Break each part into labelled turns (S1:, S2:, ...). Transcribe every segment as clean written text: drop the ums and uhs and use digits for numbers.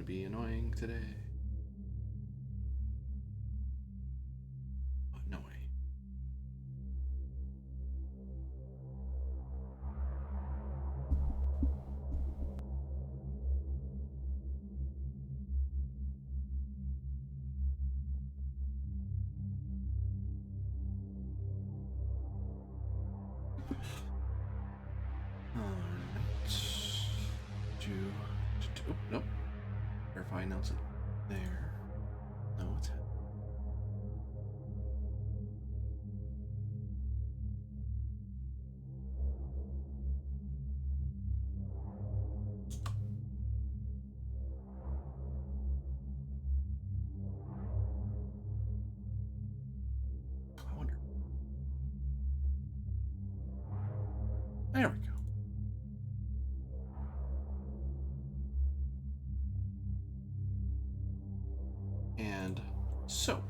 S1: be annoying today. Oh, no way. Oh, nope. Verify, announce it there. No, it's I wonder. There we go. And so,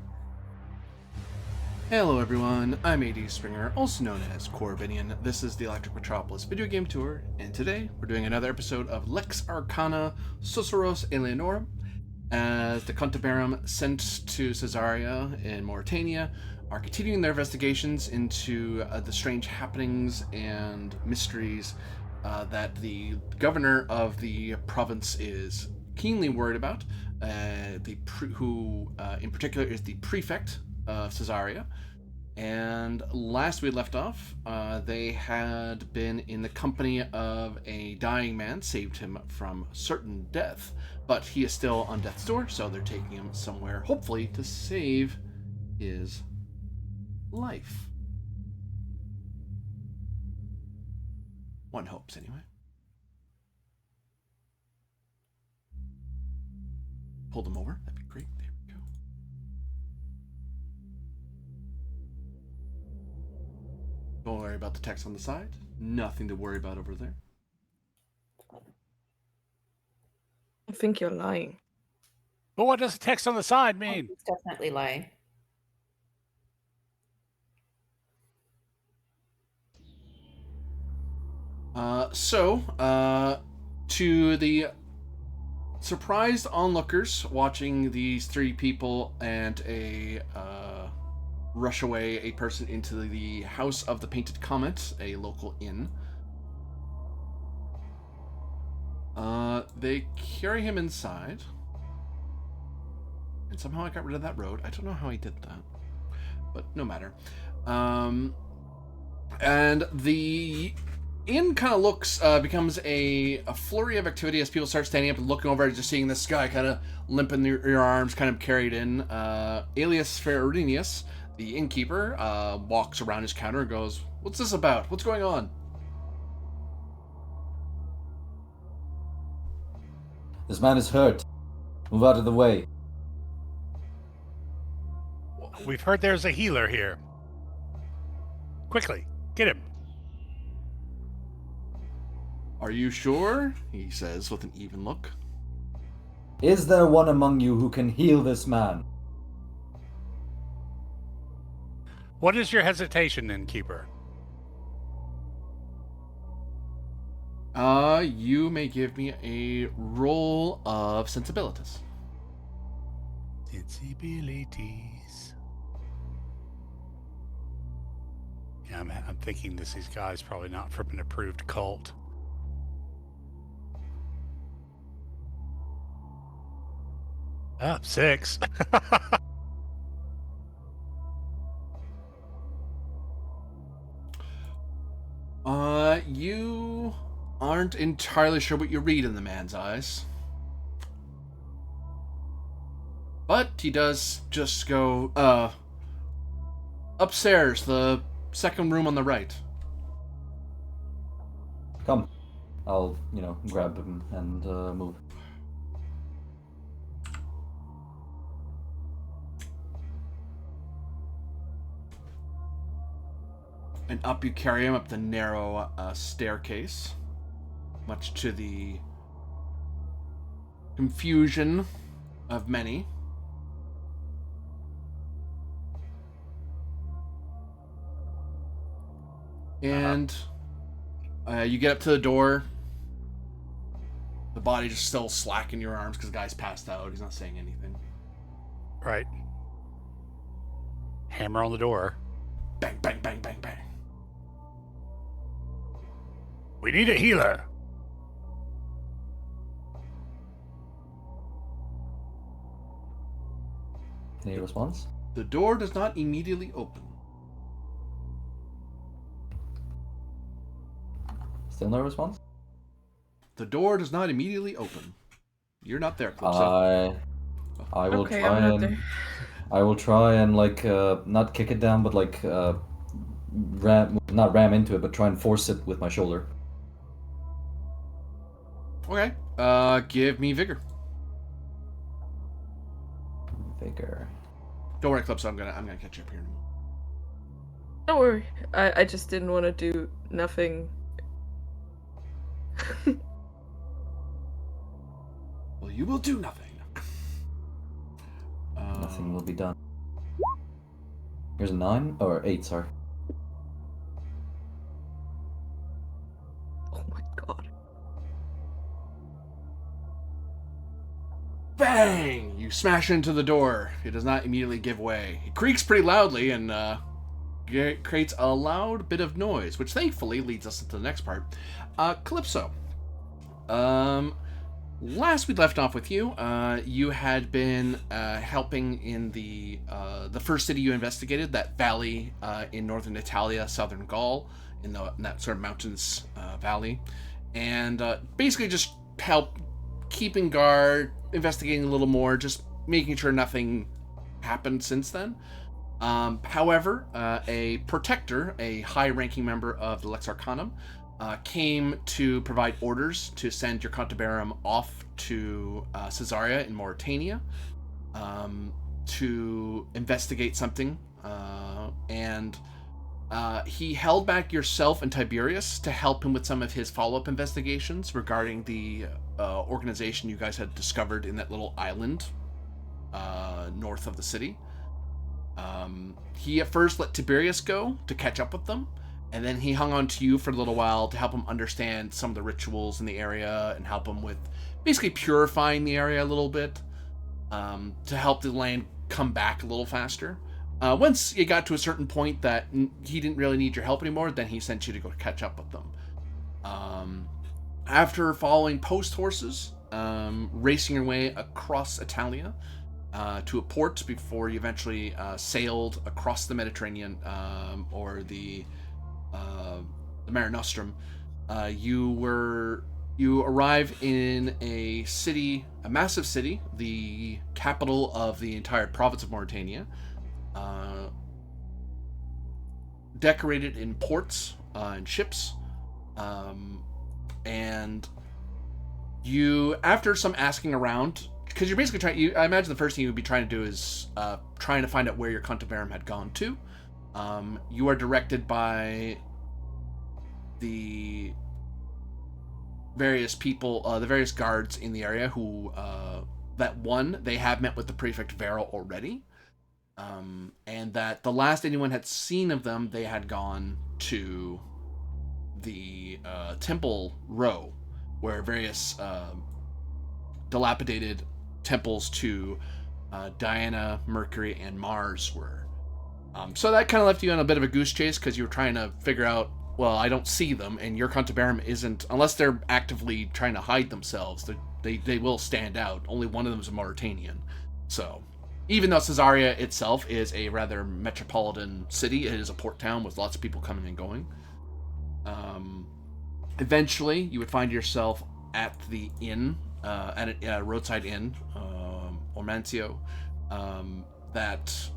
S1: hello everyone, I'm AD Springer, also known as Corbinian. This is the Electric Metropolis video game tour, and today we're doing another episode of Lex Arcana Susurros Alienorum, as the Contabarum sent to Caesarea in Mauritania are continuing their investigations into the strange happenings and mysteries that the governor of the province is keenly worried about, who in particular is the prefect of Caesarea. And last we left off, they had been in the company of a dying man, saved him from certain death, but he is still on death's door, so they're taking him somewhere, hopefully, to save his life. One hopes, anyway. Pull them over, that'd be great. There we go. Don't worry about the text on the side. Nothing to worry about over there.
S2: I think you're lying.
S3: But what does the text on the side mean?
S4: He's definitely lying.
S1: To the surprised onlookers watching these three people and rush away a person into the House of the Painted Comet, a local inn, they carry him inside, and somehow I got rid of that road. I don't know how I did that, but no matter. And the inn kind of becomes a flurry of activity as people start standing up and looking over and just seeing this guy kind of limp in your arms, kind of carried in. Alias Ferrinius, the innkeeper, walks around his counter and goes, "What's this about? What's going on?"
S5: This man is hurt. Move out of the way.
S3: We've heard there's a healer here. Quickly, get him.
S1: "Are you sure?" he says with an even look.
S5: Is there one among you who can heal this man?
S3: What is your hesitation, innkeeper?
S1: You may give me a roll of sensibilities.
S3: Sensibilities. Yeah, I'm thinking this guy's probably not from an approved cult. Ah, 6.
S1: You aren't entirely sure what you read in the man's eyes. But he does just go, upstairs, the second room on the right.
S5: Come. I'll, grab him and move.
S1: And up you carry him up the narrow staircase, much to the confusion of many. And you get up to the door, The body just still slack in your arms because the guy's passed out. He's not saying anything.
S3: Right. Hammer on the door.
S1: Bang, bang, bang, bang, bang.
S3: We need a healer.
S5: Any response?
S1: The door does not immediately open.
S5: Still no response?
S1: The door does not immediately open. You're not there, Calypso.
S5: I will
S2: Okay,
S5: try
S2: I'm not
S5: and
S2: there.
S5: I will try and like not kick it down, but like not ram into it, but try and force it with my shoulder.
S1: Okay. Give me vigor.
S5: Vigor.
S1: Don't worry, Calypso. I'm gonna catch you up here in a moment.
S2: Don't worry. I just didn't want to do nothing.
S1: Well, you will do nothing.
S5: Nothing will be done. Here's a 9 or 8, sorry.
S2: Oh my god.
S1: Bang! You smash into the door. It does not immediately give way. It creaks pretty loudly and creates a loud bit of noise, which thankfully leads us into the next part. Calypso. Last we left off with you, you had been helping in the first city you investigated, that valley in northern Italia, southern Gaul, in that sort of mountainous valley, and basically just help keeping guard, investigating a little more, just making sure nothing happened since then. However, a protector, a high-ranking member of the Lex Arcanum, came to provide orders to send your Cantabarum off to Caesarea in Mauritania to investigate something, and he held back yourself and Tiberius to help him with some of his follow-up investigations regarding the organization you guys had discovered in that little island north of the city. He at first let Tiberius go to catch up with them, and then he hung on to you for a little while to help him understand some of the rituals in the area and help him with basically purifying the area a little bit, to help the land come back a little faster. Once you got to a certain point that he didn't really need your help anymore, then he sent you to go catch up with them. After following post horses, racing your way across Italia to a port before you eventually sailed across the Mediterranean, or the Mare Nostrum, you arrive in a city, a massive city, the capital of the entire province of Mauritania, decorated in ports and ships, and you, after some asking around, because you're basically trying, I imagine the first thing you would be trying to do is trying to find out where your Cantabarum had gone to. You are directed by the various people, the various guards in the area who, that one, they have met with the prefect Vera already, and that the last anyone had seen of them, they had gone to the temple row, where various dilapidated temples to Diana, Mercury, and Mars were. So that kind of left you on a bit of a goose chase, because you were trying to figure out, well, I don't see them, and your Cantabarum isn't, unless they're actively trying to hide themselves, they will stand out. Only one of them is a Mauritanian. So, even though Caesarea itself is a rather metropolitan city, it is a port town with lots of people coming and going. Eventually, you would find yourself at the inn, at a roadside inn, Ormancio, that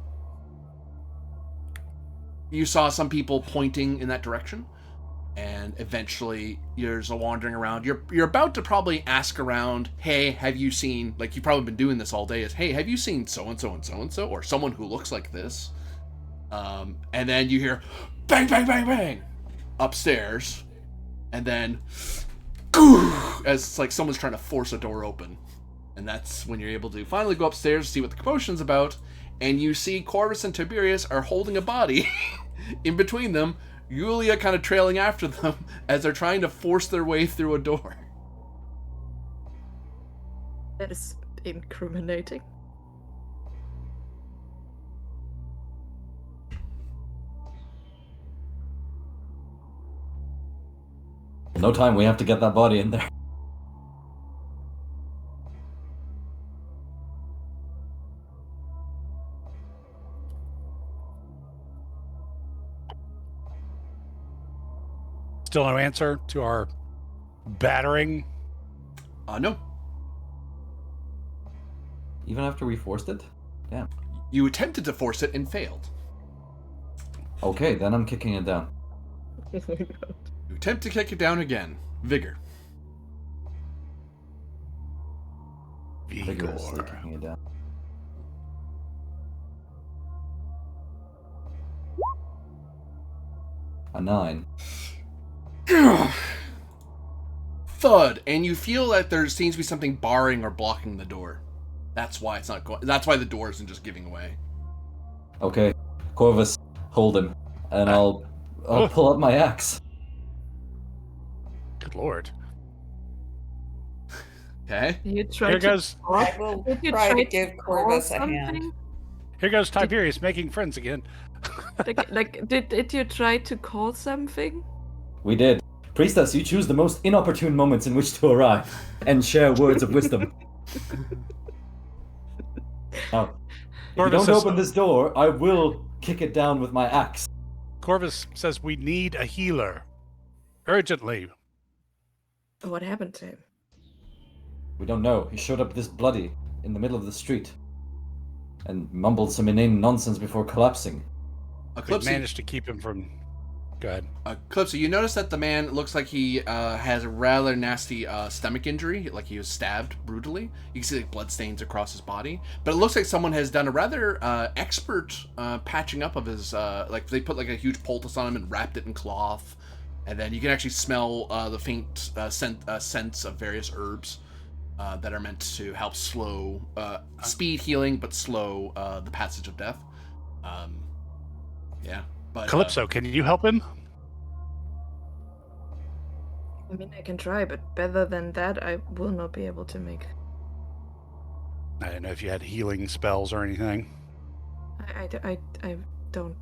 S1: you saw some people pointing in that direction, and eventually there's a wandering around. You're about to probably ask around, hey, have you seen, like, you've probably been doing this all day, is, hey, have you seen so-and-so and so-and-so, or someone who looks like this? And then you hear bang, bang, bang, bang upstairs, and then as it's like someone's trying to force a door open. And that's when you're able to finally go upstairs, see what the commotion's about, and you see Corvus and Tiberius are holding a body in between them, Yulia kind of trailing after them as they're trying to force their way through a door.
S2: is incriminating.
S5: No time, we have to get that body in there.
S3: Still no answer to our battering.
S1: No.
S5: Even after we forced it? Damn.
S1: You attempted to force it and failed.
S5: Okay, then I'm kicking it down.
S2: Oh my god.
S1: You attempt to kick it down again. Vigor.
S5: Vigorously
S3: Vigor.
S5: kicking it down. A 9.
S1: Thud, and you feel that there seems to be something barring or blocking the door. That's why it's not going. That's why the door isn't just giving away.
S5: Okay, Corvus, hold him, and I'll pull up my axe.
S3: Good lord.
S1: Okay.
S2: You try
S3: Here
S2: to
S3: goes.
S4: I will
S2: Did you
S4: try to
S2: to
S4: give
S2: call
S4: Corvus a
S2: something?
S4: hand.
S3: Here goes Tiberius making friends again.
S2: Did you try to call something?
S5: We did. Priestess, you choose the most inopportune moments in which to arrive and share words of wisdom. Now, if you
S3: Corvus
S5: don't
S3: says-
S5: open this door, I will kick it down with my axe.
S3: Corvus says we need a healer. Urgently.
S2: What happened to him?
S5: We don't know. He showed up this bloody in the middle of the street and mumbled some inane nonsense before collapsing.
S3: We
S1: Eclipse.
S3: managed to keep him from... Go ahead.
S1: Eclipse, you notice that the man looks like he has a rather nasty stomach injury, like he was stabbed brutally. You can see like blood stains across his body, but it looks like someone has done a rather expert patching up of his. Like they put like a huge poultice on him and wrapped it in cloth, and then you can actually smell the faint scents of various herbs that are meant to help slow speed healing, but slow the passage of death. Yeah. But,
S3: Calypso, can you help him?
S2: I mean, I can try, but better than that, I will not be able to make.
S3: I didn't know if you had healing spells or anything.
S2: I don't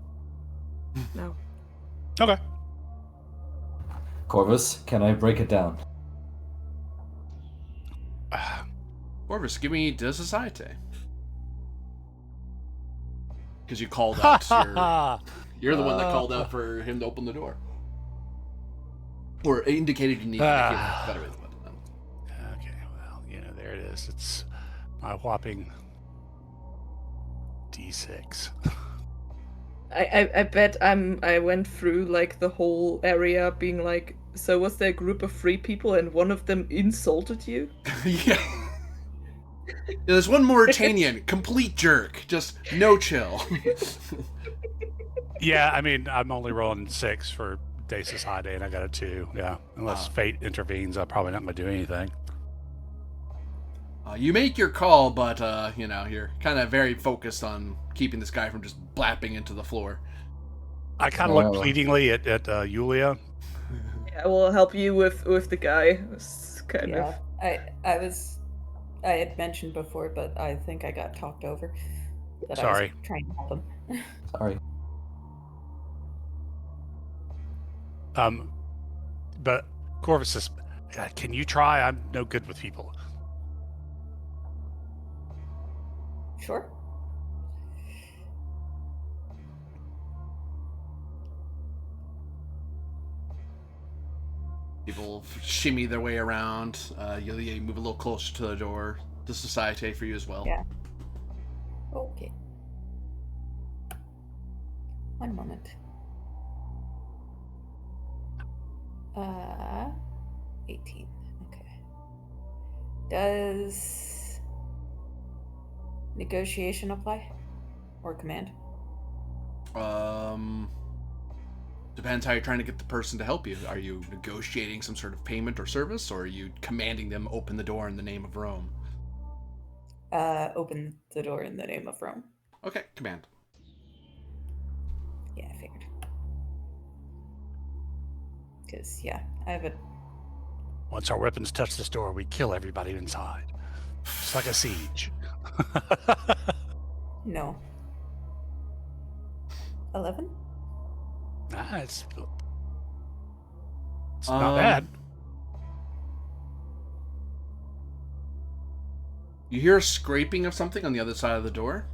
S2: know.
S3: Okay.
S5: Corvus, can I break it down?
S1: Corvus, give me de societe. Because you called out you're the one that called out for him to open the door. Or indicated you needed to hear better with it.
S3: Okay, well, there it is. It's my whopping D6.
S2: I bet I went through like the whole area being like, so was there a group of 3 people and one of them insulted you?
S1: Yeah. There's one Mauritanian, complete jerk, just no chill.
S3: Yeah, I mean, I'm only rolling 6 for De Societe, and I got a 2. Yeah, unless fate intervenes, I'm probably not going to do anything.
S1: You make your call, but you're kind of very focused on keeping this guy from just blapping into the floor.
S3: I kind of look pleadingly at Yulia.
S2: I will help you with the guy. It's kind of.
S4: I had mentioned before, but I think I got talked over. That
S3: Sorry.
S4: I was trying to help him.
S5: Sorry.
S3: But Corvus says, "God, can you try? I'm no good with people."
S4: Sure.
S1: People shimmy their way around. You move a little closer to the door. The society for you as well.
S4: Yeah. Okay. One moment. 18. Okay. Does negotiation apply? Or command?
S1: Depends how you're trying to get the person to help you. Are you negotiating some sort of payment or service, or are you commanding them open the door in the name of Rome?
S4: Open the door in the name of Rome.
S1: Okay, command.
S4: Yeah, I figured. Because, yeah, I have a...
S3: Once our weapons touch this door, we kill everybody inside. It's like a siege.
S4: No. 11?
S3: It's not bad.
S1: You hear a scraping of something on the other side of the door.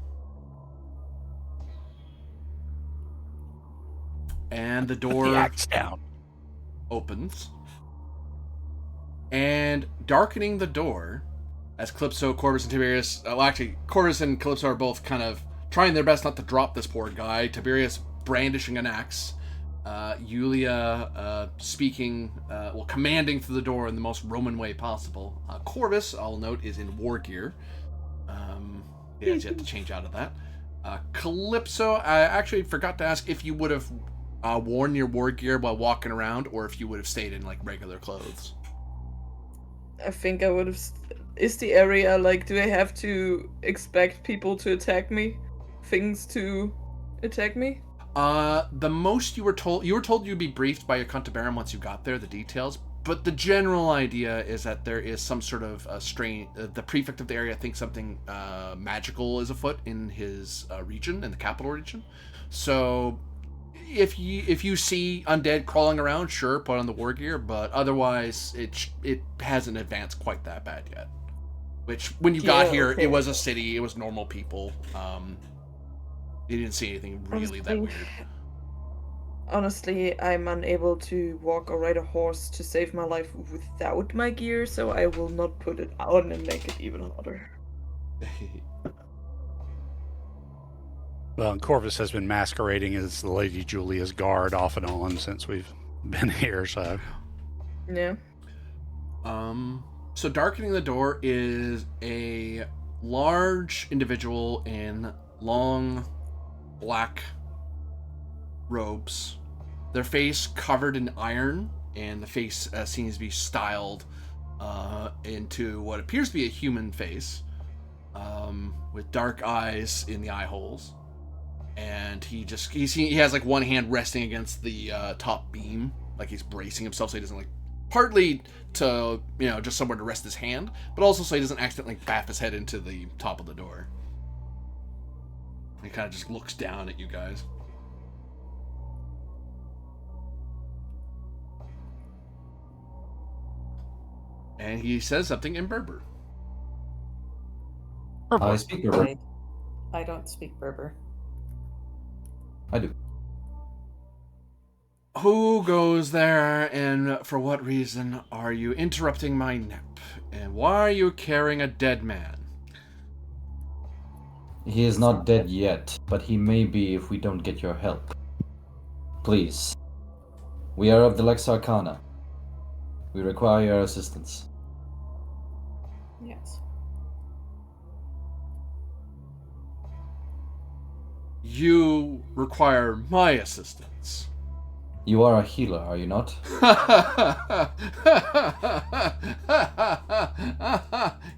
S1: And the door
S3: The axe down.
S1: opens. And darkening the door, as Calypso, Corvus, and Tiberius... Well, actually, Corvus and Calypso are both kind of trying their best not to drop this poor guy. Tiberius brandishing an axe. Yulia speaking, commanding through the door in the most Roman way possible. Corvus, I'll note, is in war gear. He has yet to change out of that. Calypso, I actually forgot to ask if you would have worn your war gear while walking around, or if you would have stayed in, like, regular clothes.
S2: I think I would have. Is the area like? Do I have to expect people to attack me? Things to attack me?
S1: The most you were told you'd be briefed by your Cantabarum once you got there, the details, but the general idea is that there is some sort of strain. The prefect of the area thinks something magical is afoot in his region, in the capital region. So if you see undead crawling around, sure, put on the war gear, but otherwise it hasn't advanced quite that bad yet. Which, when you got here,
S2: okay.
S1: It was a city, it was normal people. You didn't see anything really that weird.
S2: Honestly, I'm unable to walk or ride a horse to save my life without my gear, so I will not put it on and make it even harder.
S3: Well, and Corvus has been masquerading as Lady Julia's guard off and on since we've been here, so...
S2: Yeah.
S1: So darkening the door is a large individual in long black robes. Their face covered in iron, and the face seems to be styled into what appears to be a human face, with dark eyes in the eye holes. And he has like one hand resting against the top beam, like he's bracing himself so he doesn't, like, partly to, just somewhere to rest his hand, but also so he doesn't accidentally baff his head into the top of the door. He kind of just looks down at you guys. And he says something in Berber.
S5: I speak Berber.
S4: I don't speak Berber.
S5: I do.
S1: Who goes there, and for what reason are you interrupting my nap? And why are you carrying a dead man?
S5: He is not dead yet, but he may be if we don't get your help. Please. We are of the Lex Arcana. We require your assistance.
S4: Yes.
S1: You require my assistance.
S5: You are a healer, are you not?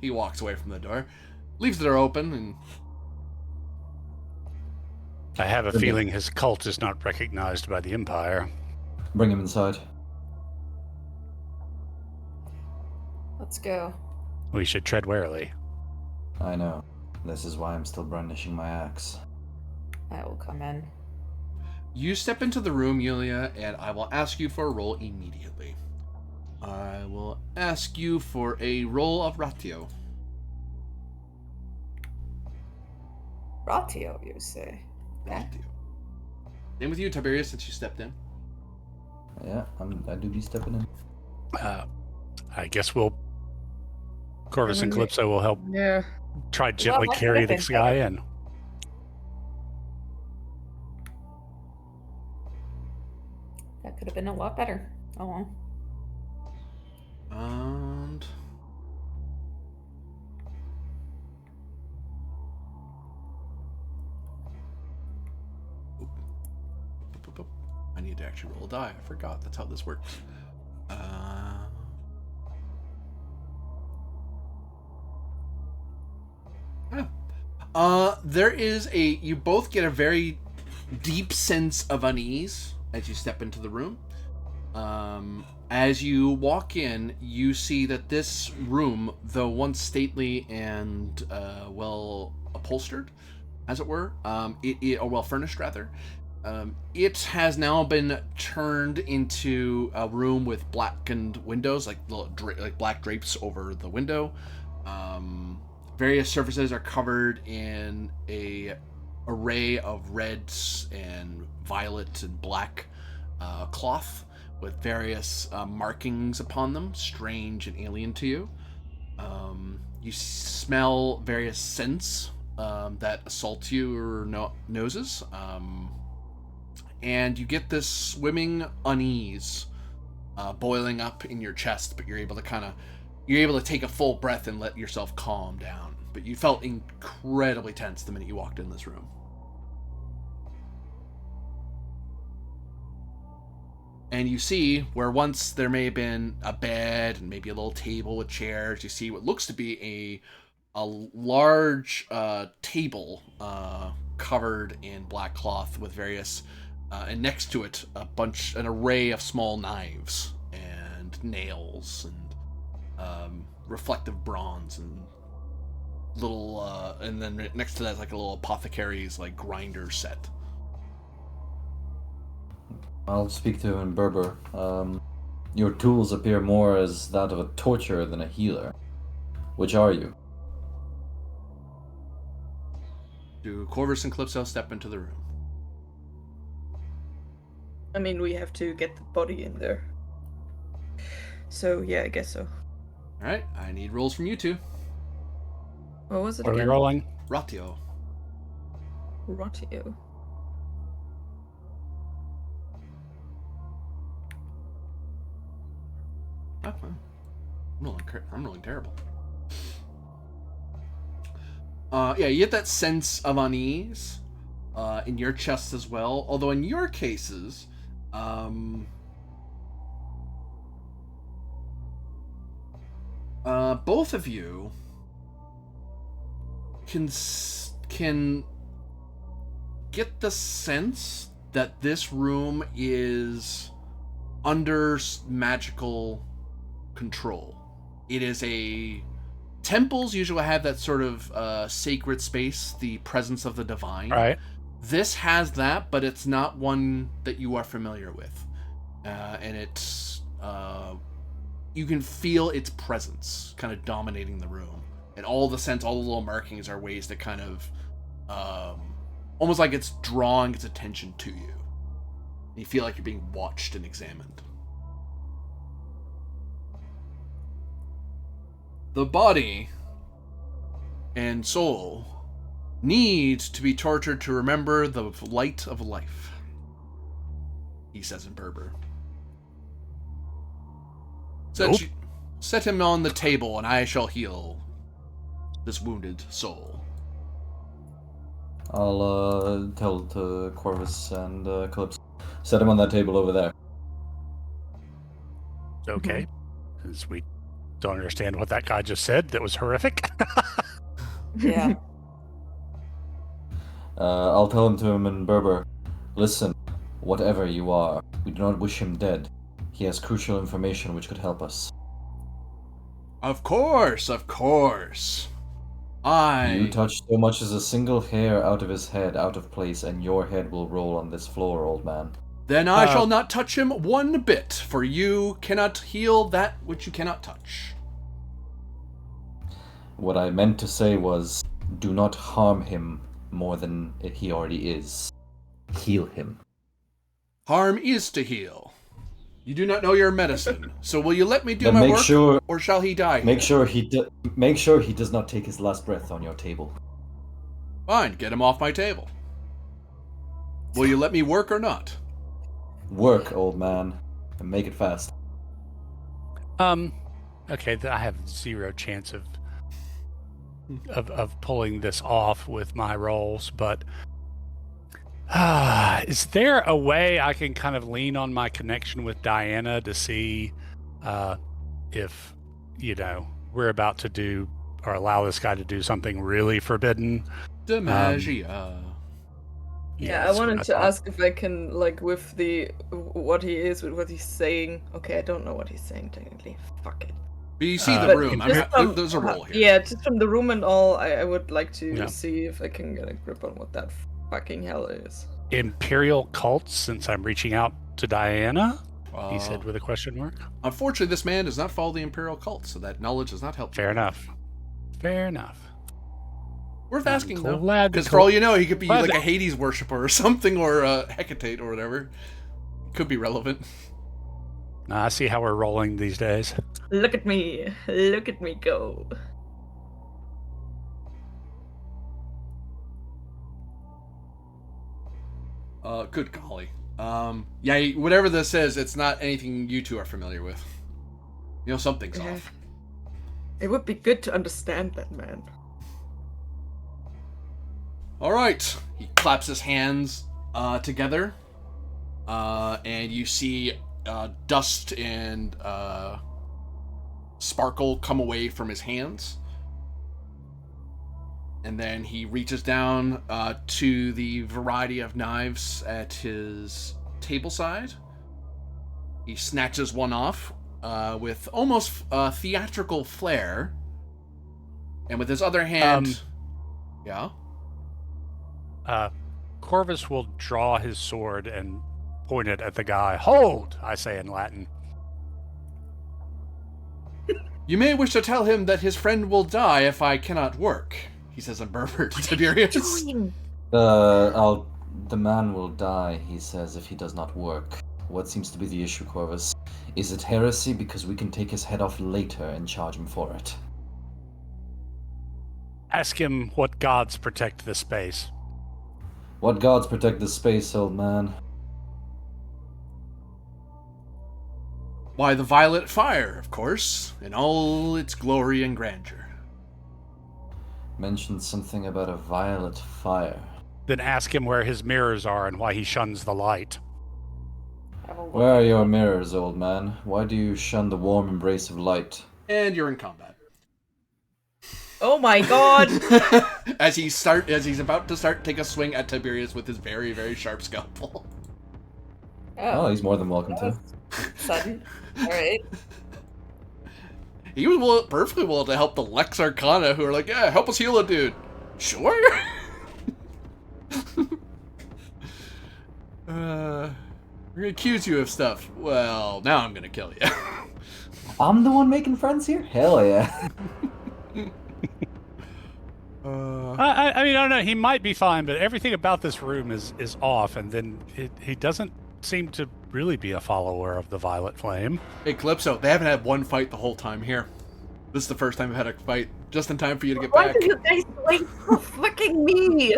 S1: He walks away from the door, leaves the door open, and...
S3: I have a feeling his cult is not recognized by the Empire.
S5: Bring him inside.
S4: Let's go.
S3: We should tread warily.
S5: I know. This is why I'm still brandishing my axe.
S4: I will come in.
S1: You step into the room, Yulia, and I will ask you for a roll immediately. I will ask you for a roll of ratio.
S4: Ratio, you say?
S1: Ratio. Same with you, Tiberius, since you stepped in.
S5: Yeah, I do be stepping in.
S3: I guess Corvus and Calypso will help
S2: Yeah.
S3: try gently
S4: Well,
S3: carry
S4: that's
S3: this guy in.
S4: That could have been a lot better. Oh well.
S1: And... I need to actually roll a die. I forgot. That's how this works. There is you both get a very deep sense of unease as you step into the room. As you walk in, you see that this room, though once stately and well upholstered, as it were, or well furnished rather, it has now been turned into a room with blackened windows, like like black drapes over the window. Various surfaces are covered in a array of reds and violet and black cloth with various markings upon them, strange and alien to you. You smell various scents that assault your noses, and you get this swimming unease boiling up in your chest, but you're able to take a full breath and let yourself calm down. But you felt incredibly tense the minute you walked in this room. And you see where once there may have been a bed and maybe a little table with chairs, you see what looks to be a large table covered in black cloth with various, and next to it an array of small knives and nails and reflective bronze and little, and then next to that is like a little apothecary's like grinder set.
S5: I'll speak to him in Berber. Your tools appear more as that of a torturer than a healer. Which are you?
S1: Do Corvus and Calypso step into the room?
S2: I mean, we have to get the body in there. So, yeah, I guess so.
S1: Alright, I need rolls from you two.
S2: What was it
S3: Are we
S2: again?
S3: rolling?
S1: Ratio.
S2: Ratio.
S1: Oh, well. I'm rolling terrible. Yeah, you get that sense of unease in your chest as well. Although in your cases, both of you can get the sense that this room is under magical control. It is temples usually have that sort of sacred space, the presence of the divine.
S3: Right.
S1: This has that, but it's not one that you are familiar with, and it's you can feel its presence kind of dominating the room, and all the little markings are ways that kind of almost like it's drawing its attention to you. You feel like you're being watched and examined. The body and soul needs to be tortured to remember the light of life, he says in Berber. Set him on the table and I shall heal this wounded soul.
S5: I'll tell to Corvus and Calypso. Set him on that table over there.
S3: Okay. Since we don't understand what that guy just said, that was horrific.
S4: Yeah.
S5: I'll tell him in Berber. Listen, whatever you are, we do not wish him dead. He has crucial information which could help us.
S1: Of course.
S5: You touch so much as a single hair out of his head out of place, and your head will roll on this floor, old man.
S1: Then I shall not touch him one bit, for you cannot heal that which you cannot touch.
S5: What I meant to say was, do not harm him more than he already is. Heal him.
S1: Harm is to heal. You do not know your medicine, so will you let me do
S5: Then
S1: my
S5: make
S1: work,
S5: sure-
S1: or shall he die?
S5: Make sure he does not take his last breath on your table.
S1: Fine, get him off my table. Will you let me work or not?
S5: Work, old man, and make it fast.
S3: Okay, I have zero chance of pulling this off with my rolls, but is there a way I can kind of lean on my connection with Diana to see if, we're about to do or allow this guy to do something really forbidden?
S1: De magia.
S2: Yeah, I
S3: that's
S2: wanted
S3: what
S2: to
S3: thought.
S2: ask if I can, like, with what he's saying. Okay, I don't know what he's saying technically. Fuck it.
S1: But you see the
S2: But
S1: room.
S2: just
S1: There's a roll here.
S2: Yeah, just from the room and all, I would like to
S3: Yeah.
S2: see if I can get a grip on what that fucking hell is.
S3: Imperial cults, since I'm reaching out to Diana, he said
S1: Uh,
S3: with a question mark.
S1: unfortunately, this man does not follow the Imperial cult, so that knowledge does not help.
S3: Fair enough. Fair enough.
S1: Worth
S3: I'm
S1: asking, though.
S3: glad
S1: Because
S3: the
S1: for all you know, he could be
S3: glad
S1: like a
S3: that-
S1: Hades worshiper or something, or a Hecate or whatever. Could be relevant.
S3: I see how we're rolling these days.
S2: Look at me go.
S1: Good golly. Yeah, whatever this is, it's not anything you two are familiar with. You know, something's
S2: Yeah.
S1: off.
S2: It would be good to understand that, man.
S1: All right. He claps his hands together, and you see dust and sparkle come away from his hands. And then he reaches down to the variety of knives at his table side. He snatches one off with almost theatrical flair. And with his other hand... yeah?
S3: Corvus will draw his sword and point it at the guy. Hold, I say in Latin.
S1: You may wish to tell him that his friend will die if I cannot work, he says in Berber to Tiberius.
S5: The man will die, he says, if he does not work. What seems to be the issue, Corvus? Is it heresy because we can take his head off later and charge him for it?
S3: Ask him what gods protect this space.
S5: What gods protect this space, old man?
S1: Why, the violet fire, of course, in all its glory and grandeur.
S5: Mentioned something about a violet fire.
S3: Then ask him where his mirrors are and why he shuns the light.
S5: Where are your mirrors, old man? Why do you shun the warm embrace of light?
S1: And you're in combat.
S2: Oh my god!
S1: As he's about to take a swing at Tiberius with his very, very sharp scalpel.
S5: Oh, he's more than welcome
S4: that
S5: to.
S4: was sudden. Alright.
S1: He was perfectly willing to help the Lex Arcana, who are like, yeah, help us heal a dude. Sure. We're gonna accuse you of stuff. Well, now I'm gonna kill you.
S5: I'm the one making friends here? Hell yeah.
S3: I mean, I don't know. He might be fine, but everything about this room is off, and then he doesn't seem to really be a follower of the Violet Flame.
S1: Hey, Calypso, they haven't had one fight the whole time here. This is the first time I've had a fight, just in time for you to get
S2: Why
S1: back.
S2: do you guys wait for fucking me?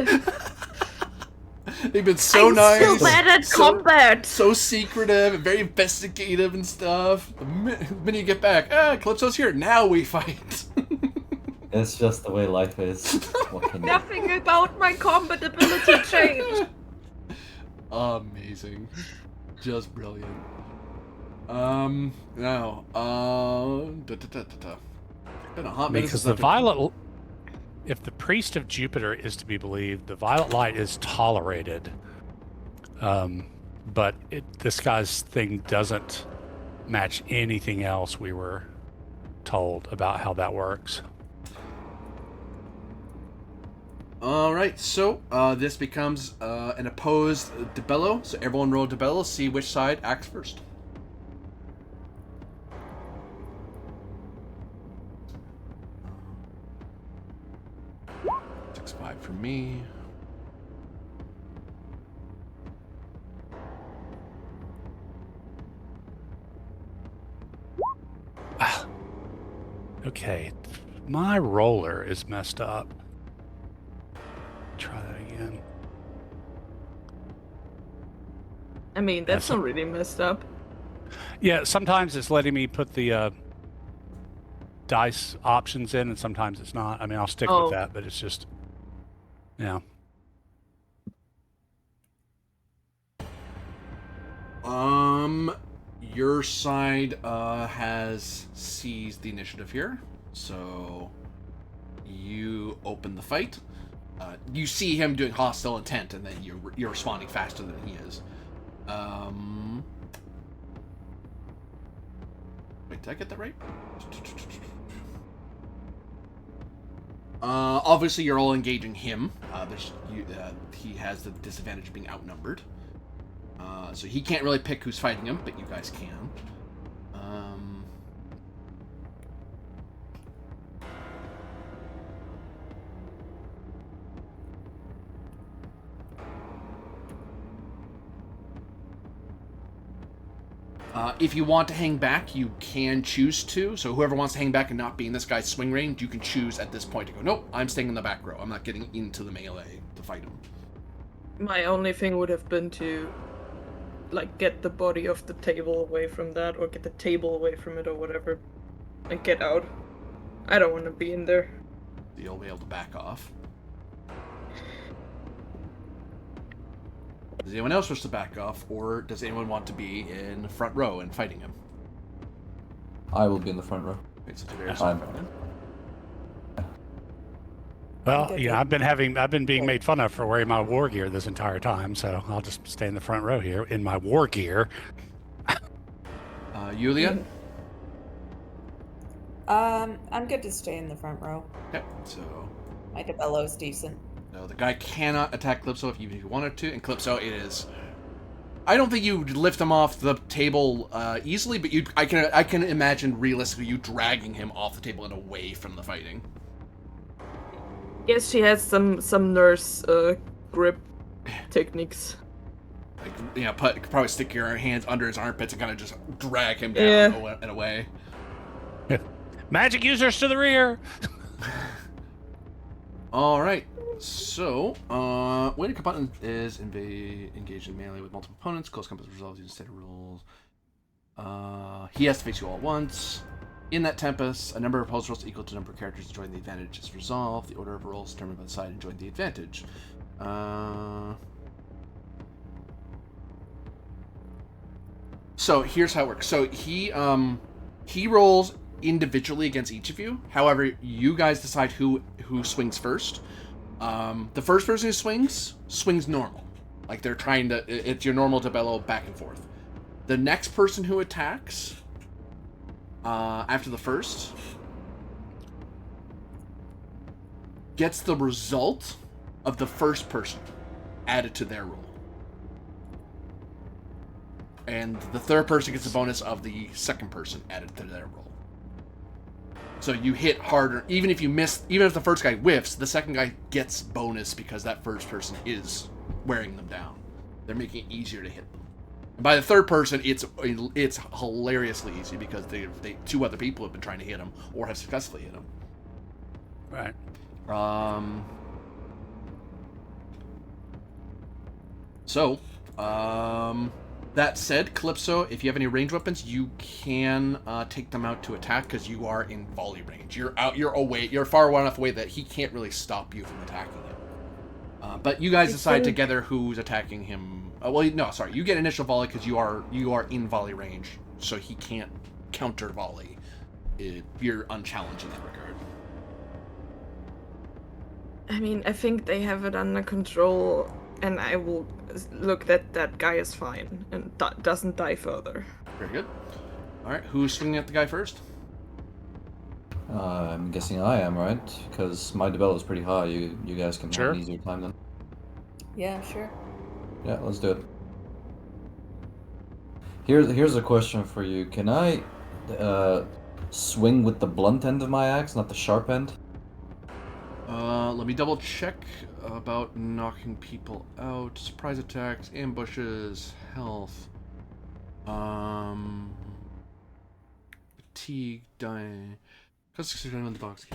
S1: They've been so
S2: I'm
S1: nice.
S2: so bad at combat.
S1: So secretive and very investigative and stuff. The minute you get back, Calypso's here. Now we fight.
S5: It's just the way life is. What can you...
S2: Nothing about my combat ability changed.
S1: Amazing. Just brilliant. Now, been a hot minute
S3: Because
S1: since
S3: the
S1: I've been-
S3: Violet... If the Priest of Jupiter is to be believed, the Violet Light is tolerated. But this guy's thing doesn't match anything else we were told about how that works.
S1: Alright, so this becomes an opposed debello. So everyone roll debello, see which side acts first. 6-5 for me.
S3: Okay, my roller is messed up. Try that again.
S2: I mean, that's not really messed up.
S3: Yeah, sometimes it's letting me put the dice options in, and sometimes it's not. I mean, I'll stick
S2: Oh.
S3: with that, but it's just, yeah.
S1: Your side has seized the initiative here, so you open the fight. You see him doing hostile intent, and then you're responding faster than he is. Wait, did I get that right? Obviously, you're all engaging him. He has the disadvantage of being outnumbered. So he can't really pick who's fighting him, but you guys can. If you want to hang back, you can choose to. So whoever wants to hang back and not be in this guy's swing range, you can choose at this point to go, nope, I'm staying in the back row. I'm not getting into the melee to fight him.
S2: My only thing would have been to, like, get the body of the table away from that, or get the table away from it, or whatever, and get out. I don't want to be in there.
S1: You'll be able to back off. Does anyone else wish to back off, or does anyone want to be in the front row and fighting him?
S5: I will be in the front row.
S1: Okay, so Tiberius
S5: I'm-
S1: will fight him.
S3: Well, yeah, I've been being made fun of for wearing my war gear this entire time, so I'll just stay in the front row here in my war gear.
S1: Yulia?
S4: I'm good to stay in the front row.
S1: Okay, so...
S4: My DeBello's decent.
S1: No, the guy cannot attack Calypso even if he wanted to, and Calypso, it is... I don't think you lift him off the table easily, but I can imagine realistically you dragging him off the table and away from the fighting.
S2: Yes, she has some nurse grip techniques.
S1: Like, you know, probably stick your hands under his armpits and kind of just drag him down and away.
S3: Magic users to the rear!
S1: Alright, so, way to combatant is engaged in melee with multiple opponents. Close combat resolves using standard rules. He has to face you all at once. In that Tempest, a number of opposed rolls equal to the number of characters enjoying the advantage is resolved. The order of rolls determined by the side enjoying the advantage. So here's how it works. So he rolls individually against each of you. However, you guys decide who swings first. The first person who swings normal. Like they're trying to, it's your normal DeBello back and forth. The next person who attacks, after the first, gets the result of the first person added to their roll. And the third person gets a bonus of the second person added to their roll. So you hit harder, even if you miss, even if the first guy whiffs, the second guy gets bonus because that first person is wearing them down. They're making it easier to hit them. And by the third person, it's hilariously easy because two other people have been trying to hit him or have successfully hit him.
S3: Right.
S1: That said, Calypso, if you have any ranged weapons, you can take them out to attack because you are in volley range. You're far enough away that he can't really stop you from attacking him. But you guys decide together who's attacking him. You get initial volley because you are in volley range, so he can't counter volley. You're unchallenged in that regard.
S2: I mean, I think they have it under control, and I will look that guy is fine and doesn't die further.
S1: Very good. All right, who's swinging at the guy first?
S5: I'm guessing I am, right? Because my DeBello is pretty high. You guys can have an easier time then.
S4: Yeah, sure.
S5: Yeah, let's do it. Here's a question for you. Can I swing with the blunt end of my axe, not the sharp end?
S1: Let me double check about knocking people out. Surprise attacks, ambushes, health. Fatigue, dying. Because in the box.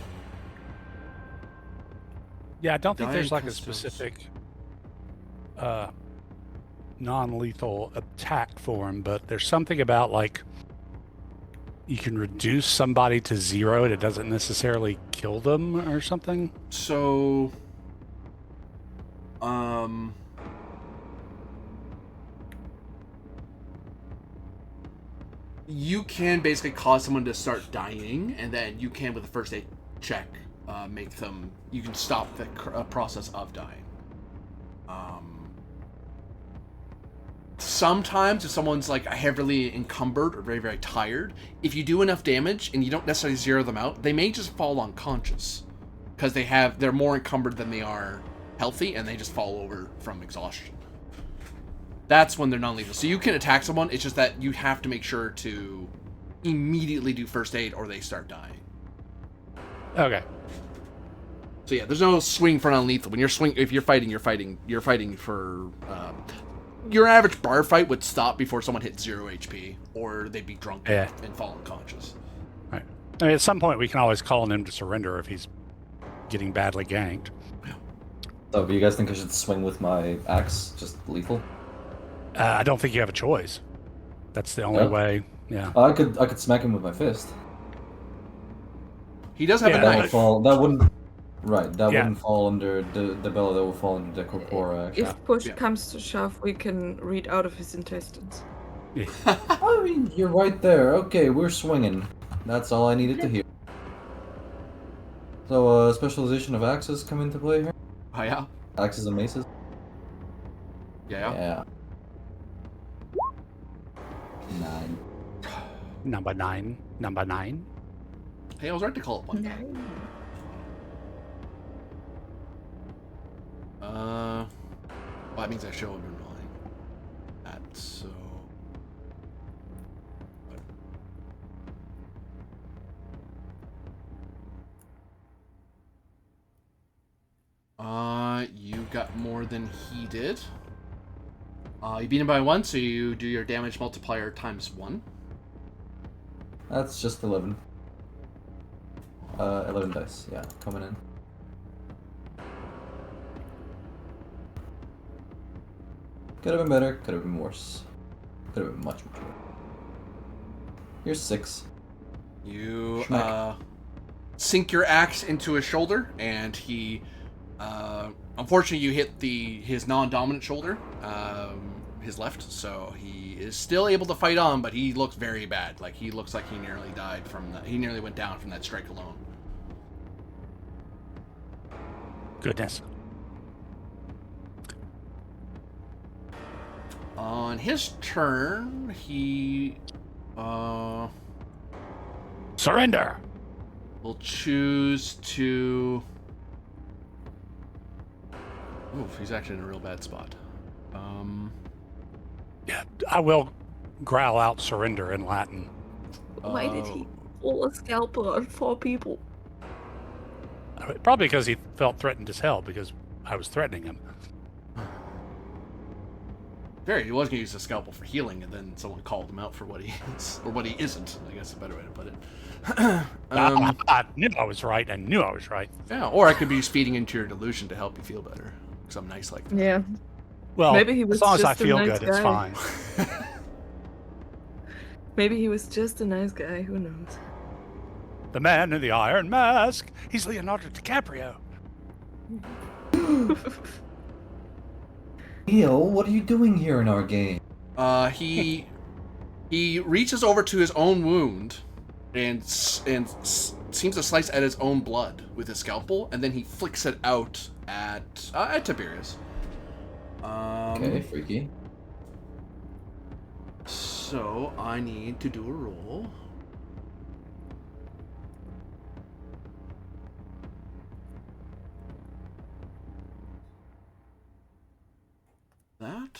S3: Yeah, I don't think
S1: Dying
S3: there's like a
S1: customs.
S3: specific non-lethal attack for him, but there's something about like you can reduce somebody to 0 and it doesn't necessarily kill them or something.
S1: So, you can basically cause someone to start dying, and then you can, with a first aid check, make them. You can stop the process of dying. Sometimes if someone's like heavily encumbered or very, very tired, if you do enough damage and you don't necessarily zero them out, they may just fall unconscious because they're more encumbered than they are healthy, and they just fall over from exhaustion. That's when they're non-lethal. So you can attack someone, it's just that you have to make sure to immediately do first aid or they start dying.
S3: Okay.
S1: So yeah, there's no swing for non-lethal. When if you're fighting, you're fighting for. Your average bar fight would stop before someone hit 0 HP, or they'd be drunk and fall unconscious.
S3: Right. I mean, at some point, we can always call on him to surrender if he's getting badly ganked.
S5: So, do you guys think I should swing with my axe, just lethal?
S3: I don't think you have a choice. That's the only way. Yeah.
S5: I could smack him with my fist.
S1: He does have a knife.
S5: That wouldn't. Right, that wouldn't fall under the bellow, that would fall under the corpora.
S2: If push comes to shove, we can read out of his intestines.
S3: Yeah.
S5: I mean, you're right there. Okay, we're swinging. That's all I needed to hear. So, specialization of axes come into play here?
S1: Oh, yeah?
S5: Axes and maces?
S1: Yeah.
S5: 9.
S3: Number 9.
S1: Hey, I was right to call it one. Well, that means I show under 9. That's so. You got more than he did. You beat him by 1, so you do your damage multiplier times 1.
S5: That's just 11. 11 dice, yeah, coming in. Could have been better, could have been worse. Could have been much, much worse. Here's 6.
S1: You sink your axe into his shoulder, and he, unfortunately, you hit his non-dominant shoulder, his left. So he is still able to fight on, but he looks very bad. Like he looks like he nearly died from that. He nearly went down from that strike alone.
S3: Goodness.
S1: On his turn, he
S3: Surrender.
S1: will choose to. Oof, he's actually in a real bad spot.
S3: Yeah, I will growl out surrender in Latin.
S2: Why did he pull a scalpel on 4 people?
S3: Probably because he felt threatened as hell because I was threatening him.
S1: He was going to use a scalpel for healing, and then someone called him out for what he is, or what he isn't, I guess is a better way to put it.
S3: I knew I was right.
S1: Yeah, or I could be feeding into your delusion to help you feel better, because I'm nice like that.
S2: Yeah.
S3: Well,
S2: Maybe he was
S3: as long as I
S2: just a
S3: feel
S2: nice
S3: good, it's
S2: guy.
S3: fine.
S2: Maybe he was just a nice guy, who knows?
S3: The man in the iron mask. He's Leonardo DiCaprio.
S5: Neil, what are you doing here in our game?
S1: He reaches over to his own wound and seems to slice at his own blood with his scalpel, and then he flicks it out at Tiberius.
S5: Okay, freaky.
S1: So I need to do a roll. That,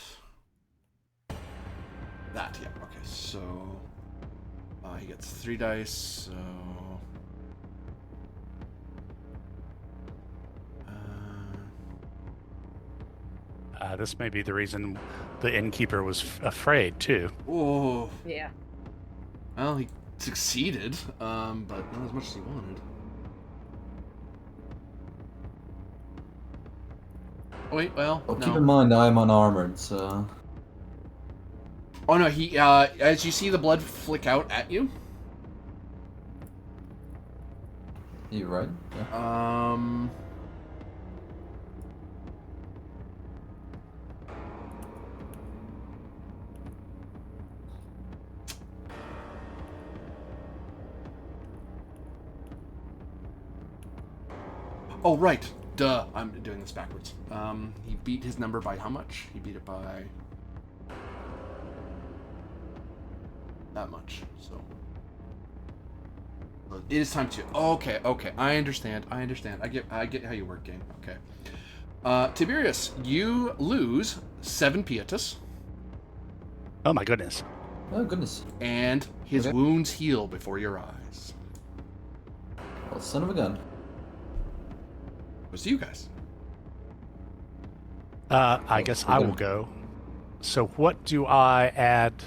S1: yeah, okay, so he gets 3 dice, so
S3: this may be the reason the innkeeper was afraid too.
S1: oh,
S4: Yeah.
S1: well, he succeeded, but not as much as he wanted. Oh wait, well,
S5: Oh,
S1: no.
S5: keep in mind I'm unarmored, so...
S1: Oh no, he, as you see the blood flick out at you,
S5: You right? Yeah.
S1: Oh, right. Duh. I'm doing this backwards. He beat his number by how much? He beat it by that much. So it is time to. Okay. I understand. I get how you work, game. Okay. Tiberius, you lose 7 pietas.
S3: Oh my goodness.
S5: Oh, goodness.
S1: And his
S5: Okay.
S1: wounds heal before your eyes.
S5: Well, son of a gun.
S1: Goes to you guys.
S3: I guess I will go. So what do I add?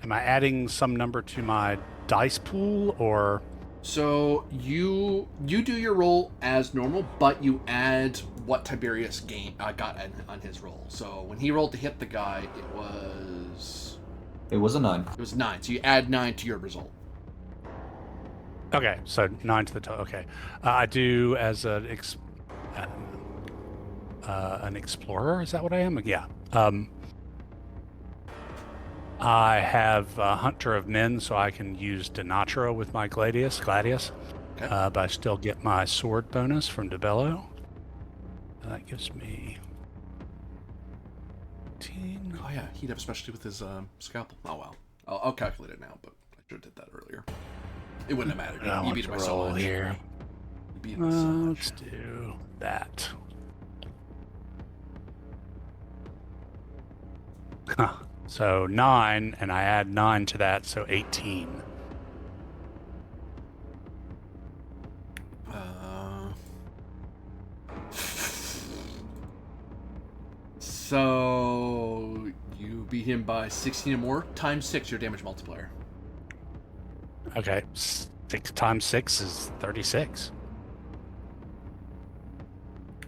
S3: Am I adding some number to my dice pool, or?
S1: So you do your roll as normal, but you add what Tiberius got on his roll. So when he rolled to hit the guy, it was
S5: a 9.
S1: It was 9. So you add 9 to your result.
S3: Okay, so 9 to the total. Okay, I do as an explorer. Is that what I am? Yeah. I have a Hunter of Men, so I can use Denatro with my Gladius.
S1: Okay.
S3: But I still get my sword bonus from DeBello. That gives me 18.
S1: Oh yeah, he'd have especially with his scalpel. Oh well, I'll calculate it now, but I should have did that earlier. It wouldn't have mattered. You beat it by so
S3: roll
S1: much.
S3: here.
S1: You beat it by so much.
S3: Let's do that. Huh. So 9, and I add 9 to that, so 18.
S1: So you beat him by 16 or more, times 6 your damage multiplier.
S3: Okay, 6 times 6 is 36.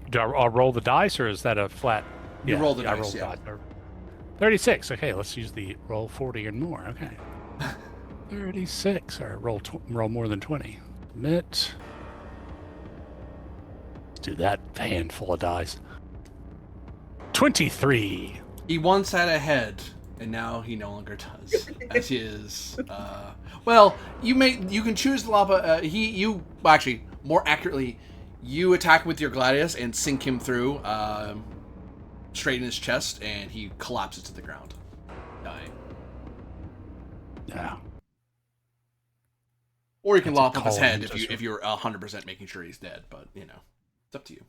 S3: Do I roll the dice, or is that a flat?
S1: You roll the
S3: I
S1: dice,
S3: roll
S1: yeah.
S3: 36. Okay, let's use the roll 40 and more. Okay. 36. All right, roll more than 20. Submit. Let's do that handful of dice. 23.
S1: He once had a head, and now he no longer does. As his, well, you can choose the lava. Actually, more accurately, you attack with your gladius and sink him through, straight in his chest, and he collapses to the ground, dying.
S3: Yeah.
S1: Or you can
S3: That's a
S1: lop up his
S3: column,
S1: head
S3: just-
S1: if you're 100% making sure he's dead. But it's up to you.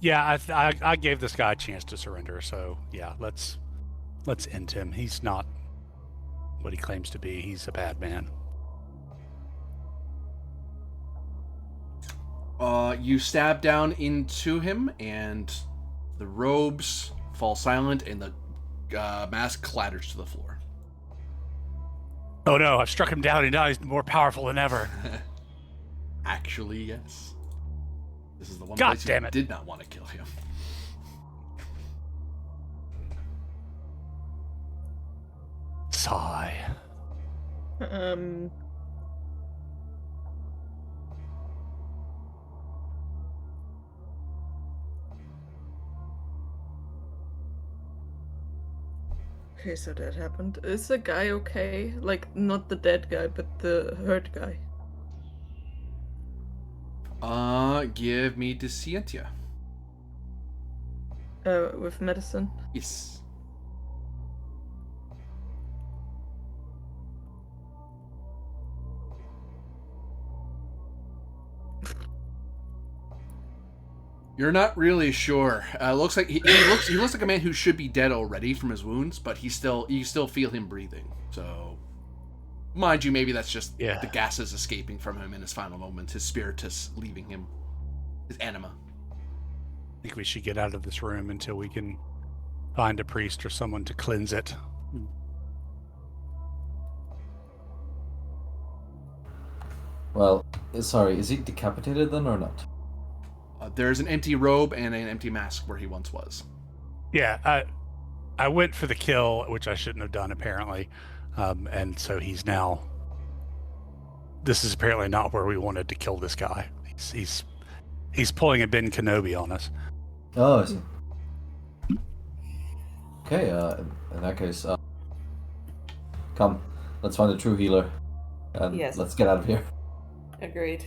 S3: Yeah, I gave this guy a chance to surrender, so yeah, let's end him. He's not what he claims to be. He's a bad man.
S1: You stab down into him, and the robes fall silent, and the mask clatters to the floor.
S3: Oh no, I've struck him down, and now he's more powerful than ever.
S1: Actually, yes. This is the one
S3: God
S1: place
S3: damn
S1: you
S3: it.
S1: did not want to kill him.
S3: Sigh.
S2: Okay, so that happened. Is the guy okay? Like, not the dead guy, but the hurt guy.
S1: Give me Descientia.
S2: With medicine.
S1: Yes. You're not really sure. Looks like he looks like a man who should be dead already from his wounds, but you still feel him breathing. So, mind you, maybe that's just the gases escaping from him in his final moments, his spiritus leaving him, his anima.
S3: I think we should get out of this room until we can find a priest or someone to cleanse it.
S5: Well, sorry, is he decapitated then or not?
S1: There's an empty robe and an empty mask where he once was.
S3: Yeah, I went for the kill, which I shouldn't have done apparently, and so he's now. This is apparently not where we wanted to kill this guy. He's pulling a Ben Kenobi on us.
S5: Oh, I see. Okay, in that case, come, let's find a true healer. And
S4: Yes.
S5: let's get out of here.
S4: Agreed.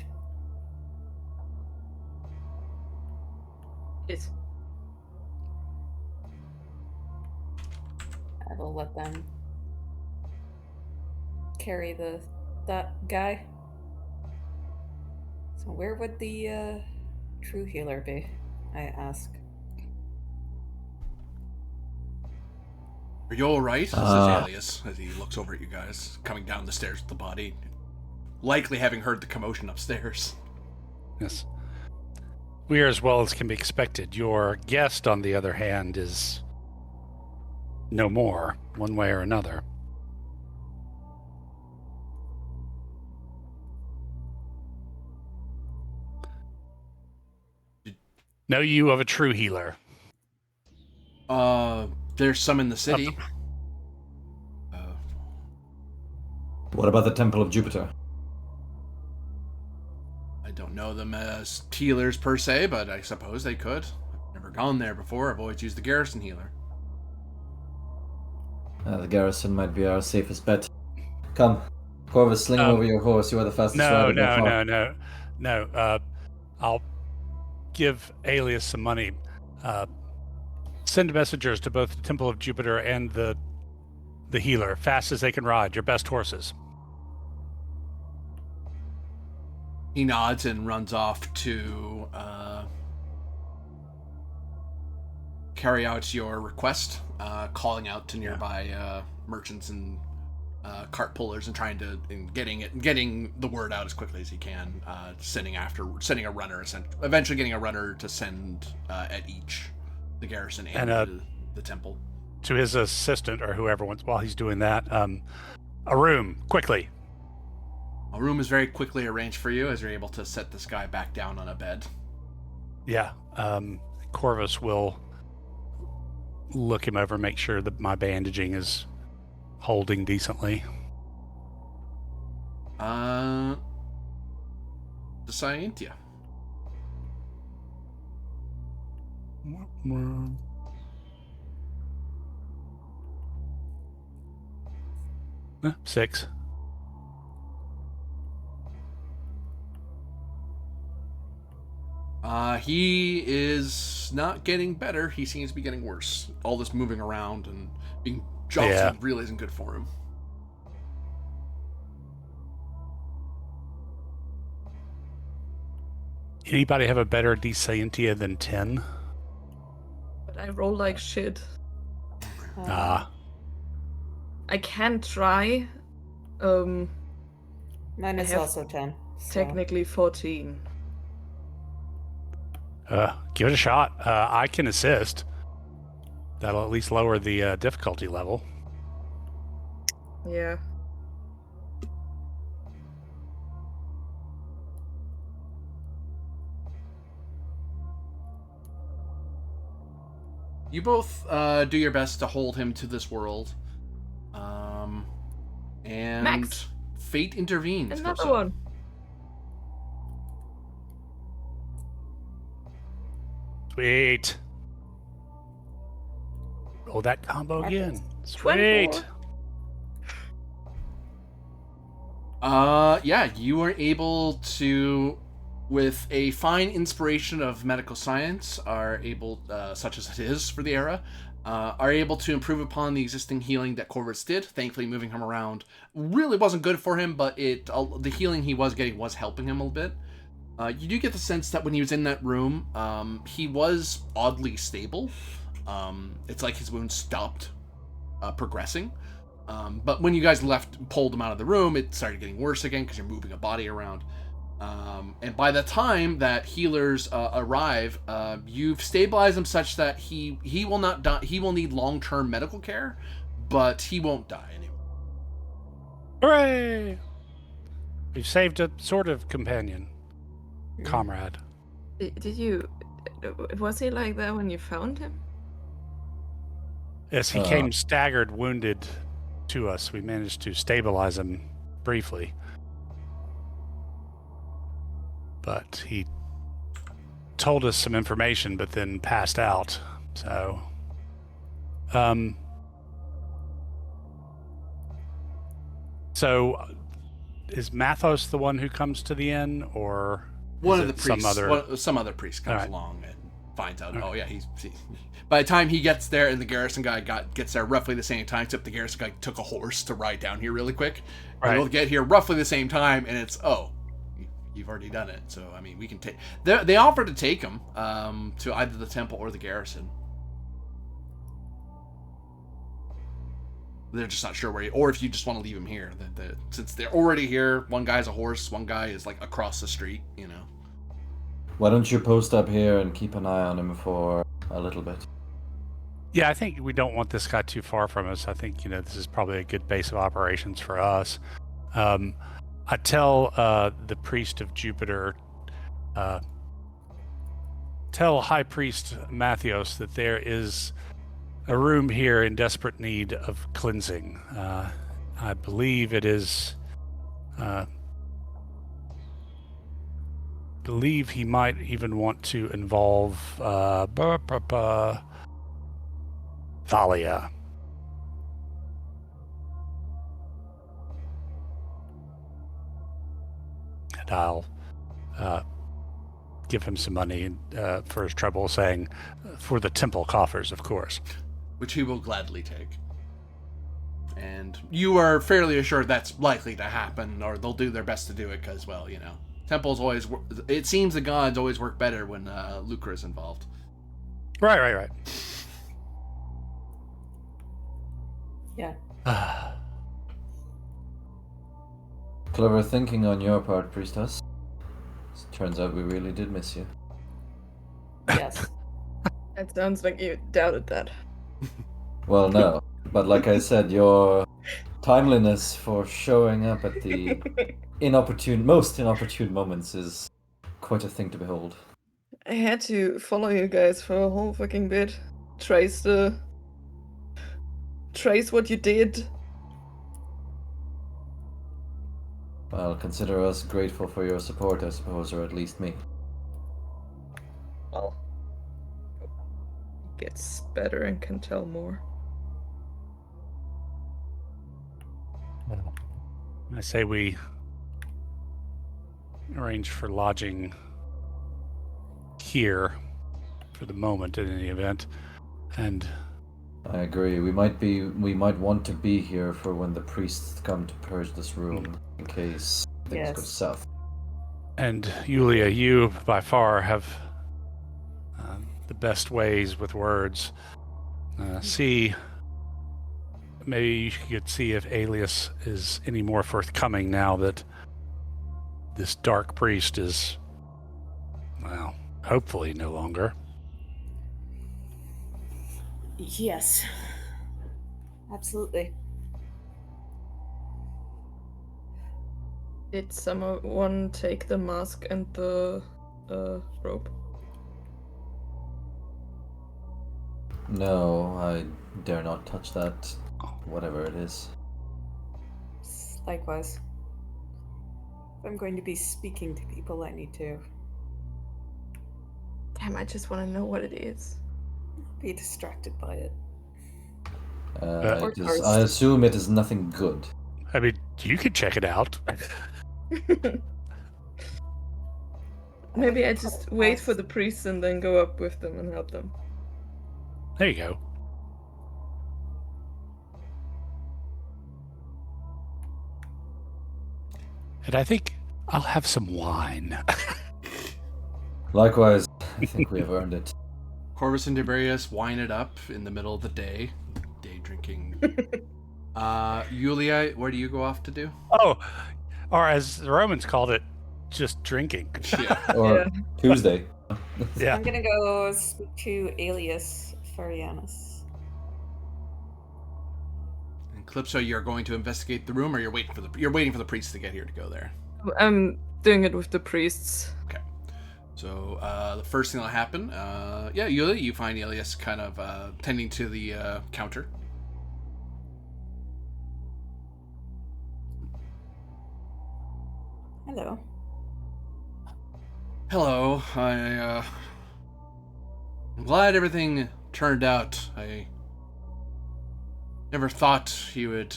S2: Yes.
S4: I will let them carry that guy. So where would the true healer be? I ask.
S1: Are you alright? Says
S5: Ah.
S1: Alias as he looks over at you guys, coming down the stairs with the body. Likely having heard the commotion upstairs.
S3: Yes. We are as well as can be expected. Your guest, on the other hand, is no more, one way or another. Know you of a true healer?
S1: There's some in the city.
S5: What about the Temple of Jupiter?
S1: I don't know them as healers per se, but I suppose they could. I've never gone there before. I've always used the garrison healer.
S5: The garrison might be our safest bet. Come, Corvus, sling him over your horse. You are the fastest rider by far.
S3: No. I'll give Alias some money. Send messengers to both the Temple of Jupiter and the healer, fast as they can ride. Your best horses.
S1: He nods and runs off to carry out your request, calling out to nearby merchants and cart pullers and trying to getting the word out as quickly as he can. Sending a runner, eventually getting a runner to send at each the garrison and the temple.
S3: To his assistant or whoever wants while he's doing that. A room, quickly.
S1: A room is very quickly arranged for you as you're able to set this guy back down on a bed.
S3: Yeah. Corvus will look him over, make sure that my bandaging is holding decently.
S1: The Scientia.
S3: Six.
S1: He is not getting better. He seems to be getting worse. All this moving around and being jolted really isn't good for him.
S3: Anybody have a better Scientia than 10?
S2: But I roll like shit.
S3: Ah.
S2: I can try.
S4: Mine is
S2: have
S4: also 10. So.
S2: Technically 14.
S3: Give it a shot. I can assist. That'll at least lower the difficulty level.
S2: Yeah.
S1: You both do your best to hold him to this world. And
S2: Max.
S1: fate intervenes.
S2: Another one.
S3: Sweet. Roll that combo again. Sweet.
S2: 24.
S1: Yeah, you are able to, with a fine inspiration of medical science, are able, such as it is for the era, are able to improve upon the existing healing that Corvus did. Thankfully, moving him around really wasn't good for him, but the healing he was getting was helping him a little bit. You do get the sense that when he was in that room, he was oddly stable. It's like his wounds stopped progressing. But when you guys pulled him out of the room, it started getting worse again because you're moving a body around. And by the time that healers arrive, you've stabilized him such that he will not die. He will need long-term medical care, but he won't die anymore.
S3: Hooray! We've saved a sort of companion. Comrade.
S2: Did you... Was he like that when you found him?
S3: Yes, he came staggered, wounded to us. We managed to stabilize him briefly. But he told us some information, but then passed out. So, is Mathos the one who comes to the inn, or
S1: One
S3: is
S1: of the
S3: it
S1: priests, some other priest comes
S3: Alright.
S1: along and finds out.
S3: Okay.
S1: Oh yeah, by the time he gets there, and the garrison guy gets there roughly the same time, except the garrison guy took a horse to ride down here really quick. And
S3: Right.
S1: we'll get here roughly the same time, and it's you've already done it. So I mean, we can take. They offered to take him to either the temple or the garrison. They're just not sure where, or if you just want to leave him here. Since they're already here, one guy's a horse, one guy is like across the street. You know.
S5: Why don't you post up here and keep an eye on him for a little bit?
S3: Yeah, I think we don't want this guy too far from us. I think, this is probably a good base of operations for us. I tell the priest of Jupiter, tell High Priest Mathios that there is a room here in desperate need of cleansing. I believe it is... believe he might even want to involve Thalia. And I'll give him some money for his trouble, saying, for the temple coffers, of course.
S1: Which he will gladly take. And you are fairly assured that's likely to happen, or they'll do their best to do it, because, well, temples always... It seems the gods always work better when lucre is involved.
S3: Right.
S4: Yeah.
S5: Clever thinking on your part, priestess. Turns out we really did miss you.
S4: Yes.
S2: It sounds like you doubted that.
S5: Well, no. But like I said, your timeliness for showing up at the most inopportune moments is quite a thing to behold.
S2: I had to follow you guys for a whole fucking bit. Trace what you did.
S5: Well, consider us grateful for your support, I suppose, or at least me.
S2: Well, gets better and can tell more.
S3: I say we arrange for lodging here for the moment in any event, and
S5: I agree. We might want to be here for when the priests come to purge this room, in case things go
S4: Yes.
S5: south.
S3: and Yulia, you by far have the best ways with words. Maybe you could see if Alias is any more forthcoming now that this dark priest is, well, hopefully no longer.
S4: Yes. Absolutely.
S2: Did someone take the mask and the rope?
S5: No, I dare not touch that, whatever it is.
S4: Likewise. If I'm going to be speaking to people, I need to
S2: Damn, I just want to know what it is.
S4: be distracted by it.
S5: I assume it is nothing good.
S3: I mean, you could check it out.
S2: Maybe I just wait for the priests and then go up with them and help them.
S3: There you go. And I think I'll have some wine.
S5: Likewise, I think we have earned it.
S1: Corvus and Tiberius wine it up in the middle of the day drinking. Yulia, where do you go off to do?
S3: Oh, or as the Romans called it, just drinking.
S1: Yeah.
S5: Or Tuesday.
S3: Yeah.
S4: I'm gonna go speak to Alias Farianus.
S1: And Calypso, you're going to investigate the room, or you're waiting for the priests to get here to go there.
S2: I'm doing it with the priests.
S1: Okay. So the first thing that'll happen, Yulia, you find Alias kind of tending to the counter.
S4: Hello.
S1: Hello. I'm glad everything turned out. I never thought he would,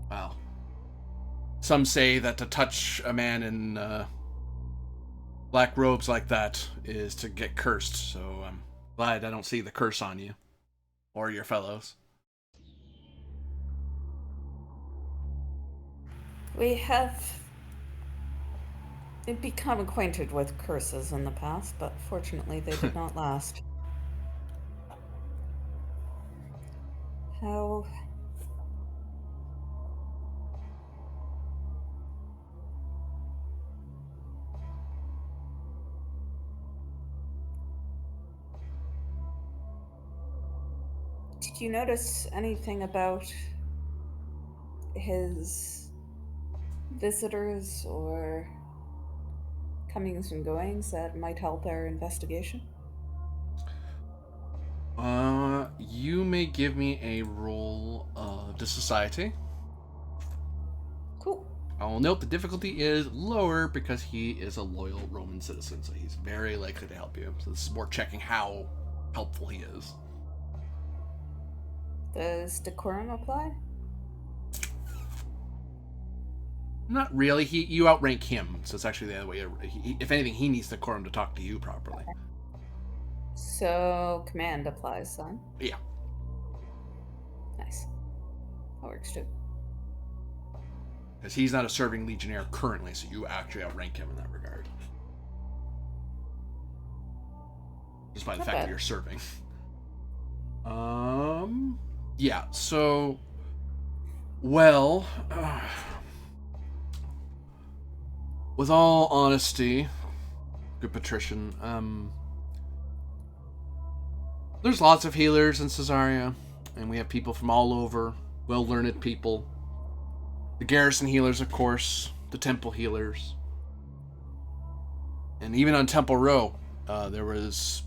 S1: well, Some say that to touch a man in black robes like that is to get cursed, so I'm glad I don't see the curse on you or your fellows.
S4: We have become acquainted with curses in the past, but fortunately they did not last. How... Did you notice anything about his visitors or comings and goings that might help our investigation?
S1: You may give me a roll to society.
S4: Cool.
S1: I will note the difficulty is lower because he is a loyal Roman citizen, so he's very likely to help you. So this is more checking how helpful he is.
S4: Does decorum apply?
S1: Not really. You outrank him, so it's actually the other way. If anything, he needs decorum to talk to you properly.
S4: So command applies then.
S1: Yeah.
S4: Nice. That works too.
S1: Because he's not a serving legionnaire currently, so you actually outrank him in that regard. Just by the
S4: Not
S1: fact
S4: bad.
S1: that you're serving. Yeah, so... Well... with all honesty, good patrician, there's lots of healers in Caesarea, and we have people from all over, well-learned people. The garrison healers, of course, the temple healers. And even on Temple Row, there was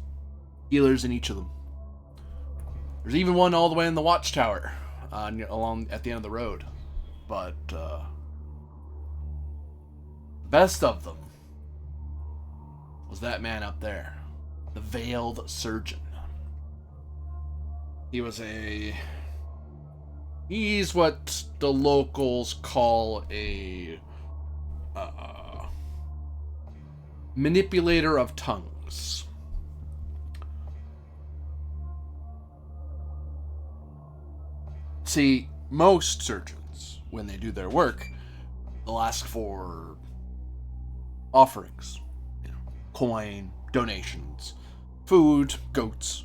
S1: healers in each of them. There's even one all the way in the watchtower, along at the end of the road. But, best of them was that man up there, the Veiled Surgeon. He's what the locals call a manipulator of tongues. See, most surgeons, when they do their work, they'll ask for offerings, coin, donations, food, goats,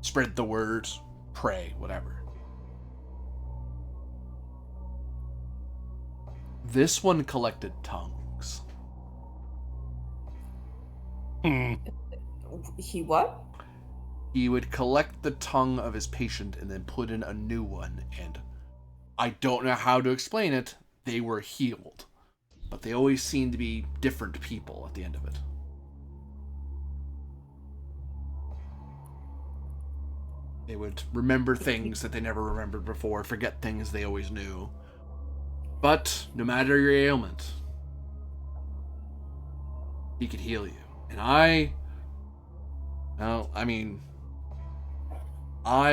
S1: spread the word, pray, whatever. This one collected tongues.
S4: He what?
S1: He would collect the tongue of his patient and then put in a new one, and I don't know how to explain it. They were healed, but they always seemed to be different people at the end of it. They would remember things that they never remembered before, forget things they always knew. But no matter your ailment, he could heal you. And I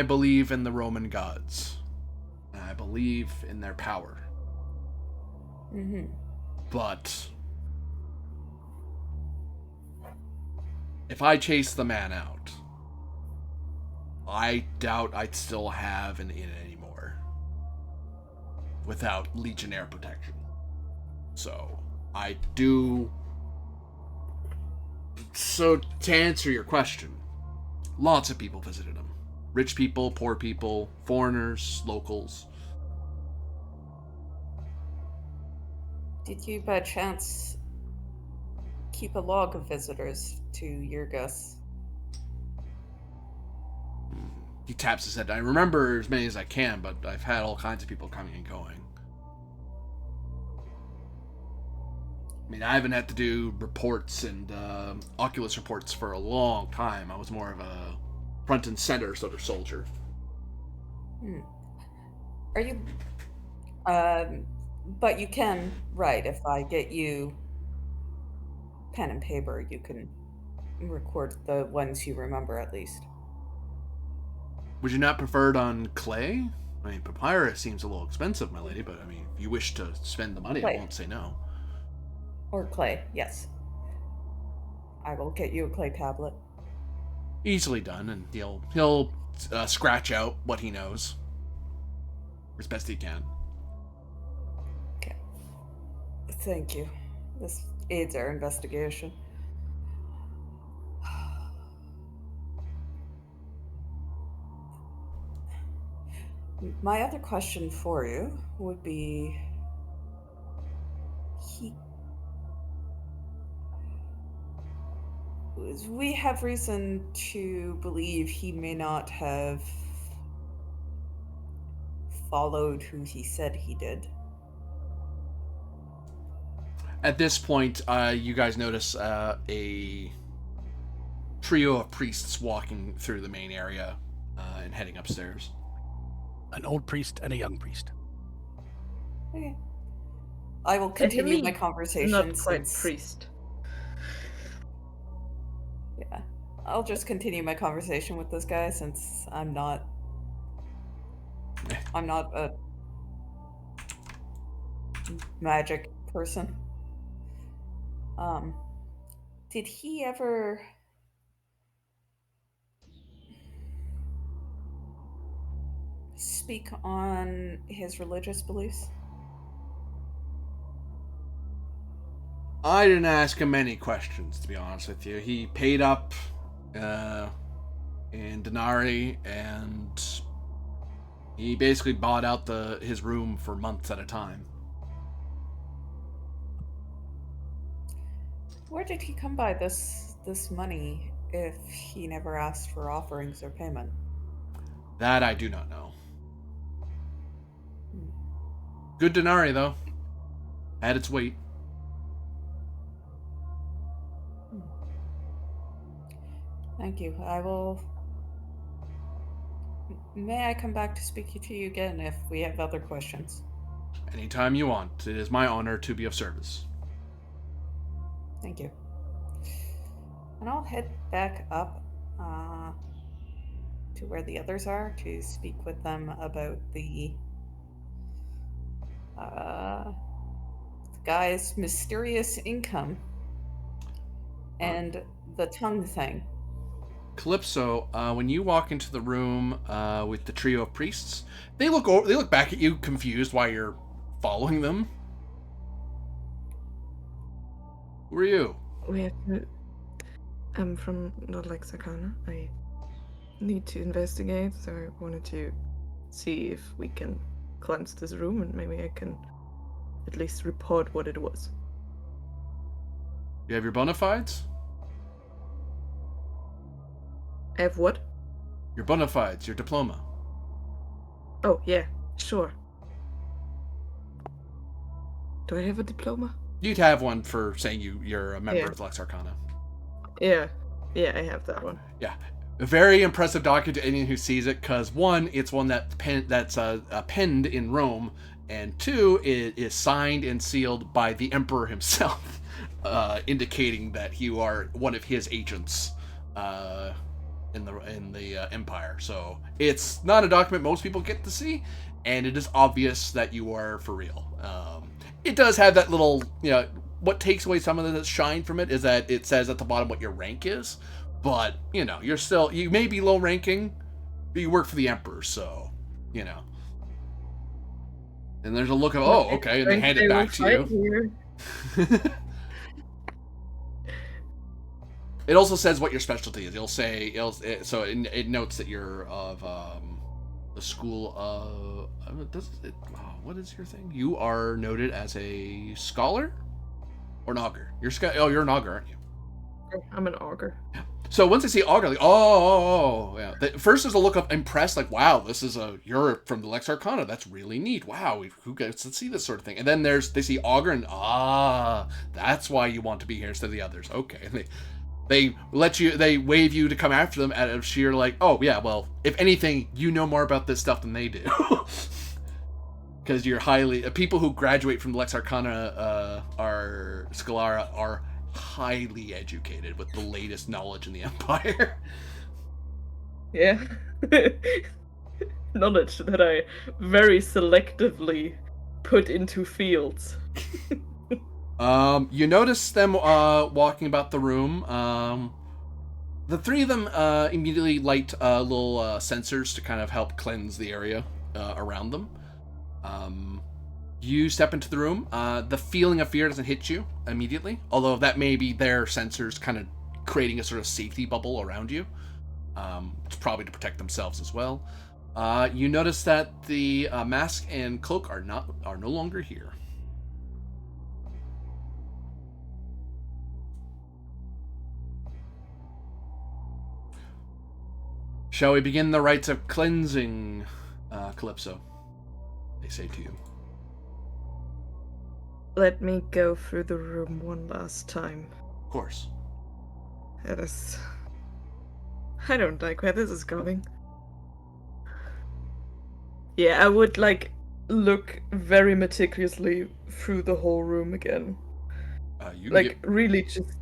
S1: believe in the Roman gods. And I believe in their power.
S4: Mm-hmm.
S1: But if I chase the man out, I doubt I'd still have an inn anymore without legionnaire protection. So to answer your question, lots of people visited him. Rich people, poor people, foreigners, locals.
S4: Did you by chance keep a log of visitors to Yurgus?
S1: He taps his head. I remember as many as I can, but I've had all kinds of people coming and going. I mean, I haven't had to do reports and Oculus reports for a long time. I was more of a front and center sort of soldier.
S4: Are you... but you can write. If I get you pen and paper, you can record the ones you remember at least.
S1: Would you not prefer it on clay? I mean, papyrus seems a little expensive, my lady, but I mean, if you wish to spend the money, I
S4: Clay.
S1: won't say no.
S4: Or clay, yes. I will get you a clay tablet.
S1: Easily done, and he'll scratch out what he knows as best he can.
S4: Okay. Thank you. This aids our investigation. My other question for you would be, we have reason to believe he may not have followed who he said he did.
S1: At this point, you guys notice a trio of priests walking through the main area and heading upstairs.
S3: An old priest and a young priest.
S4: Okay. I will continue my
S2: Heavily
S4: conversation.
S2: Not quite
S4: since...
S2: priest.
S4: Yeah. I'll just continue my conversation with this guy since I'm not a magic person. Did he ever speak on his religious beliefs?
S1: I didn't ask him any questions, to be honest with you. He paid up in denarii, and he basically bought out his room for months at a time.
S4: Where did he come by this money if he never asked for offerings or payment?
S1: That I do not know. Good denarii, though. Had its weight.
S4: Thank you. I will... May I come back to speak to you again if we have other questions?
S1: Anytime you want. It is my honor to be of service.
S4: Thank you. And I'll head back up to where the others are to speak with them about the guy's mysterious income and the tongue thing.
S1: Calypso, when you walk into the room with the trio of priests, they look back at you confused why you're following them. Who are you?
S2: I'm from the Lex Arcana. I need to investigate, so I wanted to see if we can cleanse this room and maybe I can at least report what it was.
S1: You have your bona fides?
S2: I have what?
S1: Your bona fides, your diploma.
S2: Oh, yeah, sure. Do I have a diploma?
S1: You'd have one for saying you're a member
S2: Yeah.
S1: of the Lex Arcana.
S2: Yeah, I have that one.
S1: Yeah. A very impressive document to anyone who sees it, because one, it's one that's penned in Rome, and two, it is signed and sealed by the Emperor himself, indicating that you are one of his agents in the Empire. So it's not a document most people get to see, and it is obvious that you are for real. It does have that little, what takes away some of the shine from it is that it says at the bottom what your rank is. But, you may be low ranking, but you work for the Emperor, so, And there's a look of, oh, okay, and they hand it back to you. It also says what your specialty is. It notes that you're of the school of, what is your thing? You are noted as a scholar? Or an augur? You're an augur, aren't you?
S2: I'm an augur.
S1: Yeah. So once I see augur, like, yeah. First is a look of impressed, like, wow, you're from the Lex Arcana. That's really neat. Wow, who gets to see this sort of thing? And then they see augur, and that's why you want to be here instead of the others. Okay, and they wave you to come after them out of sheer like, oh yeah, well, if anything, you know more about this stuff than they do. Because you're people who graduate from the Lex Arcana are Scalara are highly educated with the latest knowledge in the Empire.
S2: Yeah. knowledge that I very selectively put into fields.
S1: You notice them walking about the room. The three of them immediately light little sensors to kind of help cleanse the area around them. You step into the room. The feeling of fear doesn't hit you immediately, although that may be their sensors kind of creating a sort of safety bubble around you. It's probably to protect themselves as well. You notice that the mask and cloak are no longer here. Shall we begin the rites of cleansing, Calypso? They say to you.
S2: Let me go through the room one last time.
S1: Of course.
S2: That is... I don't like where this is going. Yeah, I would, look very meticulously through the whole room again. Really just...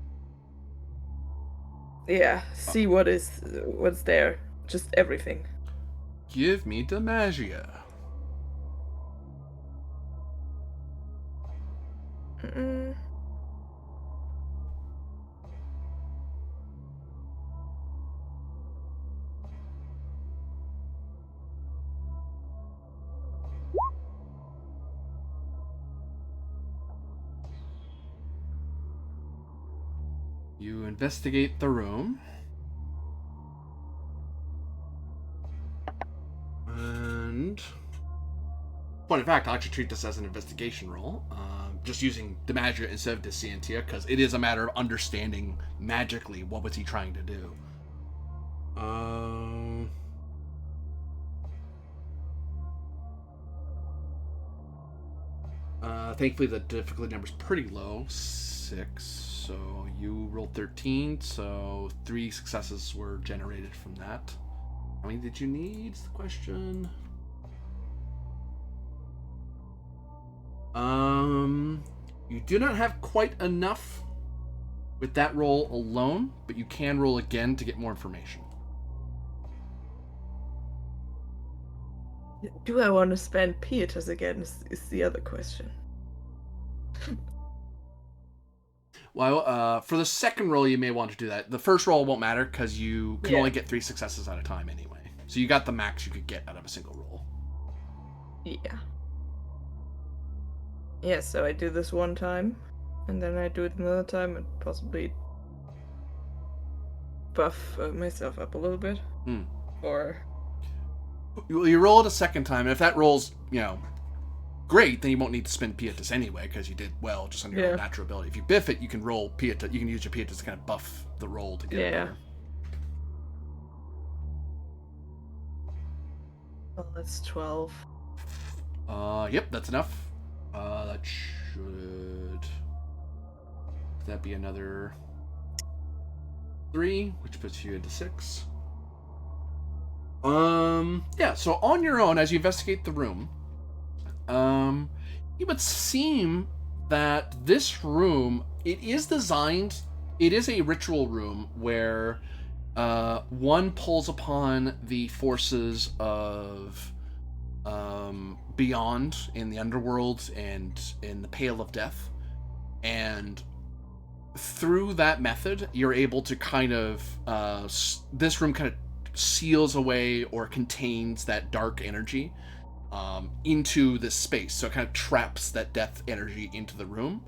S2: Yeah, see what's there. Just everything.
S1: Give me the magia.
S2: Mm-mm.
S1: You investigate the room. And... point of fact, I'll actually treat this as an investigation roll. Just using the magia instead of Discientia, because it is a matter of understanding magically what was he trying to do. Thankfully, the difficulty number is pretty low, 6. So you rolled 13, so 3 successes were generated from that. How many did you need? Is the question. You do not have quite enough with that roll alone, but you can roll again to get more information.
S2: Do I want to spend pietas again is the other question.
S1: Well, for the second roll, you may want to do that. The first roll won't matter because you can only get 3 successes at a time anyway. So you got the max you could get out of a single roll.
S2: Yeah. Yeah, so I do this one time, and then I do it another time, and possibly buff myself up a little bit. Or...
S1: You roll it a second time, and if that rolls, great, then you won't need to spend pietas anyway, because you did well just on your own natural ability. If you biff it, you can roll pieta. You can use your pietas to kind of buff the roll to get it better.
S2: Well, that's 12.
S1: Yep, that's enough. That should... that be another 3, which puts you into 6. Yeah, so on your own, as you investigate the room, it would seem that this room, it is a ritual room where one pulls upon the forces of beyond in the underworld and in the Pale of Death, and through that method you're able to kind of this room kind of seals away or contains that dark energy into this space, so it kind of traps that death energy into the room,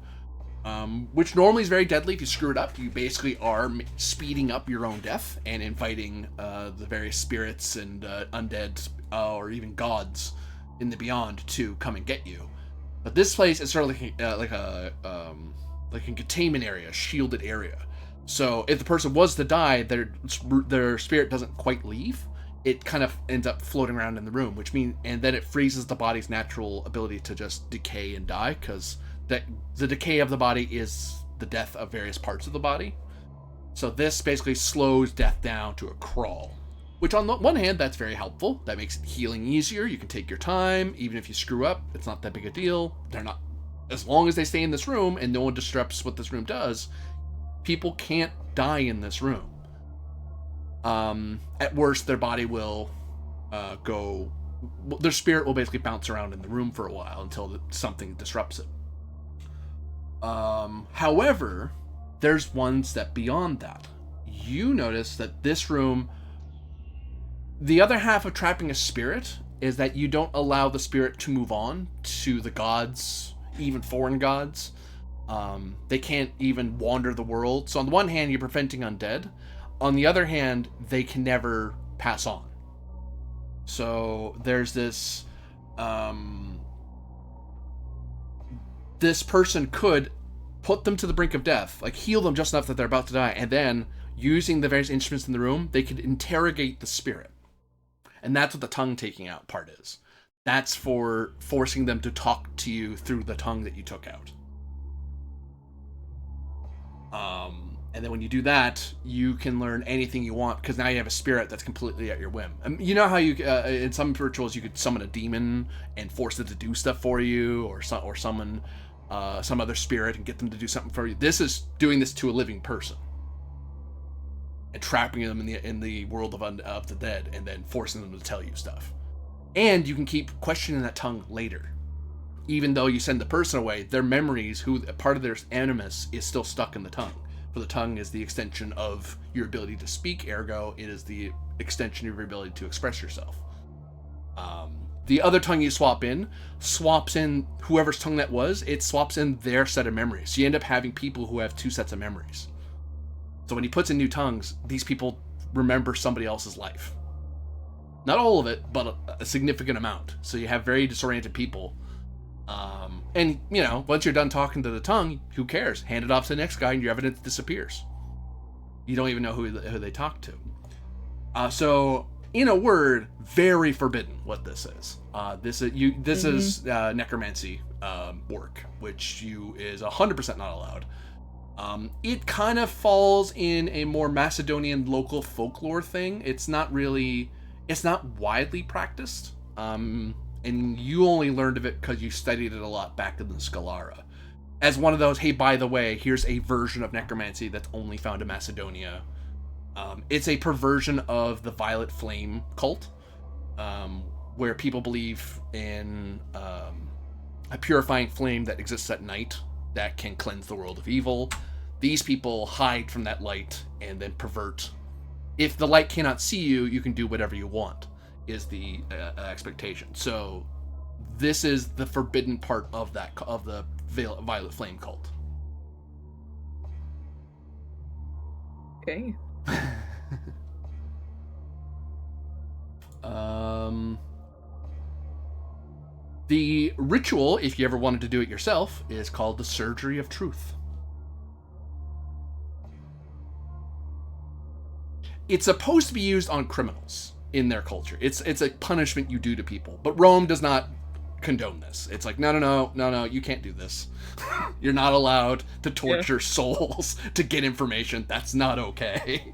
S1: which normally is very deadly. If you screw it up, you basically are speeding up your own death and inviting the various spirits and undead or even gods in the beyond to come and get you. But this place is sort of like a containment area, a shielded area. So if the person was to die, their spirit doesn't quite leave. It kind of ends up floating around in the room, and then it freezes the body's natural ability to just decay and die, because the decay of the body is the death of various parts of the body. So this basically slows death down to a crawl, which on the one hand, that's very helpful. That makes healing easier. You can take your time. Even if you screw up, it's not that big a deal. As long as they stay in this room and no one disrupts what this room does, people can't die in this room. At worst, their body will go their spirit will basically bounce around in the room for a while until something disrupts it. However, there's one step beyond that. You notice that this room, the other half of trapping a spirit is that you don't allow the spirit to move on to the gods, even foreign gods. They can't even wander the world. So on the one hand, you're preventing undead. On the other hand, they can never pass on. So there's this, this person could put them to the brink of death, like heal them just enough that they're about to die, and then, using the various instruments in the room, they could interrogate the spirit. And that's what the tongue taking out part is. That's for forcing them to talk to you through the tongue that you took out. And then when you do that, you can learn anything you want, because now you have a spirit that's completely at your whim. You know how you, in some rituals, you could summon a demon and force it to do stuff for you, or summon some other spirit and get them to do something for you. This is doing this to a living person and trapping them in the world of the dead, and then forcing them to tell you stuff. And you can keep questioning that tongue later. Even though you send the person away, their memories, part of their animus, is still stuck in the tongue. For the tongue is the extension of your ability to speak, ergo, it is the extension of your ability to express yourself. The other tongue you swaps in whoever's tongue that was, it swaps in their set of memories. So you end up having people who have two sets of memories. So when he puts in new tongues, these people remember somebody else's life. Not all of it, but a significant amount. So you have very disoriented people. And, once you're done talking to the tongue, who cares? Hand it off to the next guy and your evidence disappears. You don't even know who they talk to. So, in a word, very forbidden what this is. This is necromancy work, which is 100% not allowed. It kind of falls in a more Macedonian local folklore thing. It's not widely practiced. And you only learned of it because you studied it a lot back in the Scalara. As one of those, hey, by the way, here's a version of necromancy that's only found in Macedonia. It's a perversion of the Violet Flame cult, where people believe in a purifying flame that exists at night that can cleanse the world of evil. These people hide from that light and then pervert. If the light cannot see you, you can do whatever you want, is the expectation. So this is the forbidden part of the Violet Flame cult.
S2: Okay.
S1: The ritual, if you ever wanted to do it yourself, is called the Surgery of Truth. It's supposed to be used on criminals in their culture. It's a punishment you do to people, but Rome does not condone this. It's like, no, you can't do this. You're not allowed to torture souls to get information. That's not okay.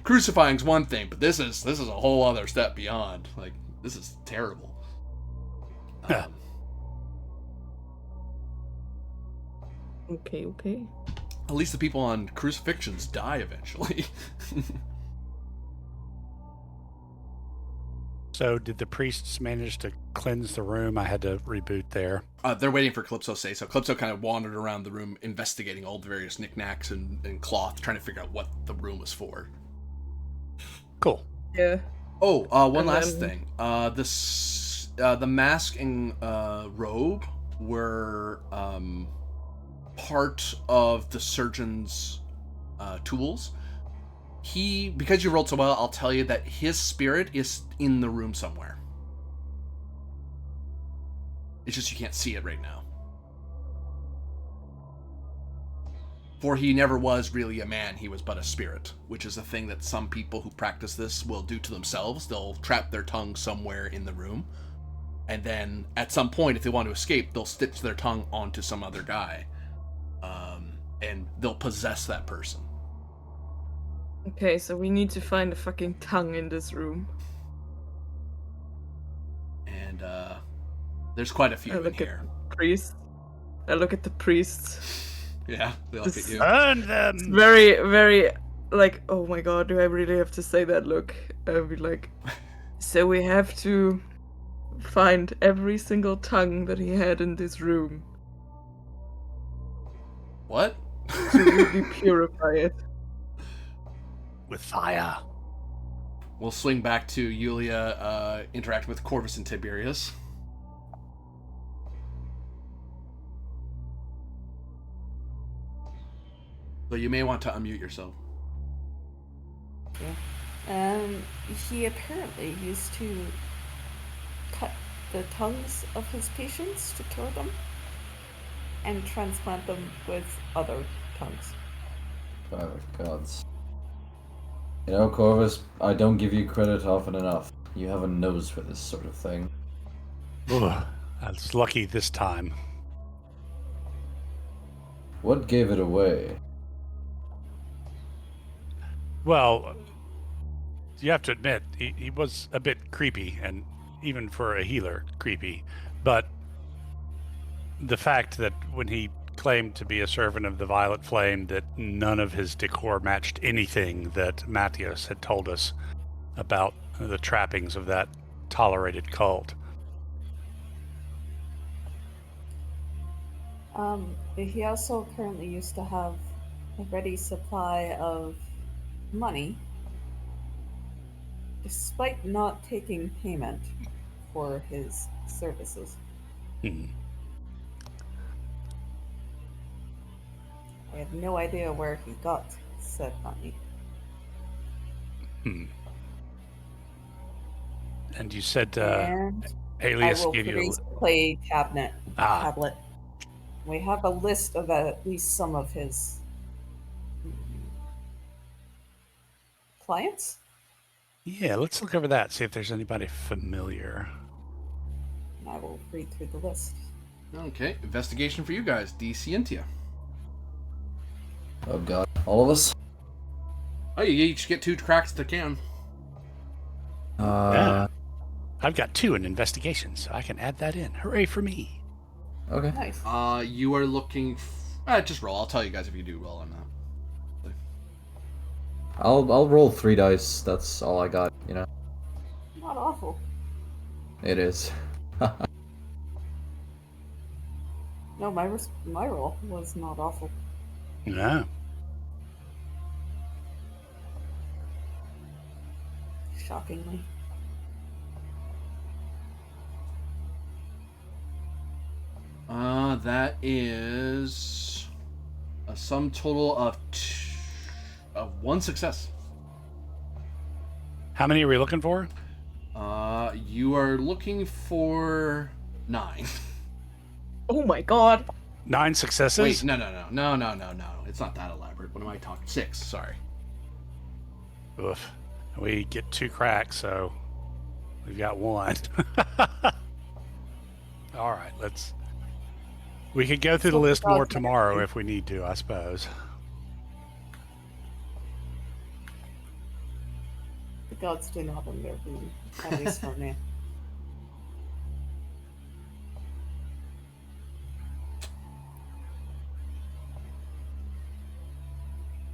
S1: Crucifying's one thing, but this is a whole other step beyond. Like, this is terrible.
S2: Okay.
S1: At least the people on crucifixions die eventually.
S3: So did the priests manage to cleanse the room? I had to reboot there.
S1: They're waiting for Calypso to say so. Calypso kind of wandered around the room investigating all the various knickknacks and cloth, trying to figure out what the room was for.
S3: Cool.
S2: Yeah.
S1: Oh, one last thing. The mask and robe were part of the surgeon's tools. Because you rolled so well, I'll tell you that his spirit is in the room somewhere. It's just you can't see it right now. For he never was really a man, he was but a spirit, which is a thing that some people who practice this will do to themselves. They'll trap their tongue somewhere in the room, and then at some point, if they want to escape, they'll stitch their tongue onto some other guy, and they'll possess that person.
S2: Okay, so we need to find a fucking tongue in this room.
S1: And there's quite a few in here.
S2: I look at the priests.
S1: Yeah, they look at you.
S3: Burn them!
S2: It's very, very, like, oh my god, do I really have to say that look? I'd be like, So we have to find every single tongue that he had in this room
S1: What?
S2: to really purify it.
S3: With fire.
S1: We'll swing back to Yulia interacting with Corvus and Tiberius. So you may want to unmute yourself.
S4: He apparently used to cut the tongues of his patients to cure them and transplant them with other tongues.
S5: By the gods. You know, Corvus, I don't give you credit often enough. You have a nose for this sort of thing.
S3: Ugh, I was lucky this time.
S5: What gave it away?
S3: Well, you have to admit, he was a bit creepy, and even for a healer, creepy. But the fact that when he claimed to be a servant of the Violet Flame, that none of his decor matched anything that Matthias had told us about the trappings of that tolerated cult.
S4: He also apparently used to have a ready supply of money, despite not taking payment for his services.
S3: Hmm.
S4: I have no idea where he got said money.
S3: Hmm. And you said
S4: And
S3: Alias
S4: I will
S3: gave you
S4: produce a play tablet.
S3: Ah.
S4: We have a list of at least some of his clients.
S3: Yeah, let's look over that, see if there's anybody familiar.
S4: I will read through the list.
S1: Okay, investigation for you guys, DC Intia.
S5: Oh god. All of us?
S1: Oh, you each get 2 cracks at the can.
S3: Yeah. I've got 2 in investigation, so I can add that in. Hooray for me.
S5: Okay.
S4: Nice.
S1: You are looking... just roll. I'll tell you guys if you do roll or not.
S5: I'll roll 3 dice. That's all I got, you know.
S4: Not awful.
S5: It is.
S4: No, my roll was not awful.
S3: Yeah.
S4: Shockingly.
S1: That is a sum total of 1 success.
S3: How many are we looking for?
S1: You are looking for 9.
S2: Oh my god.
S3: 9 successes?
S1: Wait, no. It's not that elaborate. What am I talking? 6, sorry.
S3: Oof. We get 2 cracks, so we've got 1. All right, we could go through the list more tomorrow if we need to, I suppose.
S4: The gods do not intervene, at least for me.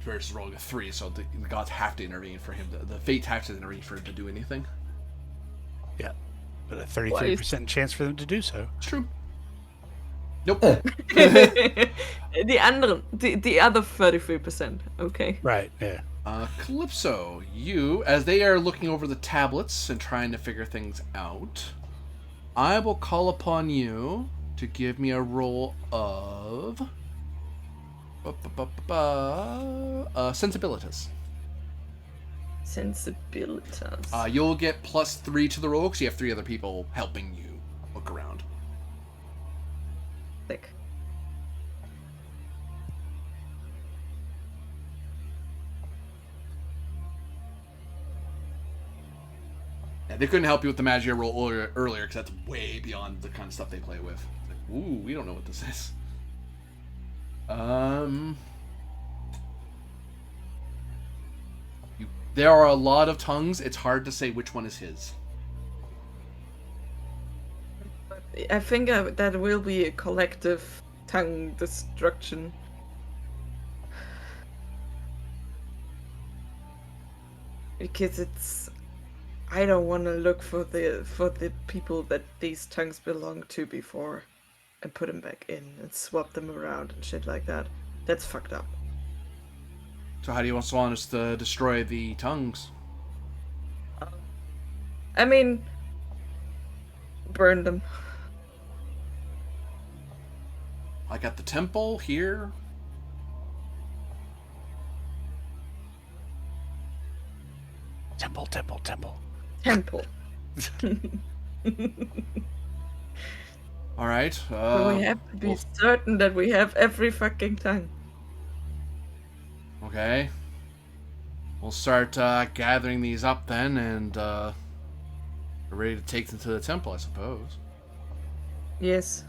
S1: Versus rolling a 3, so the gods have to intervene for him. The fates have to intervene for him to do anything.
S3: Yeah, but a 33% chance for them to do so.
S1: It's true. Nope.
S2: the other 33%. Okay.
S3: Right, yeah.
S1: Calypso, you, as they are looking over the tablets and trying to figure things out, I will call upon you to give me a roll of sensibilities.
S2: Sensibilitas.
S1: You'll get +3 to the roll because you have 3 other people helping you look around.
S2: Thick.
S1: Yeah, they couldn't help you with the Magia roll earlier because that's way beyond the kind of stuff they play with. Like, ooh, we don't know what this is. There are a lot of tongues. It's hard to say which one is his.
S2: I think that will be a collective tongue destruction. Because I don't want to look for the people that these tongues belong to before, and put them back in and swap them around and shit like that. That's fucked up.
S1: So how do you want us to destroy the tongues?
S2: I mean, burn them.
S1: Like at the temple here?
S3: Temple.
S2: Temple.
S1: All right.
S2: But we have to be certain that we have every fucking tongue.
S1: Okay. We'll start gathering these up then, and we're ready to take them to the temple, I suppose.
S2: Yes.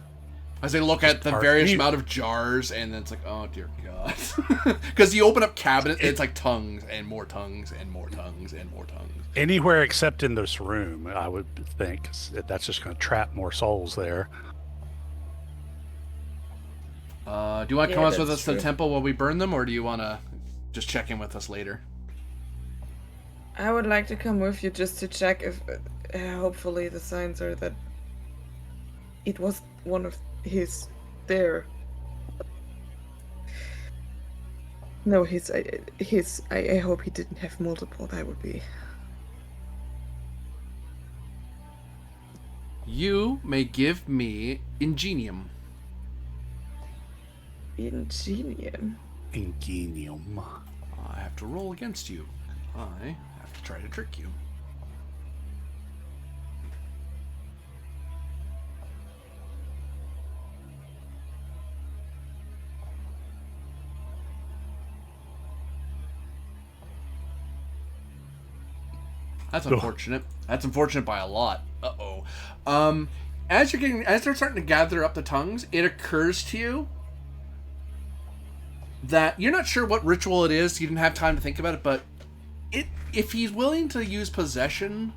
S1: As they look at the various amount of jars, and then it's like, oh dear God. Because you open up cabinets, it's like tongues, and more tongues, and more tongues, and more tongues.
S3: Anywhere except in this room, I would think. 'Cause that's just going to trap more souls there.
S1: Do you want to come with us to the temple while we burn them, or do you want to just check in with us later?
S2: I would like to come with you just to check if, hopefully, the signs are that it was one of his there. No, his. I hope he didn't have multiple. That would be.
S1: You may give me Ingenium.
S2: Ingenium.
S3: Ingenium.
S1: I have to roll against you. I have to try to trick you. That's unfortunate. That's unfortunate by a lot. Uh-oh. As they're starting to gather up the tongues, it occurs to you that you're not sure what ritual it is. You didn't have time to think about it, but if he's willing to use possession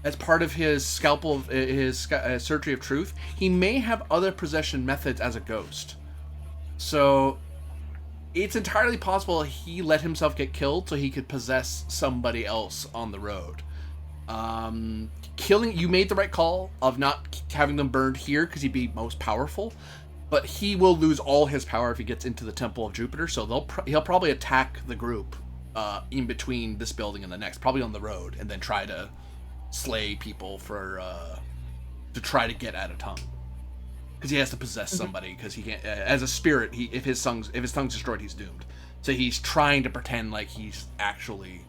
S1: as part of his surgery of truth, he may have other possession methods as a ghost. So it's entirely possible he let himself get killed so he could possess somebody else on the road. You made the right call of not having them burned here because he'd be most powerful, but he will lose all his power if he gets into the Temple of Jupiter, so he'll probably attack the group in between this building and the next, probably on the road, and then try to slay people to try to get at a tongue. Because he has to possess somebody, because he can't, as a spirit, if his tongue's destroyed, he's doomed. So he's trying to pretend like he's actually,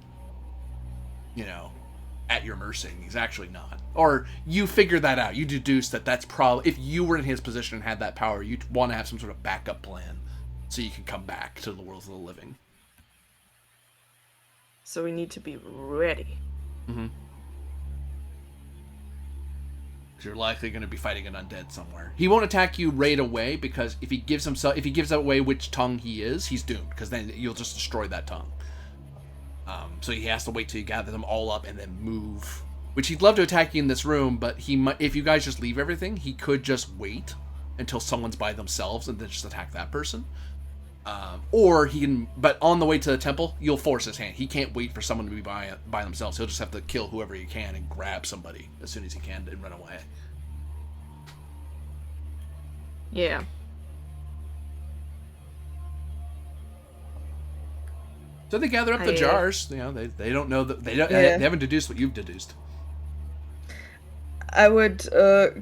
S1: at your mercy. He's actually not. Or you figure that out. You deduce that's probably, if you were in his position and had that power, you'd want to have some sort of backup plan so you can come back to the world of the living.
S2: So we need to be ready.
S1: Mm-hmm. You're likely going to be fighting an undead somewhere. He won't attack you right away, because if he gives away which tongue he is, he's doomed, because then you'll just destroy that tongue. So he has to wait till you gather them all up and then move. Which he'd love to attack you in this room, but if you guys just leave everything, he could just wait until someone's by themselves and then just attack that person. Or he can, but on the way to the temple, you'll force his hand. He can't wait for someone to be by themselves. He'll just have to kill whoever he can and grab somebody as soon as he can and run away.
S2: Yeah.
S1: So they gather up the jars. They don't know that they haven't deduced what you've deduced.
S2: I would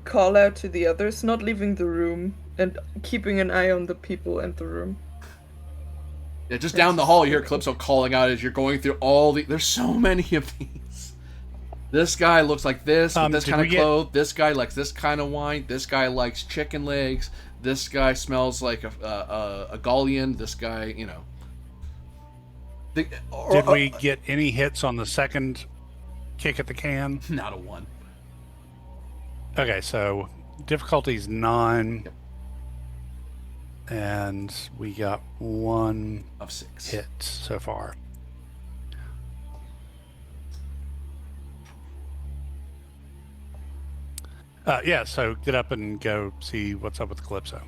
S2: call out to the others, not leaving the room and keeping an eye on the people and the room.
S1: Yeah, just down the hall, you hear Calypso calling out as you're going through all the... There's so many of these. This guy looks like this, with this kind of clothes. This guy likes this kind of wine. This guy likes chicken legs. This guy smells like a Gallian. This guy,
S3: Did we get any hits on the second kick at the can?
S1: Not a one.
S3: Okay, so difficulty's 9.
S1: Yep.
S3: And we got 1
S1: of 6
S3: hit so far. Yeah, so get up and go see what's up with Calypso.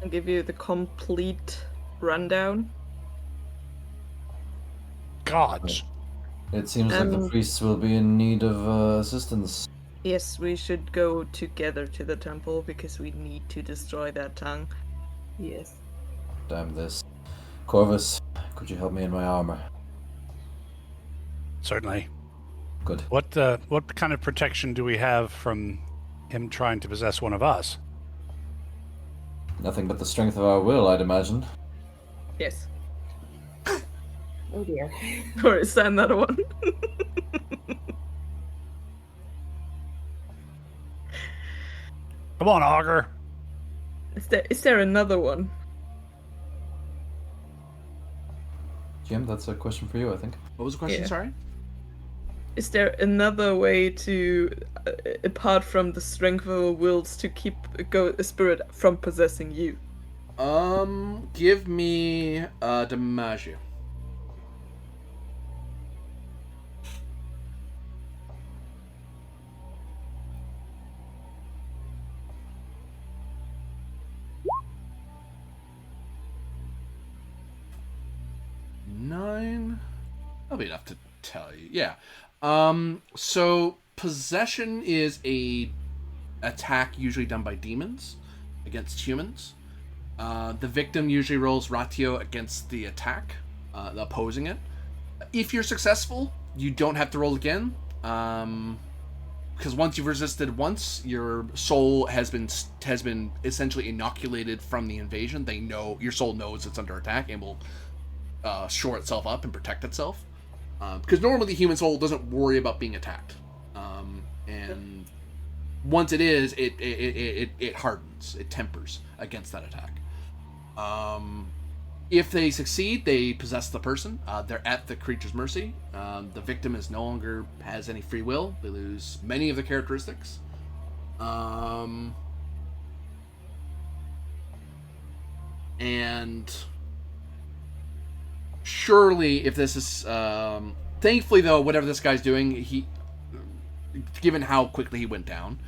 S2: I'll give you the complete rundown.
S3: gods.
S5: It seems like the priests will be in need of assistance.
S2: Yes, we should go together to the temple because we need to destroy that tongue.
S4: Yes.
S5: Damn this. Corvus, could you help me in my armor?
S3: Certainly.
S5: Good.
S3: What kind of protection do we have from him trying to possess one of us?
S5: Nothing but the strength of our will, I'd imagine.
S2: Yes.
S4: Oh dear.
S2: Or is that another one?
S3: Come on, Augur.
S2: Is there another one?
S5: Jim, that's a question for you, I think.
S1: What was the question?
S2: Yeah.
S1: Sorry.
S2: Is there another way to, apart from the strength of our wills, to keep a spirit from possessing you?
S1: Give me DiMaggio. Nine. That'll be enough to tell you. Yeah. So possession is a attack usually done by demons against humans. The victim usually rolls ratio against the attack, opposing it. If you're successful, you don't have to roll again. Because once you've resisted once, your soul has been essentially inoculated from the invasion. Your soul knows it's under attack and will shore itself up and protect itself. Because normally the human soul doesn't worry about being attacked, and once it is, it hardens, it tempers against that attack. If they succeed, they possess the person. They're at the creature's mercy. The victim no longer has any free will. They lose many of the characteristics. And surely, if this is, thankfully though, whatever this guy's doing, given how quickly he went down,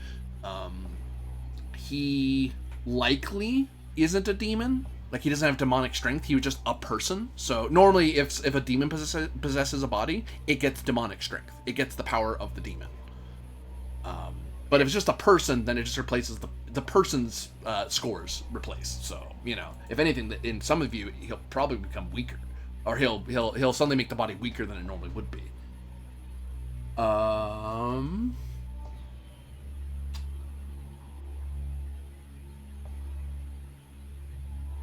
S1: he likely isn't a demon. Like, he doesn't have demonic strength. He was just a person. So normally, if a demon possesses a body, it gets demonic strength. It gets the power of the demon. But if it's just a person, then it just replaces the person's scores replace. So, if anything, in some of you, he'll probably become weaker. Or he'll suddenly make the body weaker than it normally would be.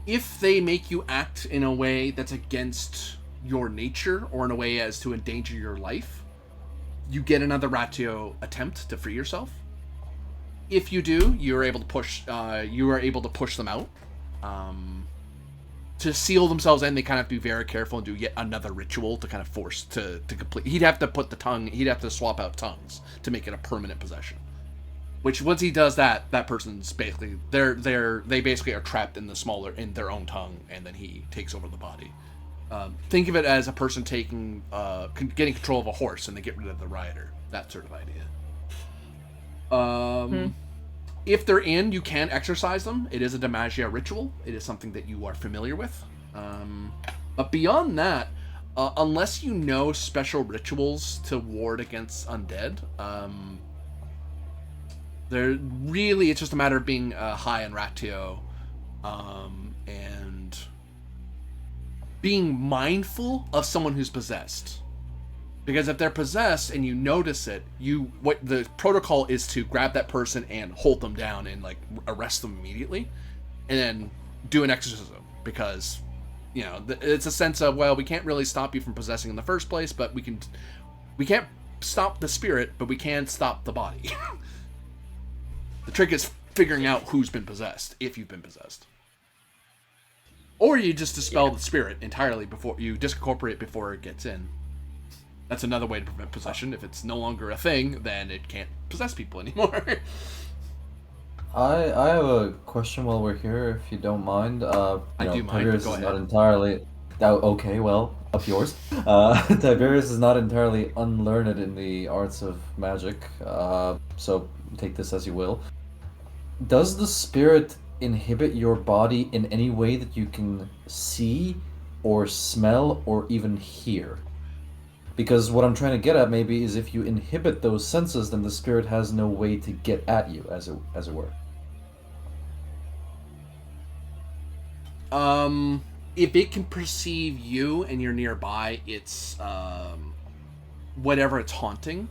S1: If they make you act in a way that's against your nature or in a way as to endanger your life, you get another ratio attempt to free yourself. If you do, you are able to push them out. To seal themselves in, they kind of have to be very careful and do yet another ritual to kind of force to complete. He'd have to swap out tongues to make it a permanent possession. Which, once he does that, that person's basically they basically are trapped in their own tongue, and then he takes over the body. Think of it as a person getting control of a horse, and they get rid of the rider. That sort of idea. If they're in, you can exorcise them. It is a DiMaggio ritual. It is something that you are familiar with. But beyond that, unless you know special rituals to ward against undead, it's just a matter of being high in ratio, and being mindful of someone who's possessed. Because if they're possessed and you notice it, what the protocol is to grab that person and hold them down and arrest them immediately, and then do an exorcism. Because it's a sense of, well, we can't really stop you from possessing in the first place, but we can't stop the spirit, but we can stop the body. The trick is figuring out who's been possessed, if you've been possessed. Or you just dispel the spirit entirely before you disincorporate before it gets in. That's another way to prevent possession. If it's no longer a thing, then it can't possess people anymore.
S5: I have a question while we're here, if you don't mind.
S1: I do mind,
S5: Tiberius
S1: but go
S5: is
S1: ahead.
S5: not entirely... Oh, okay, well, up yours. Tiberius is not entirely unlearned in the arts of magic, so take this as you will. Does the spirit inhibit your body in any way that you can see or smell or even hear? Because what I'm trying to get at maybe is if you inhibit those senses, then the spirit has no way to get at you, as it were.
S1: If it can perceive you and you're nearby, it's whatever it's haunting,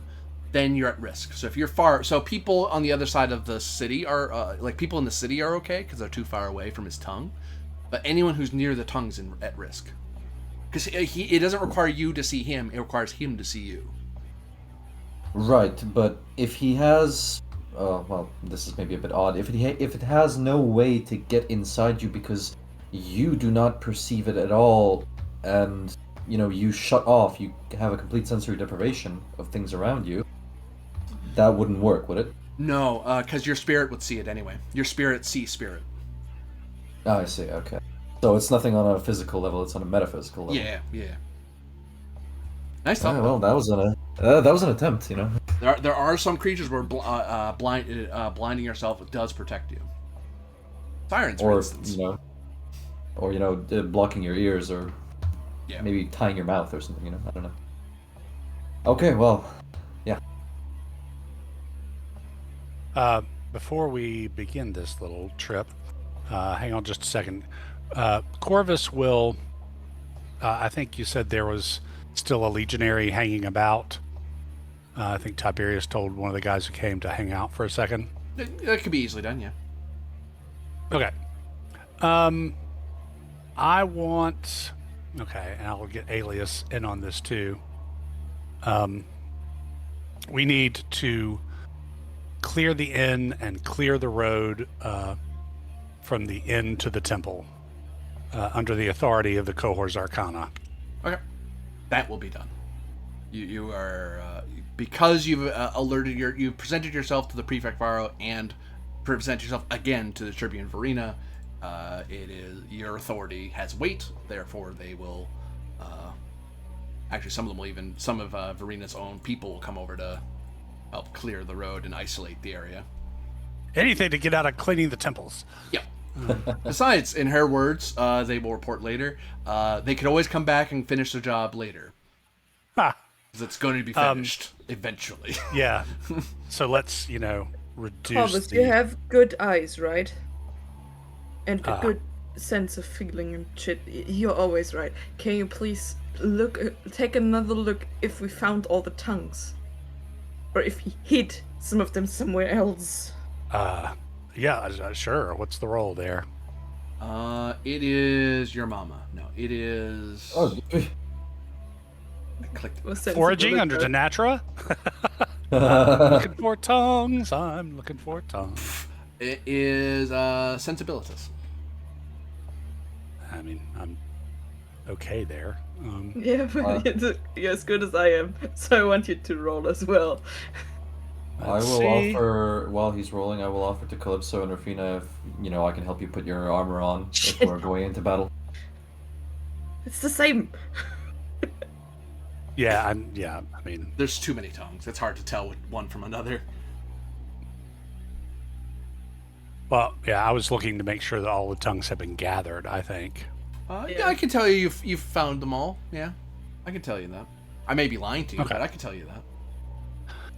S1: then you're at risk. So if you're far, so people on the other side of the city are like people in the city are okay because they're too far away from his tongue, but anyone who's near the tongue's at risk because it doesn't require you to see him; it requires him to see you.
S5: Right, but if he has, well, this is maybe a bit odd. If it has no way to get inside you because you do not perceive it at all, and you shut off, you have a complete sensory deprivation of things around you, that wouldn't work, would it?
S1: No, because your spirit would see it anyway. Your spirit sees spirit.
S5: Oh, I see. Okay, so it's nothing on a physical level; it's on a metaphysical level.
S1: Yeah. Nice thought.
S5: Well, that was an attempt,
S1: There are some creatures where blinding yourself does protect you. Sirens, for instance.
S5: Or blocking your ears, or
S1: Yeah.
S5: maybe tying your mouth or something. I don't know. Okay, well, yeah.
S3: Before we begin this little trip, hang on just a second. Corvus will. I think you said there was still a legionary hanging about. I think Tiberius told one of the guys who came to hang out for a second.
S1: That could be easily done, yeah.
S3: Okay. I want. Okay, and I'll get Alias in on this too. We need to clear the inn and clear the road from the inn to the temple under the authority of the cohorts Arcana.
S1: Okay. That will be done. You are because you've you've presented yourself to the Prefect Varro and present yourself again to the Tribune Verena. It is your authority has weight, therefore they will. Actually, some of Verena's own people will come over to help clear the road and isolate the area.
S3: Anything to get out of cleaning the temples.
S1: Yeah. Besides, in her words, they will report later. They could always come back and finish the job later.
S3: Ha.
S1: Because it's going to be finished eventually.
S3: Yeah. So let's, reduce.
S2: Thomas, you have good eyes, right? And a good sense of feeling and shit. You're always right. Can you please take another look if we found all the tongues? Or if he hid some of them somewhere else?
S3: Yeah, sure. What's the role there?
S1: It is your mama. No, it is...
S5: Oh,
S1: I clicked.
S3: Foraging under Denatra? Looking for tongues. I'm looking for tongues.
S1: It is sensibilities.
S3: I mean, I'm okay there.
S2: Yeah, but you're as good as I am, so I want you to roll as well.
S5: I will offer, while he's rolling, I will offer to Calypso and Rafina if, I can help you put your armor on if we're going into battle.
S2: It's the same.
S3: Yeah, I mean...
S1: There's too many tongues. It's hard to tell one from another.
S3: Well, yeah, I was looking to make sure that all the tongues have been gathered, I think.
S1: Yeah, I can tell you you've found them all. Yeah, I can tell you that. I may be lying to you,
S3: Okay.
S1: but I can tell you that.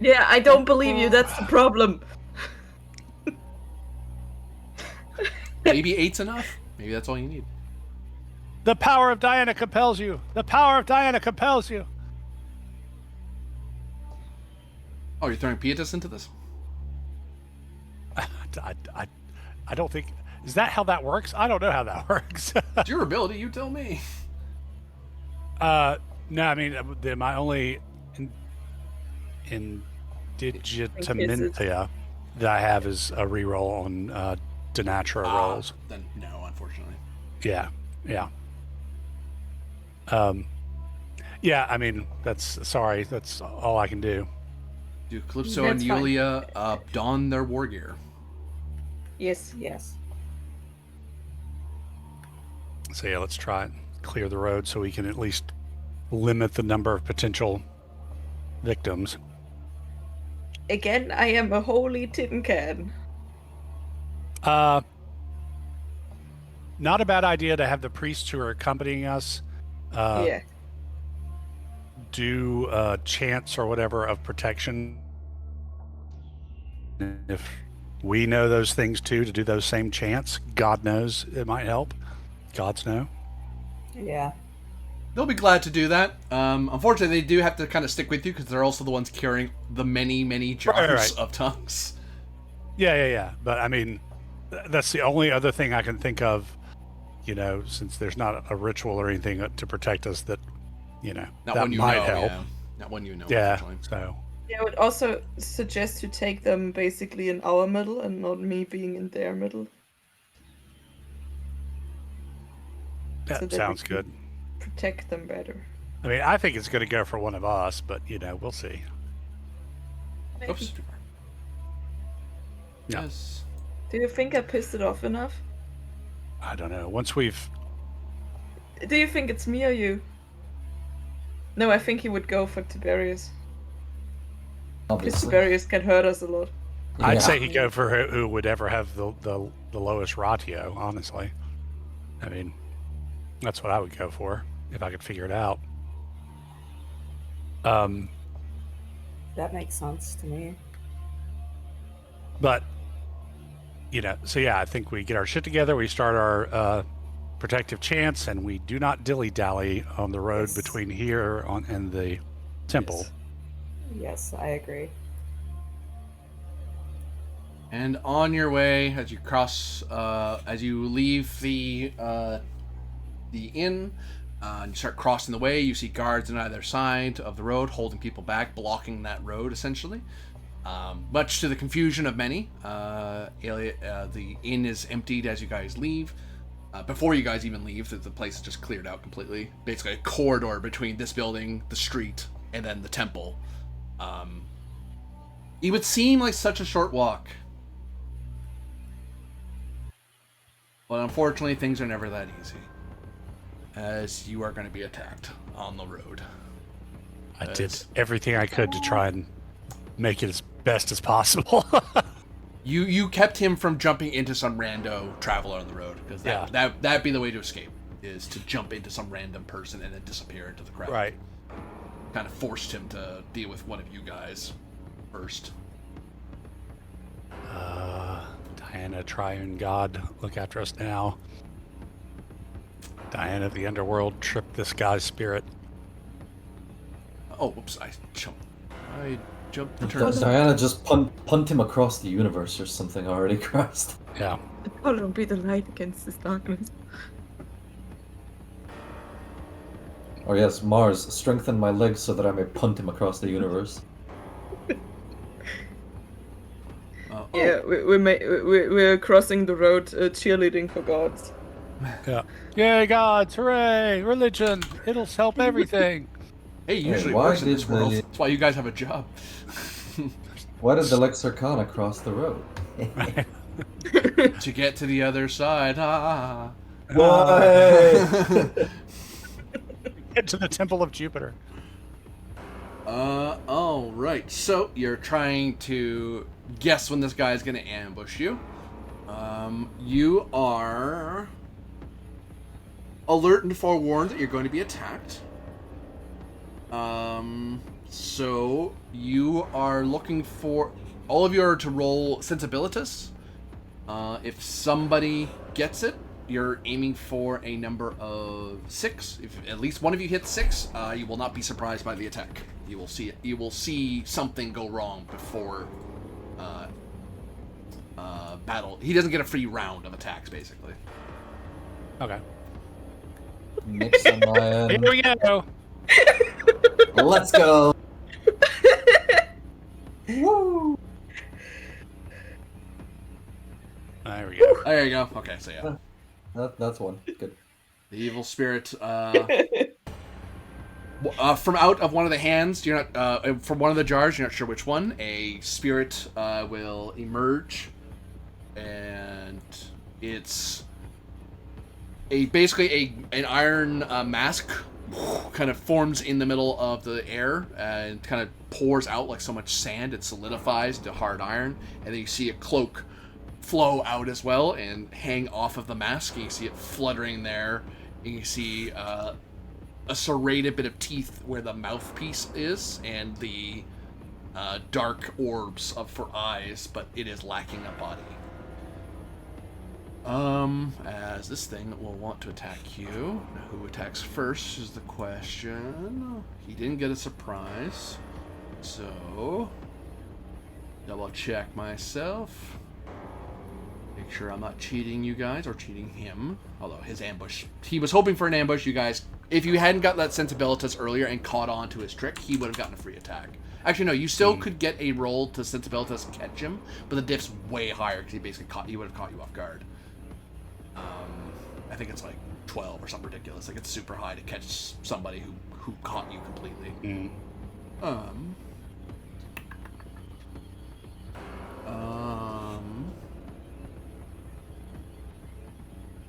S2: Yeah, I don't believe you, that's the problem.
S1: Maybe 8's enough. Maybe that's all you need.
S3: The power of Diana compels you. The power of Diana compels you.
S1: Oh, you're throwing Pietas into this?
S3: I don't think... Is that how that works? I don't know how that works.
S1: It's your ability, you tell me.
S3: No, I mean, my only Indigitamentia that I have is a reroll on Denatra rolls.
S1: Then no, unfortunately.
S3: Yeah. Yeah, I mean, that's all I can do.
S1: Do Calypso
S2: That's
S1: and
S2: fine.
S1: Yulia don their war gear?
S4: Yes.
S3: So yeah, let's try and clear the road so we can at least limit the number of potential victims.
S2: Again, I am a holy tin can.
S3: Not a bad idea to have the priests who are accompanying us
S2: Yeah.
S3: do a chance or whatever of protection. If we know those things too, to do those same chants, God knows it might help. Gods know.
S4: Yeah.
S1: They'll be glad to do that. Unfortunately, they do have to kind of stick with you because they're also the ones carrying the many jars
S3: Right.
S1: of tongues.
S3: Yeah. But I mean, that's the only other thing I can think of, since there's not a ritual or anything to protect us that,
S1: Not
S3: that
S1: when you
S3: might
S1: know,
S3: help.
S1: yeah. Not when you know,
S3: Yeah,
S1: unfortunately.
S3: so.
S2: Yeah, I would also suggest to take them basically in our middle and not me being in their middle.
S3: That
S2: So that
S3: sounds
S2: we can
S3: good.
S2: protect them better.
S3: I mean, I think it's going to go for one of us, but, we'll see.
S2: Maybe.
S1: Oops.
S3: Yeah.
S1: Yes.
S2: Do you think I pissed it off enough?
S3: I don't know. Once we've...
S2: Do you think it's me or you? No, I think he would go for Tiberius. Because
S5: Obviously.
S2: Tiberius can hurt us a lot.
S3: I'd
S5: Yeah.
S3: say he'd go for who would ever have the lowest ratio, honestly. I mean, that's what I would go for if I could figure it out.
S4: That makes sense to me.
S3: But, so yeah, I think we get our shit together, we start our protective chants, and we do not dilly-dally on the road
S4: Yes.
S3: between here and the temple.
S4: Yes, I agree.
S1: And on your way, as you cross, as you leave the inn, and you start crossing the way, you see guards on either side of the road holding people back, blocking that road, essentially. Much to the confusion of many, the inn is emptied as you guys leave. Before you guys even leave, the place is just cleared out completely. Basically a corridor between this building, the street, and then the temple. It would seem like such a short walk. But unfortunately, things are never that easy. As you are going to be attacked on the road.
S3: I did everything I could to try and make it as best as possible.
S1: You kept him from jumping into some rando traveler on the road, because that'd be the way to escape, is to jump into some random person and then disappear into the crowd.
S3: Right.
S1: Kind of forced him to deal with one of you guys first.
S3: Diana, Triune God, look after us now. Diana of the Underworld, trip this guy's spirit.
S1: Oh, whoops! I jumped the turn.
S5: Diana just punt him across the universe or something already crossed.
S3: Yeah.
S2: Apollo be the light against this darkness.
S5: Or yes, Mars, strengthen my legs so that I may punt him across the universe.
S2: Yeah, we're crossing the road, cheerleading for gods.
S3: Yeah. Yay, gods! Hooray! Religion! It'll help everything.
S1: Hey, usually
S5: why
S1: works in this
S5: did
S1: world.
S5: they-
S1: That's why you guys have a job.
S5: Why did the Lex Arcana cross the road?
S1: To get to the other side.
S5: Why?
S3: Get to the Temple of Jupiter.
S1: All right. So you're trying to guess when this guy is going to ambush you. You are alert and forewarned that you're going to be attacked. So you are looking for... All of you are to roll Sensibilitas. If somebody gets it, you're aiming for a number of 6. If at least one of you hits 6, you will not be surprised by the attack. You will see it. You will see something go wrong before battle. He doesn't get a free round of attacks, basically.
S3: Okay.
S5: Mix on my
S3: Here
S5: end.
S3: we go.
S5: Let's go. Woo!
S3: There we go.
S1: There you go. Okay, so yeah.
S5: That's one. Good.
S1: The evil spirit from out of one of the hands, you're not from one of the jars, you're not sure which one, a spirit will emerge, and it's basically an iron mask kind of forms in the middle of the air and kind of pours out like so much sand. It solidifies into hard iron, and then you see a cloak flow out as well and hang off of the mask, and you see it fluttering there, and you see a serrated bit of teeth where the mouthpiece is, and the dark orbs for eyes, but it is lacking a body. As this thing will want to attack you. Now, who attacks first is the question. He didn't get a surprise, so double check myself. Make sure I'm not cheating you guys or cheating him. Although his ambush, he was hoping for an ambush. You guys, if you hadn't got that sensibilitas earlier and caught on to his trick, he would have gotten a free attack. Actually, no, you still could get a roll to sensibilitas and catch him, but the diff's way higher because he basically he would have caught you off guard. I think it's like 12 or something ridiculous. Like, it's super high to catch somebody who caught you completely.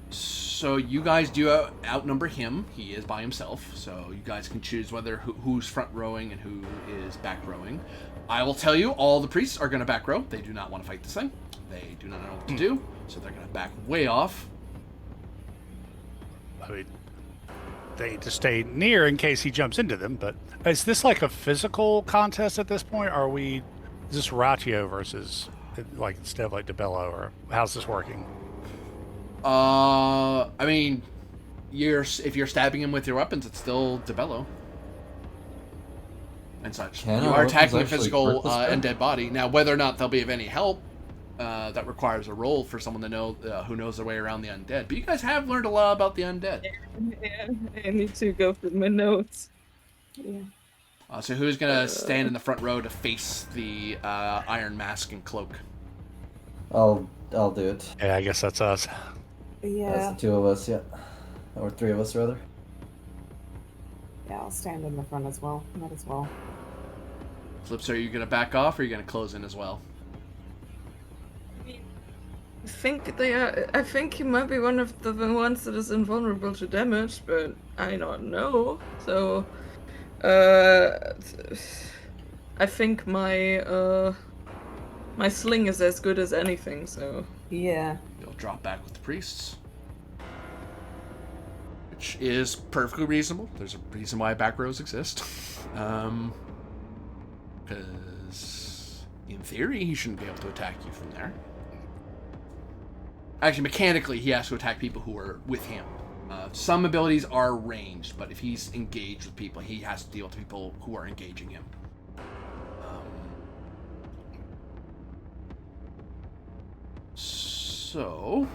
S1: So you guys do outnumber him. He is by himself, so you guys can choose whether who's front rowing and who is back rowing. I will tell you, all the priests are going to back row. They do not want to fight this thing. They do not know what to do, so they're going to back way off.
S3: I mean, they need to stay near in case he jumps into them, but is this like a physical contest at this point? Or is this Ratio versus, like, instead of like DeBello, or how's this working?
S1: I mean, if you're stabbing him with your weapons, it's still DeBello and such. You are attacking a physical undead body. Now, whether or not they'll be of any help, that requires a roll for someone to know who knows their way around the undead. But you guys have learned a lot about the undead.
S2: Yeah, I need to go through my notes.
S4: Yeah.
S1: So who's gonna stand in the front row to face the iron mask and cloak?
S5: I'll do it.
S3: Yeah, I guess that's us.
S4: Yeah.
S5: That's the two of us, yeah. Or three of us, rather.
S4: Yeah, I'll stand in the front as well. Might as well.
S1: Flips, are you gonna back off or are you gonna close in as well?
S2: I think they are. I think he might be one of the ones that is invulnerable to damage, but I don't know. So, I think my my sling is as good as anything. So
S4: Yeah.
S1: You'll drop back with the priests, which is perfectly reasonable. There's a reason why back rows exist. Because in theory, he shouldn't be able to attack you from there. Actually, mechanically, he has to attack people who are with him. Some abilities are ranged, but if he's engaged with people, he has to deal with people who are engaging him. So...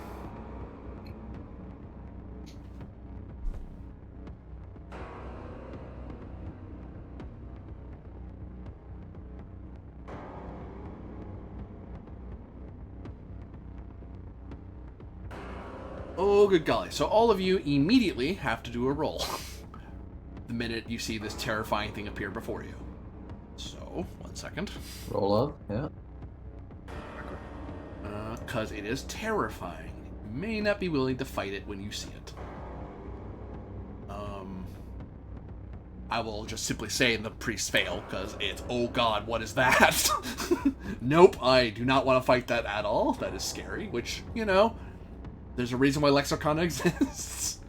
S1: Oh, good golly. So all of you immediately have to do a roll the minute you see this terrifying thing appear before you. So, 1 second.
S5: Roll up, yeah.
S1: Because it is terrifying. You may not be willing to fight it when you see it. I will just simply say the priests fail, because it's, oh god, what is that? Nope, I do not want to fight that at all. That is scary, which, you know... There's a reason why Lex Arcana exists.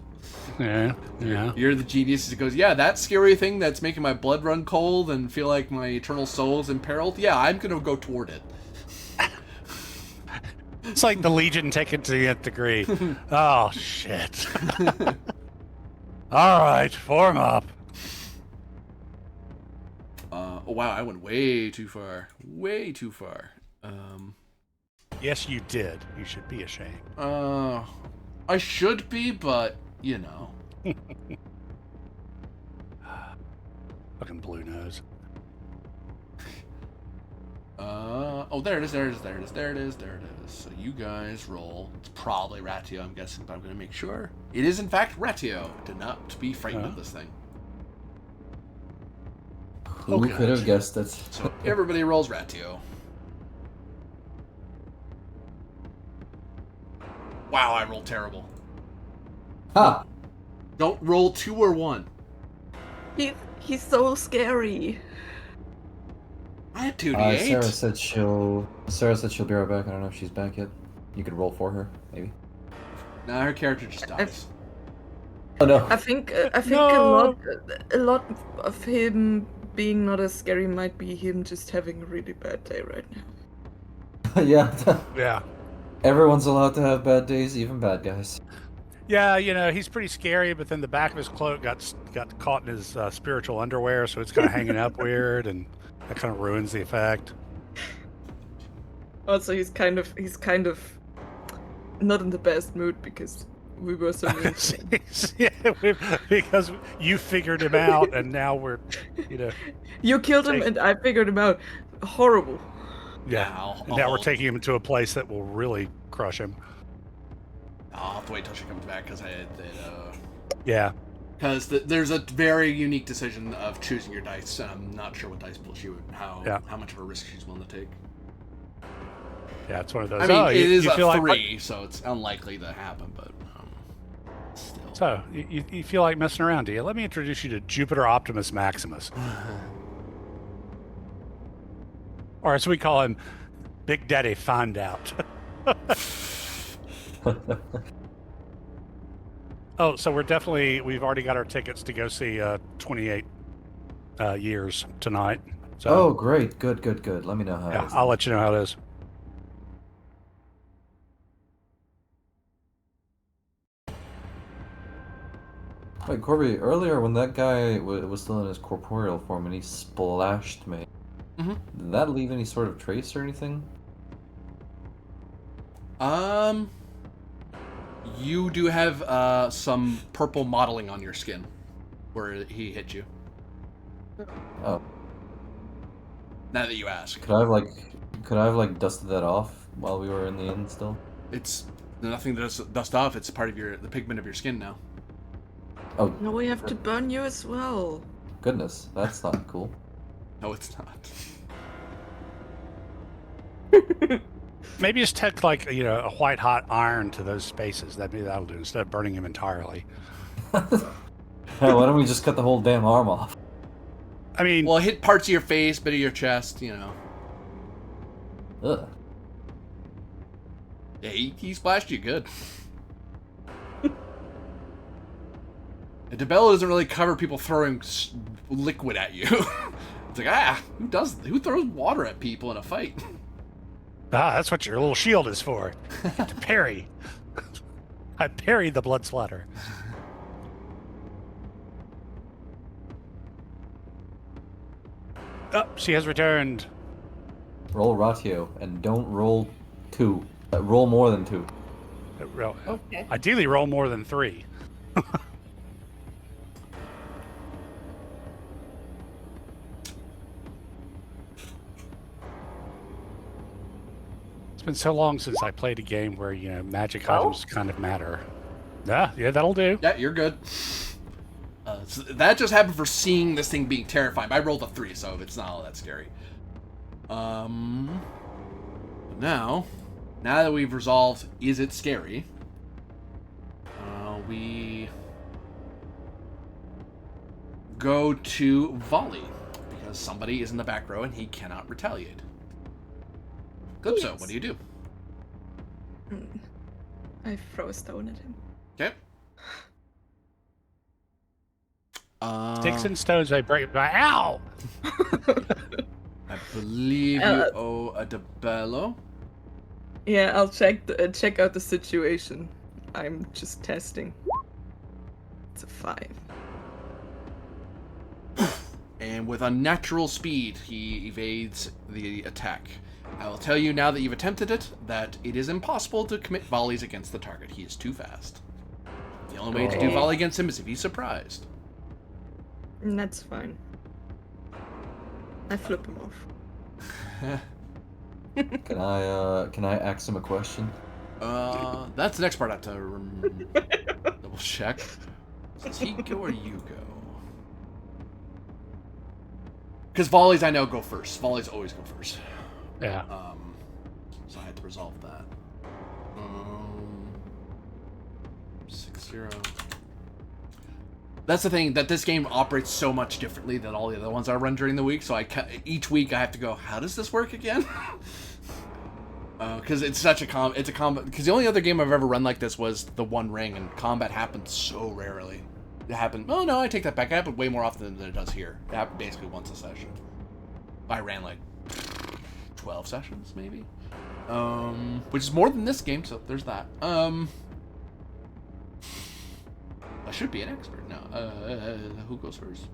S3: Yeah.
S1: You're the genius who goes, yeah, that scary thing that's making my blood run cold and feel like my eternal soul is imperiled. Yeah, I'm going to go toward it.
S3: It's like the Legion taken to the nth degree. Oh, shit. All right, form up.
S1: Oh, wow, I went way too far. Way too far.
S3: Yes, you did. You should be ashamed.
S1: I should be, but, you know.
S3: Fucking blue nose.
S1: Oh, there it is. So you guys roll. It's probably Ratio, I'm guessing, but I'm going to make sure. It is, in fact, Ratio. Do not be frightened of this thing.
S5: Who could have guessed it?
S1: So everybody rolls Ratio. Wow, I rolled terrible.
S5: Ha!
S1: Don't roll 2 or 1.
S2: he's so scary.
S1: I had 2d8.
S5: Sarah said she'll be right back. I don't know if she's back yet. You could roll for her, maybe.
S1: Nah, her character just dies.
S5: Oh no.
S2: I think
S3: No.
S2: a lot of him being not as scary might be him just having a really bad day right now.
S5: Yeah.
S3: Yeah.
S5: Everyone's allowed to have bad days, even bad guys.
S3: Yeah, he's pretty scary, but then the back of his cloak got caught in his spiritual underwear, so it's kind of hanging up weird, and that kind of ruins the effect.
S2: Also, he's kind of not in the best mood because we were so mean to him.
S3: Yeah, because you figured him out, and now we're,
S2: You killed him, and I figured him out. Horrible.
S3: yeah. And now we're taking him to a place that will really crush him.
S1: I'll have to wait till she comes back because
S3: Yeah.
S1: Because there's a very unique decision of choosing your dice, and I'm not sure what dice pool she would, how much of a risk she's willing to take.
S3: Yeah, it's one of those.
S1: I mean, it is
S3: you
S1: a
S3: feel
S1: 3, so it's unlikely to happen, but still.
S3: So, you feel like messing around, do you? Let me introduce you to Jupiter Optimus Maximus. Or as we call him, Big Daddy Find Out. Oh, so we've already got our tickets to go see 28 Years tonight. So,
S5: Oh, great. Good. Let me know how it
S3: yeah,
S5: is.
S3: I'll let you know how it is.
S5: Wait, Corby, earlier when that guy was still in his corporeal form and he splashed me,
S1: Mhm.
S5: did that leave any sort of trace or anything?
S1: You do have some purple modeling on your skin where he hit you.
S5: Oh,
S1: Now that you ask,
S5: could I have like dusted that off while we were in the inn still?
S1: it's nothing to dust off. It's part of the pigment of your skin now.
S5: Oh,
S2: No, we have to burn you as well.
S5: goodness, that's not cool.
S1: No, it's not.
S3: Maybe just take like a white hot iron to those spaces. That'll do instead of burning him entirely.
S5: Hell, why don't we just cut the whole damn arm off?
S3: I mean,
S1: Well, hit parts of your face, bit of your chest,
S5: Ugh.
S1: Yeah, he splashed you good. And DeBella doesn't really cover people throwing liquid at you. It's like, who throws water at people in a fight?
S3: that's what your little shield is for. To parry. I parry the blood splatter. Oh, she has returned.
S5: Roll ratio and don't roll 2. Roll more than 2.
S4: Okay.
S3: Ideally, roll more than 3. It's been so long since I played a game where magic items kind of matter. Yeah, that'll do.
S1: Yeah, you're good. So that just happened for seeing this thing being terrifying. I rolled a 3, so it's not all that scary. Now that we've resolved, is it scary? We go to Volley because somebody is in the back row and he cannot retaliate. Calypso,
S2: Yes.
S1: what do you do?
S2: I throw a stone at him.
S1: Okay.
S3: Sticks and stones may break my. Ow!
S1: I believe you owe a DeBello.
S2: Yeah, I'll check out the situation. I'm just testing. It's a 5.
S1: And with unnatural speed, he evades the attack. I will tell you now that you've attempted it, that it is impossible to commit volleys against the target. He is too fast. The only way to do volley against him is if he's surprised.
S2: And that's fine. I flip him off.
S5: Can I ask him a question?
S1: That's the next part I have to double check. Does he go or you go? Because volleys I know go first. Volleys always go first.
S3: Yeah.
S1: So I had to resolve that. 6-0. That's the thing, that this game operates so much differently than all the other ones I run during the week, so each week I have to go, how does this work again? Because it's such a combat. Because the only other game I've ever run like this was the One Ring, and combat happened so rarely. It happened. Oh no, I take that back. It happened way more often than it does here. It happened basically once a session. I ran like 12 sessions maybe, which is more than this game. So there's that. I should be an expert now. Who goes first?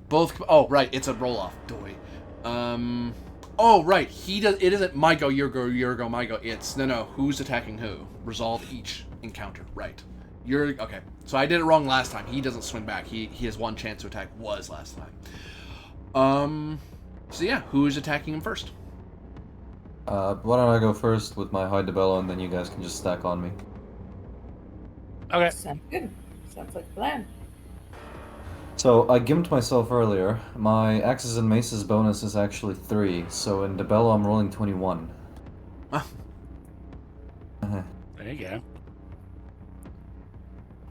S1: Both. Oh right, it's a roll off. Doy. Oh, right. He does. It isn't my go, your go, your go, my go. It's no. Who's attacking who? Resolve each encounter. Right. You're okay. So I did it wrong last time. He doesn't swing back. He has one chance to attack. Was last time. So yeah, who's attacking him first?
S5: Why don't I go first with my hide debello, and then you guys can just stack on me.
S3: Okay.
S4: Sounds good. Sounds like a plan.
S5: So I gimped myself earlier. My axes and maces bonus is actually 3, so in debello I'm rolling 21.
S1: Ah.
S3: There you go.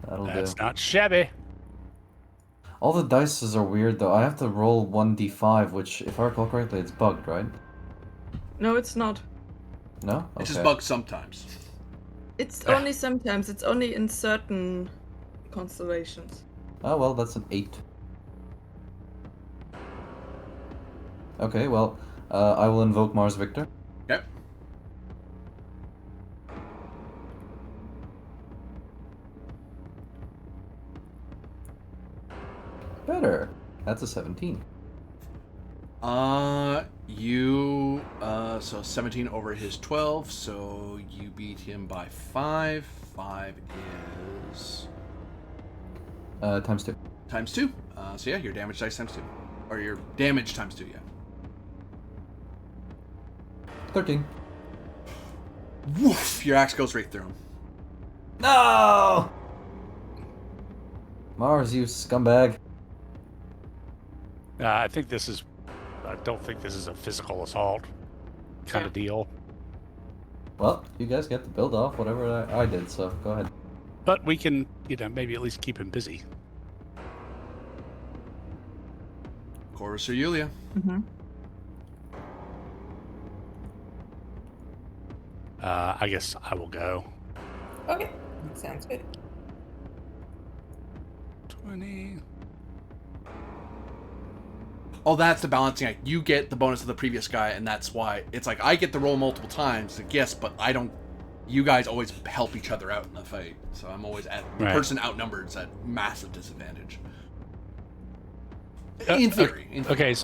S5: That'll
S3: That's
S5: do.
S3: not shabby.
S5: All the dices are weird though. I have to roll 1d5, which, if I recall correctly, it's bugged, right?
S2: No, it's not.
S5: No? Okay.
S1: It's just bugs sometimes.
S2: It's only sometimes. It's only in certain constellations.
S5: Oh, well, that's an 8. Okay, well, I will invoke Mars Victor.
S1: Okay.
S5: Better. That's a 17.
S1: So 17 over his 12, so you beat him by 5. 5 is
S5: Times 2.
S1: times 2. So yeah, your damage dice times 2. Or your damage times 2, yeah.
S5: 13.
S1: Woof! Your axe goes right through him.
S5: No! Mars, you scumbag.
S3: I think this is. I don't think this is a physical assault kind of deal.
S5: Well, you guys get to build off whatever I did, so go ahead.
S3: But we can, maybe at least keep him busy.
S1: Chorus or Yulia?
S2: Mm-hmm.
S3: I guess I will go.
S4: Okay. Sounds good.
S3: 20.
S1: Oh, that's the balancing act. You get the bonus of the previous guy, and that's why it's like I get the roll multiple times. Like, yes, but I don't. You guys always help each other out in the fight, so I'm always at the
S3: Right.
S1: person outnumbered is at massive disadvantage. In theory. In theory.
S3: Okay.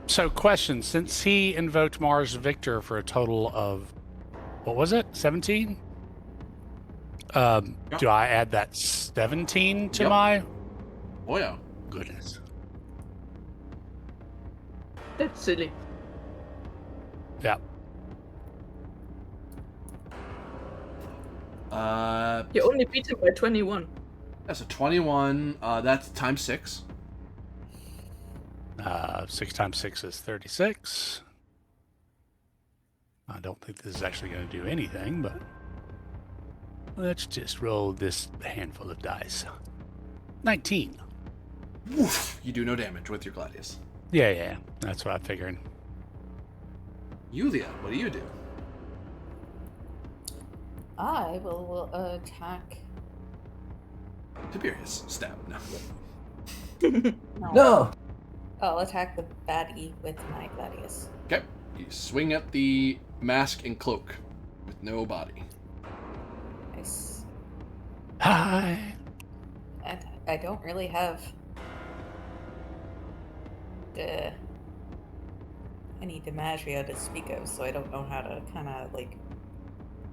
S3: So, question: since he invoked Mars Victor for a total of, what was it, 17? Do I add that 17 to
S1: Yep.
S3: my?
S1: Oh yeah.
S3: Goodness.
S2: That's silly.
S3: Yeah.
S2: You only beat him by 21.
S1: That's a 21. That's times 6.
S3: 6 times 6 is 36. I don't think this is actually going to do anything, but let's just roll this handful of dice. 19.
S1: Woof! You do no damage with your Gladius.
S3: Yeah, that's what I figured.
S1: Yulia, what do you do?
S4: I will attack.
S1: Tiberius, stab. No.
S5: No!
S4: I'll attack the baddie with my gladius.
S1: Okay. You swing at the mask and cloak with no body.
S4: Nice.
S3: Hi.
S4: And I don't really have any demagia to speak of, so I don't know how to kind of like.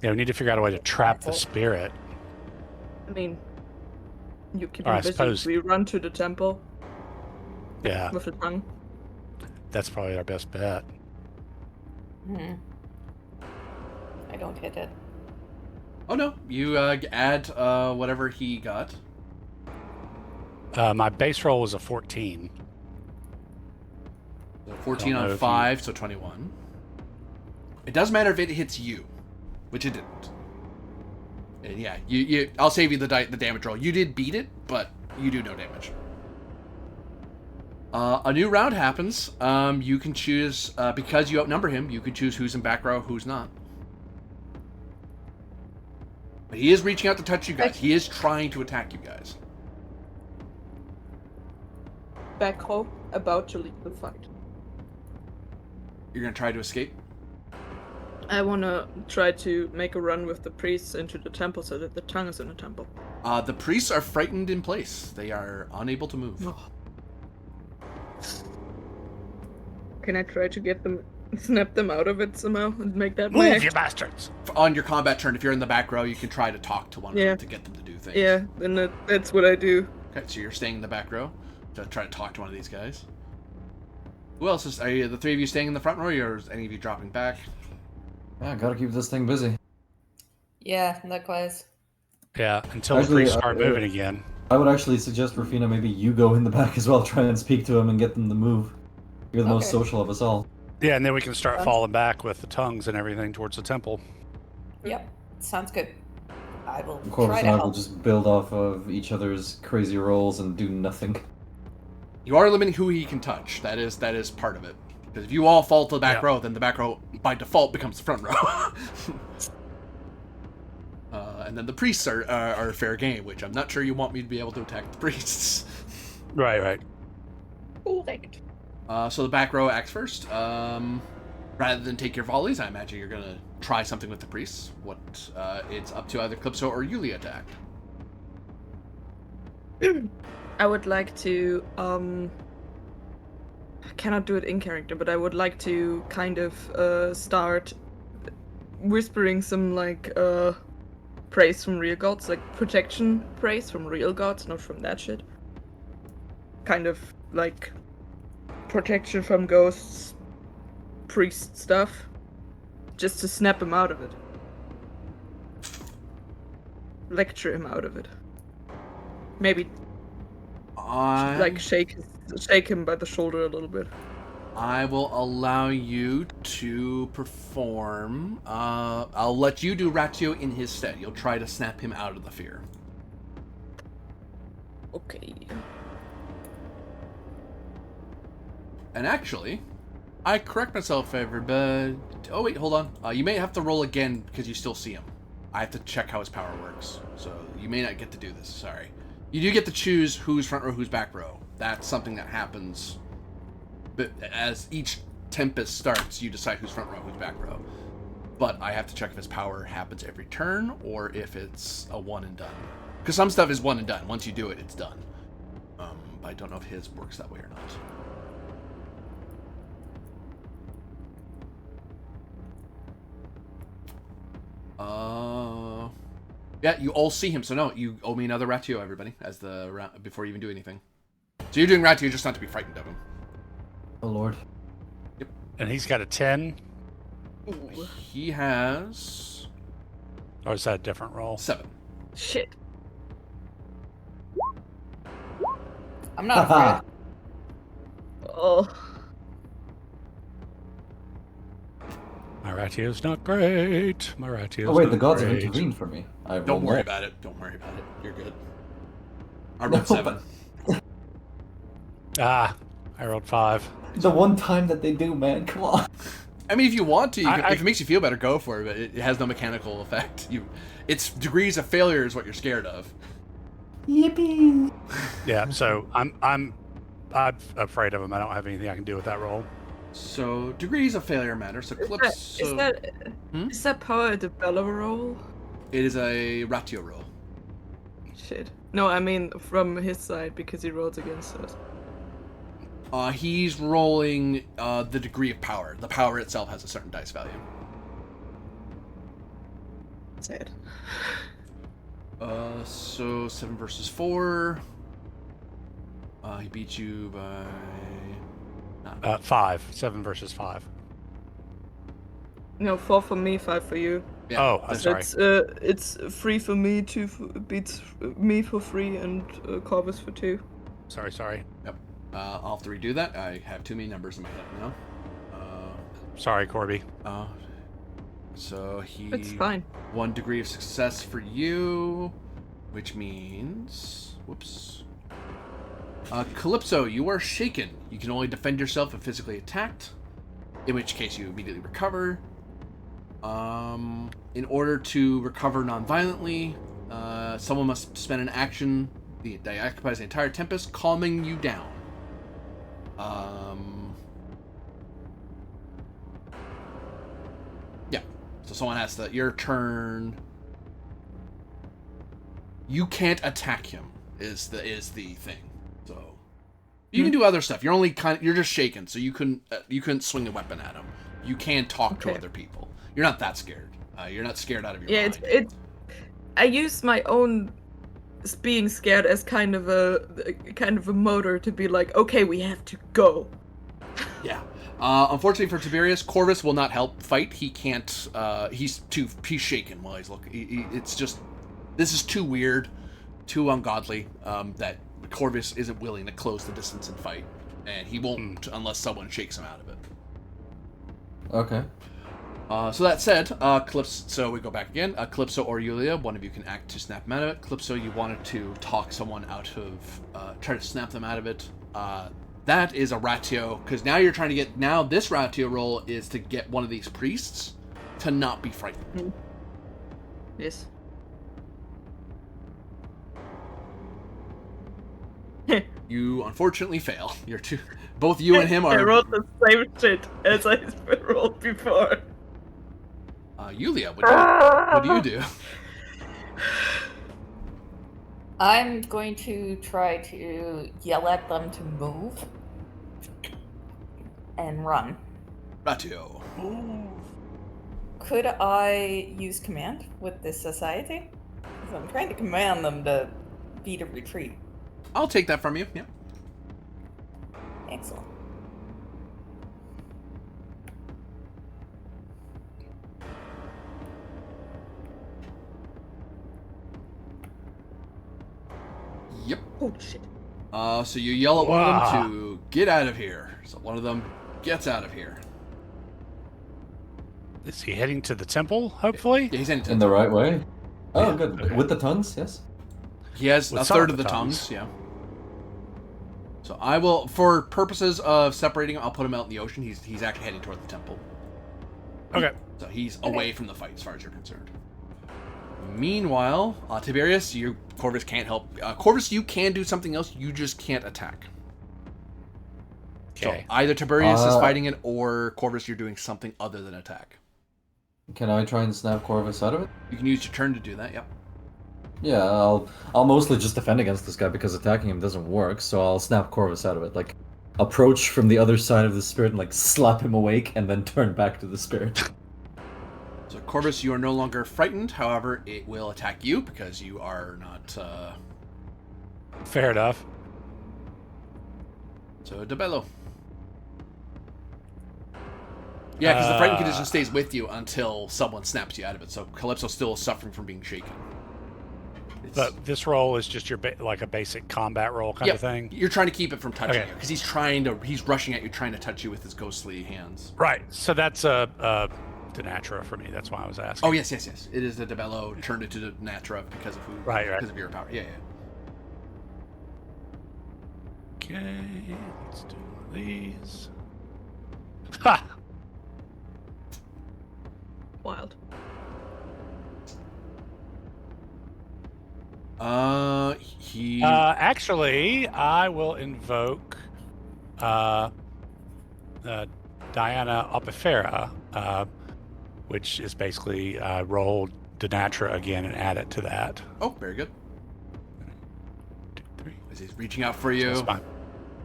S3: Yeah, we need to figure out a way to trap the spirit.
S2: I mean, you keep
S3: Or
S2: him
S3: I
S2: busy.
S3: suppose-
S2: We run to the temple
S3: Yeah,
S2: with the tongue.
S3: that's probably our best bet.
S4: Hmm. I don't hit it.
S1: Oh no, you add whatever he got.
S3: My base roll was a 14.
S1: So 14
S3: I don't know
S1: on
S3: if
S1: 5, so 21. It doesn't matter if it hits you, which it didn't. And yeah, you I'll save you the damage roll. You did beat it, but you do no damage. A new round happens. You can choose, because you outnumber him, you can choose who's in back row, who's not. But he is reaching out to touch you guys. He is trying to attack you guys.
S2: Back row, about to leave the fight.
S1: You're going to try to escape?
S2: I want to try to make a run with the priests into the temple so that the tongue is in the temple.
S1: The priests are frightened in place. They are unable to move.
S2: Oh. Can I try to get them, snap them out of it somehow and make that my
S3: Move,
S2: act?
S3: you bastards!
S1: On your combat turn, if you're in the back row, you can try to talk to one of them to get them to do things.
S2: Yeah, then that's what I do.
S1: Okay, so you're staying in the back row to try to talk to one of these guys. Who else is? Are you, the three of you staying in the front row, or is any of you dropping back?
S5: Yeah, gotta keep this thing busy.
S4: Yeah, likewise.
S3: Yeah, until
S5: Actually,
S3: the priests start moving again.
S5: I would actually suggest, Rufina, maybe you go in the back as well, try and speak to him and get them to move. You're the most
S4: Okay.
S5: social of us all.
S3: Yeah, and then we can start falling back with the tongues and everything towards the temple.
S4: Yep, sounds good. I will
S5: Corvus
S4: try
S5: and
S4: to
S5: I will
S4: help.
S5: just build off of each other's crazy rolls and do nothing.
S1: You are limiting who he can touch. That is part of it. Because if you all fall to the back
S3: Yeah.
S1: row, then the back row by default becomes the front row. And then the priests are fair game, which I'm not sure you want me to be able to attack the priests.
S3: Right.
S2: Correct.
S1: So the back row acts first. Rather than take your volleys, I imagine you're gonna try something with the priests. It's up to either Calypso or Yulia to act.
S2: I would like to, I cannot do it in character, but I would like to kind of start whispering some praise from real gods, like protection praise from real gods, not from that shit. Kind of like protection from ghosts, priest stuff, just to snap him out of it. Lecture him out of it. Maybe shake him by the shoulder a little bit.
S1: I will allow you to perform. I'll let you do Ratio in his stead. You'll try to snap him out of the fear.
S2: Okay.
S1: And actually, I correct myself, everybody. Oh wait, hold on. You may have to roll again because you still see him. I have to check how his power works, so you may not get to do this. Sorry. You do get to choose who's front row, who's back row. That's something that happens. But as each Tempest starts, you decide who's front row, who's back row. But I have to check if his power happens every turn or if it's a one and done. Because some stuff is one and done. Once you do it, it's done. But I don't know if his works that way or not. Yeah, you all see him, so no, you owe me another Ratio, everybody, as the before you even do anything. So you're doing Ratio just not to be frightened of him.
S5: Oh lord.
S1: Yep.
S3: And he's got a 10.
S2: Ooh.
S1: He has
S3: Or is that a different roll?
S1: 7.
S2: Shit.
S4: I'm not afraid.
S2: Oh.
S3: My ratio's not great. My ratio's
S5: Oh wait,
S3: not
S5: the gods have
S3: great.
S5: intervened for me. I
S1: Don't
S5: rolled
S1: worry
S5: more.
S1: about it. Don't worry about it. You're good. I rolled
S5: No,
S1: 7.
S3: Ah, I rolled 5.
S5: The one time that they do, man, come on.
S1: I mean, if you want to,
S3: I-
S1: if it makes you feel better, go for it. But it has no mechanical effect. It's degrees of failure is what you're scared of.
S5: Yippee!
S3: Yeah, so I'm afraid of him. I don't have anything I can do with that roll.
S1: So degrees of failure matter. So clips.
S2: Is that power a developer roll?
S1: It is a Ratio roll.
S2: Shit. No, I mean from his side because he rolls against us.
S1: He's rolling the degree of power. The power itself has a certain dice value.
S2: Sad.
S1: So 7 versus 4. He beat you by
S3: 5. 7 versus 5.
S2: No, 4 for me, 5 for you.
S1: yeah,
S3: Oh, I'm sorry.
S2: It's free for me, 2 beats me for 3, and Corvus for 2.
S3: Sorry.
S1: Yep. I'll have to redo that. I have too many numbers in my head now.
S3: Sorry, Corby.
S1: So he...
S2: It's fine.
S1: 1 degree of success for you, which means... Whoops. Calypso, you are shaken. You can only defend yourself if physically attacked, in which case you immediately recover. In order to recover non-violently, someone must spend an action that occupies the entire tempest, calming you down. Yeah. So someone has to. Your turn. You can't attack him. Is the thing. So you can do other stuff. You're only you're just shaken, so you couldn't swing a weapon at him. You can talk to other people. You're not that scared. You're not scared out of your mind.
S2: It's I use my own being scared as kind of a motor to be like, okay, we have to go.
S1: Yeah. Unfortunately for Tiberius, Corvus will not help fight. He can't. He's shaken while he's looking. It's just, this is too weird, too ungodly. That Corvus isn't willing to close the distance and fight, and he won't unless someone shakes him out of it.
S5: Okay.
S1: So that said, Calypso. So we go back again. Calypso or Yulia, one of you can act to snap him out of it. Calypso, you wanted to talk someone out of, try to snap them out of it. That is a ratio, because now you're trying to get. Now this ratio roll is to get one of these priests to not be frightened.
S2: Yes.
S1: You unfortunately fail. You're two. Both you and him are.
S2: I rolled the same shit as I rolled before.
S1: Yulia, what do you do?
S4: I'm going to try to yell at them to move and run.
S1: Ratio.
S4: Could I use command with this society? Because I'm trying to command them to beat a retreat.
S1: I'll take that from you. Yeah.
S4: Excellent.
S1: Yep.
S2: Oh shit.
S1: So you yell at one of them to get out of here. So one of them gets out of here.
S3: Is he heading to the temple, hopefully?
S1: Yeah, he's in
S5: the right way. Oh,
S3: Yeah,
S5: good.
S3: okay.
S5: With the tongues, yes.
S1: He has
S3: With
S1: a
S3: some
S1: third
S3: of
S1: of
S3: the
S1: the tongues. Yeah. So I will, for purposes of separating, I'll put him out in the ocean. He's actually heading toward the temple.
S3: Okay.
S1: So he's away from the fight as far as you're concerned. Meanwhile, Tiberius, Corvus can't help. Corvus, you can do something else. You just can't attack.
S3: Okay.
S1: So either Tiberius is fighting it, or Corvus, you're doing something other than attack.
S5: Can I try and snap Corvus out of it?
S1: You can use your turn to do that. Yep.
S5: Yeah, I'll mostly just defend against this guy because attacking him doesn't work, so I'll snap Corvus out of it. Like, approach from the other side of the spirit and, like, slap him awake and then turn back to the spirit.
S1: So Corvus, you are no longer frightened. However, it will attack you because you are not.
S3: Fair enough.
S1: So Debello. Yeah, because the frightened condition stays with you until someone snaps you out of it. So Calypso still is suffering from being shaken.
S3: But this roll is just your like a basic combat roll kind of thing?
S1: You're trying to keep it from touching
S3: Okay.
S1: you because he's rushing at you, trying to touch you with his ghostly hands.
S3: Right. So that's a Denatra for me. That's why I was asking.
S1: Oh yes. It is the Debello turned into the Natra because of because of your power. Yeah.
S3: Okay, let's do one of these. Ha!
S2: Wild.
S3: Actually, I will invoke Diana Opifera, which is basically roll Denatra again and add it to that.
S1: Oh, very good.
S3: 1, 2, 3.
S1: As he's reaching out for you,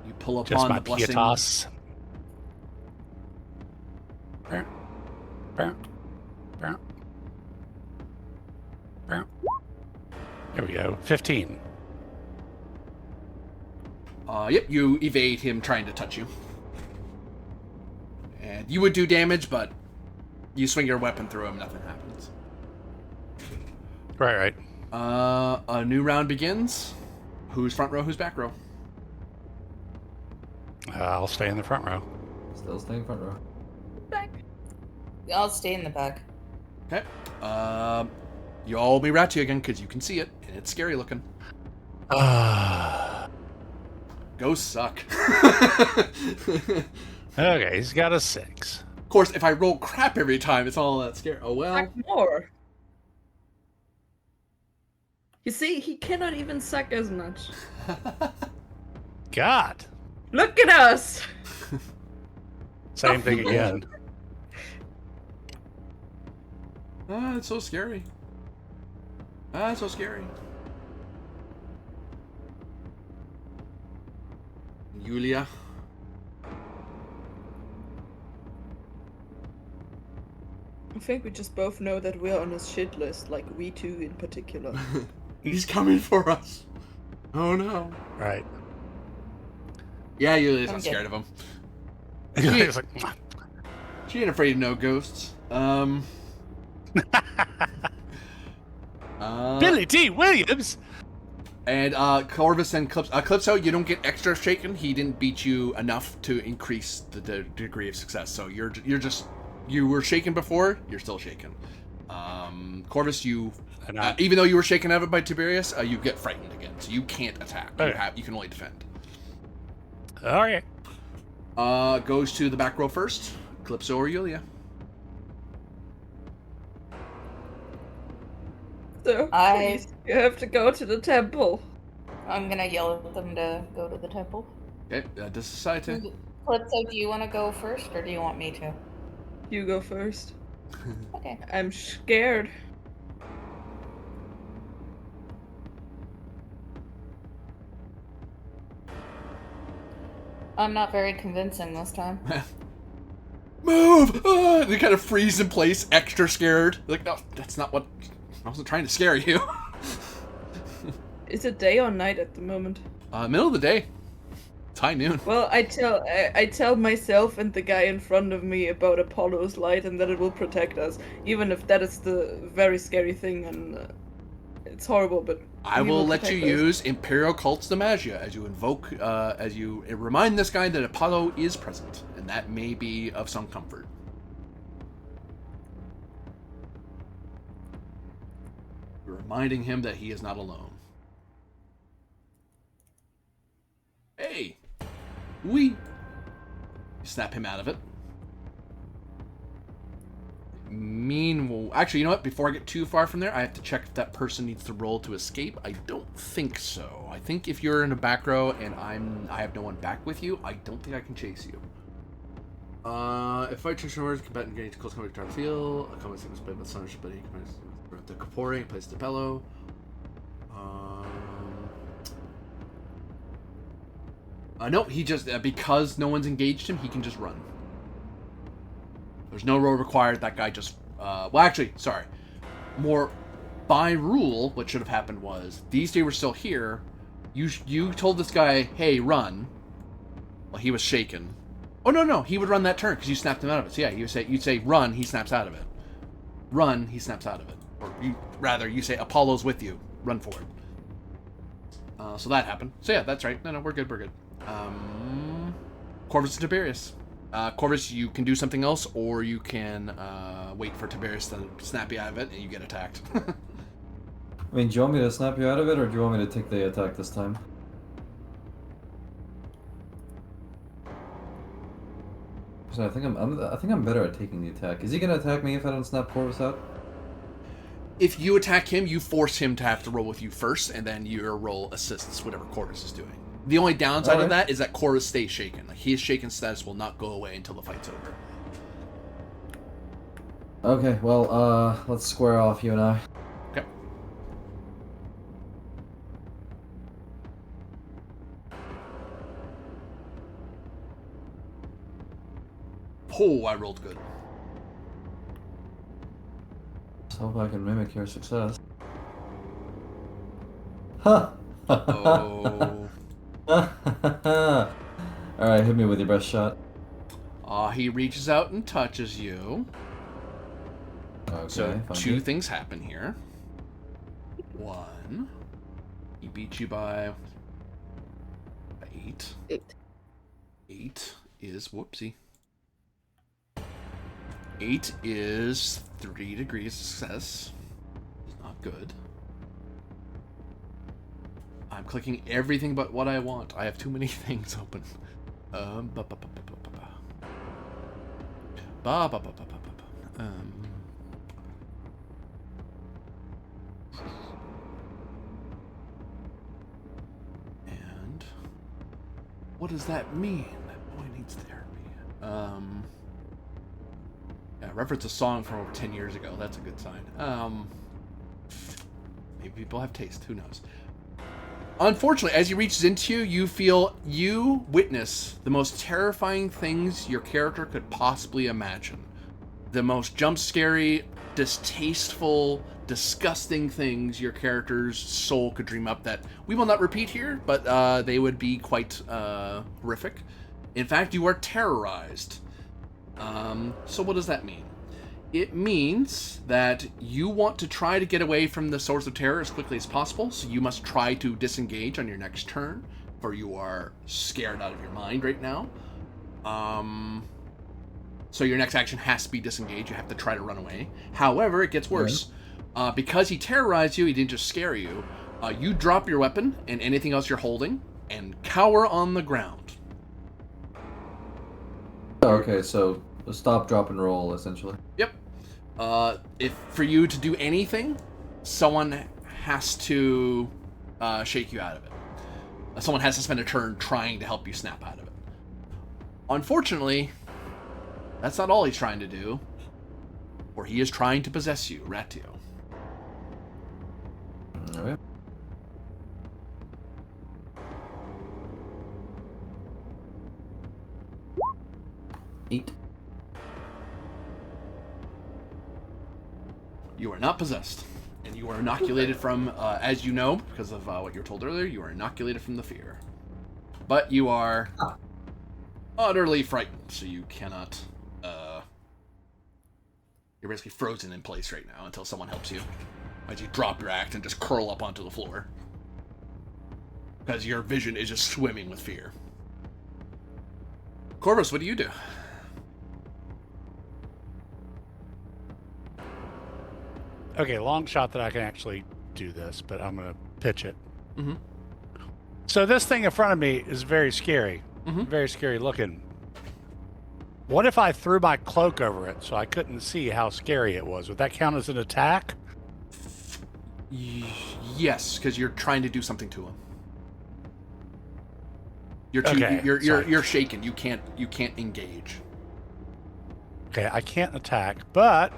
S1: you pull
S3: Just
S1: upon
S3: my
S1: the blessing.
S3: pietas. There we go. 15.
S1: Yep, you evade him trying to touch you. And you would do damage, but you swing your weapon through him, nothing happens.
S3: Right.
S1: A new round begins. Who's front row, who's back row?
S3: I'll stay in the front row.
S5: Still staying front row.
S2: Back.
S4: I'll stay in the back.
S1: Okay. You all be Ratio again, because you can see it, and it's scary looking. Ghosts suck.
S3: Okay, he's got a 6.
S1: Of course, if I roll crap every time, it's all that scary. Oh well.
S2: Suck more. You see, he cannot even suck as much.
S3: God.
S2: Look at us!
S3: Same thing again.
S1: Ah, it's so scary. Ah, it's so scary. Yulia.
S2: I think we just both know that we're on his shit list, like we two in particular.
S1: He's coming for us. Oh no.
S3: Right.
S1: Yeah, Yulia's not
S4: Okay.
S1: scared of him.
S3: He's like, "Mwah."
S1: She ain't afraid of no ghosts.
S3: Billy D. Williams.
S1: And Corvus and Calypso, you don't get extra shaken. He didn't beat you enough to increase the degree of success. So you were shaken before. You're still shaken. Corvus, you
S3: And I-
S1: even though you were shaken out of it by Tiberius, you get frightened again. So you can't attack.
S3: Okay.
S1: You can only defend.
S3: All right.
S1: Goes to the back row first. Calypso or Yulia.
S2: So,
S4: I-
S2: please, you have to go to the temple.
S4: I'm gonna yell at them to go to the temple.
S1: Okay, does society.
S4: Calypso, do you want to go first, or do you want me to?
S2: You go first.
S4: Okay.
S2: I'm scared.
S4: I'm not very convincing this time.
S1: Move! Ah! They kind of freeze in place, extra scared. Like, no, that's not what. I wasn't trying to scare you.
S2: Is it day or night at the moment?
S1: Middle of the day. It's high noon.
S2: Well, I tell myself and the guy in front of me about Apollo's light and that it will protect us, even if that is the very scary thing and it's horrible. But
S1: I
S2: he
S1: will let you
S2: protect us.
S1: use Imperial Cult's Demagia as you invoke, as you remind this guy that Apollo is present, and that may be of some comfort. You're reminding him that he is not alone. Hey! You snap him out of it. Meanwhile, actually, you know what? Before I get too far from there, I have to check if that person needs to roll to escape. I don't think so. I think if you're in a back row and I have no one back with you, I don't think I can chase you. If I touch words, combatant getting close combat to the field, a common sickness played by Sunshine, but he can the Capore, plays the Bellow. No, he just because no one's engaged him, he can just run. There's no roll required. That guy just well, actually, sorry. More by rule, what should have happened was these two were still here. You told this guy, "Hey, run." Well, he was shaken. Oh no, he would run that turn because you snapped him out of it. So yeah, you'd say run, he snaps out of it. Run, he snaps out of it. Or you say Apollo's with you, run for it. So that happened. So yeah, that's right. No, we're good. Corvus and Tiberius. Corvus, you can do something else, or you can wait for Tiberius to snap you out of it, and you get attacked.
S5: I mean, do you want me to snap you out of it, or do you want me to take the attack this time? So I think I'm better at taking the attack. Is he gonna attack me if I don't snap Corvus out?
S1: If you attack him, you force him to have to roll with you first, and then your roll assists whatever Corvus is doing. The only downside of that is that Corvus stays shaken. Like, his shaken status will not go away until the fight's over.
S5: Okay, well, let's square off, you and I.
S1: Okay. Oh, I rolled good.
S5: Let's hope I can mimic your success. Ha!
S1: Oh.
S5: Alright, hit me with your best shot.
S1: He reaches out and touches you.
S5: Okay,
S1: So
S5: funky.
S1: two things happen here. One, he beat you by 8. 8 is whoopsie. 8 is 3 degrees of success. It's not good. I'm clicking everything but what I want. I have too many things open. And what does that mean? That boy needs therapy. Yeah, reference a song from over 10 years ago. That's a good sign. Maybe people have taste. Who knows? Unfortunately, as he reaches into you, you witness the most terrifying things your character could possibly imagine. The most jump-scary, distasteful, disgusting things your character's soul could dream up that we will not repeat here, but they would be quite horrific. In fact, you are terrorized. So what does that mean? It means that you want to try to get away from the source of terror as quickly as possible, so you must try to disengage on your next turn, for you are scared out of your mind right now. So your next action has to be disengage. You have to try to run away. However, it gets worse. Because he terrorized you, he didn't just scare you. You drop your weapon and anything else you're holding and cower on the ground.
S5: Okay, so a stop, drop, and roll, essentially.
S1: Yep. If for you to do anything, someone has to shake you out of it. Someone has to spend a turn trying to help you snap out of it. Unfortunately, that's not all he's trying to do, or he is trying to possess you, Ratio.
S5: Alright. Eight.
S1: You are not possessed, and you are inoculated from, as you know, because of what you were told earlier, you are inoculated from the fear. But you are utterly frightened, so you cannot, you're basically frozen in place right now until someone helps you. As you drop your axe and just curl up onto the floor. Because your vision is just swimming with fear. Corvus, what do you do?
S3: Okay, long shot that I can actually do this, but I'm going to pitch it.
S1: Mm-hmm.
S3: So this thing in front of me is very scary.
S1: Mm-hmm.
S3: Very scary looking. What if I threw my cloak over it so I couldn't see how scary it was? Would that count as an attack?
S1: Yes, because you're trying to do something to him.
S3: Okay,
S1: You're shaken. You can't engage.
S3: Okay, I can't attack, but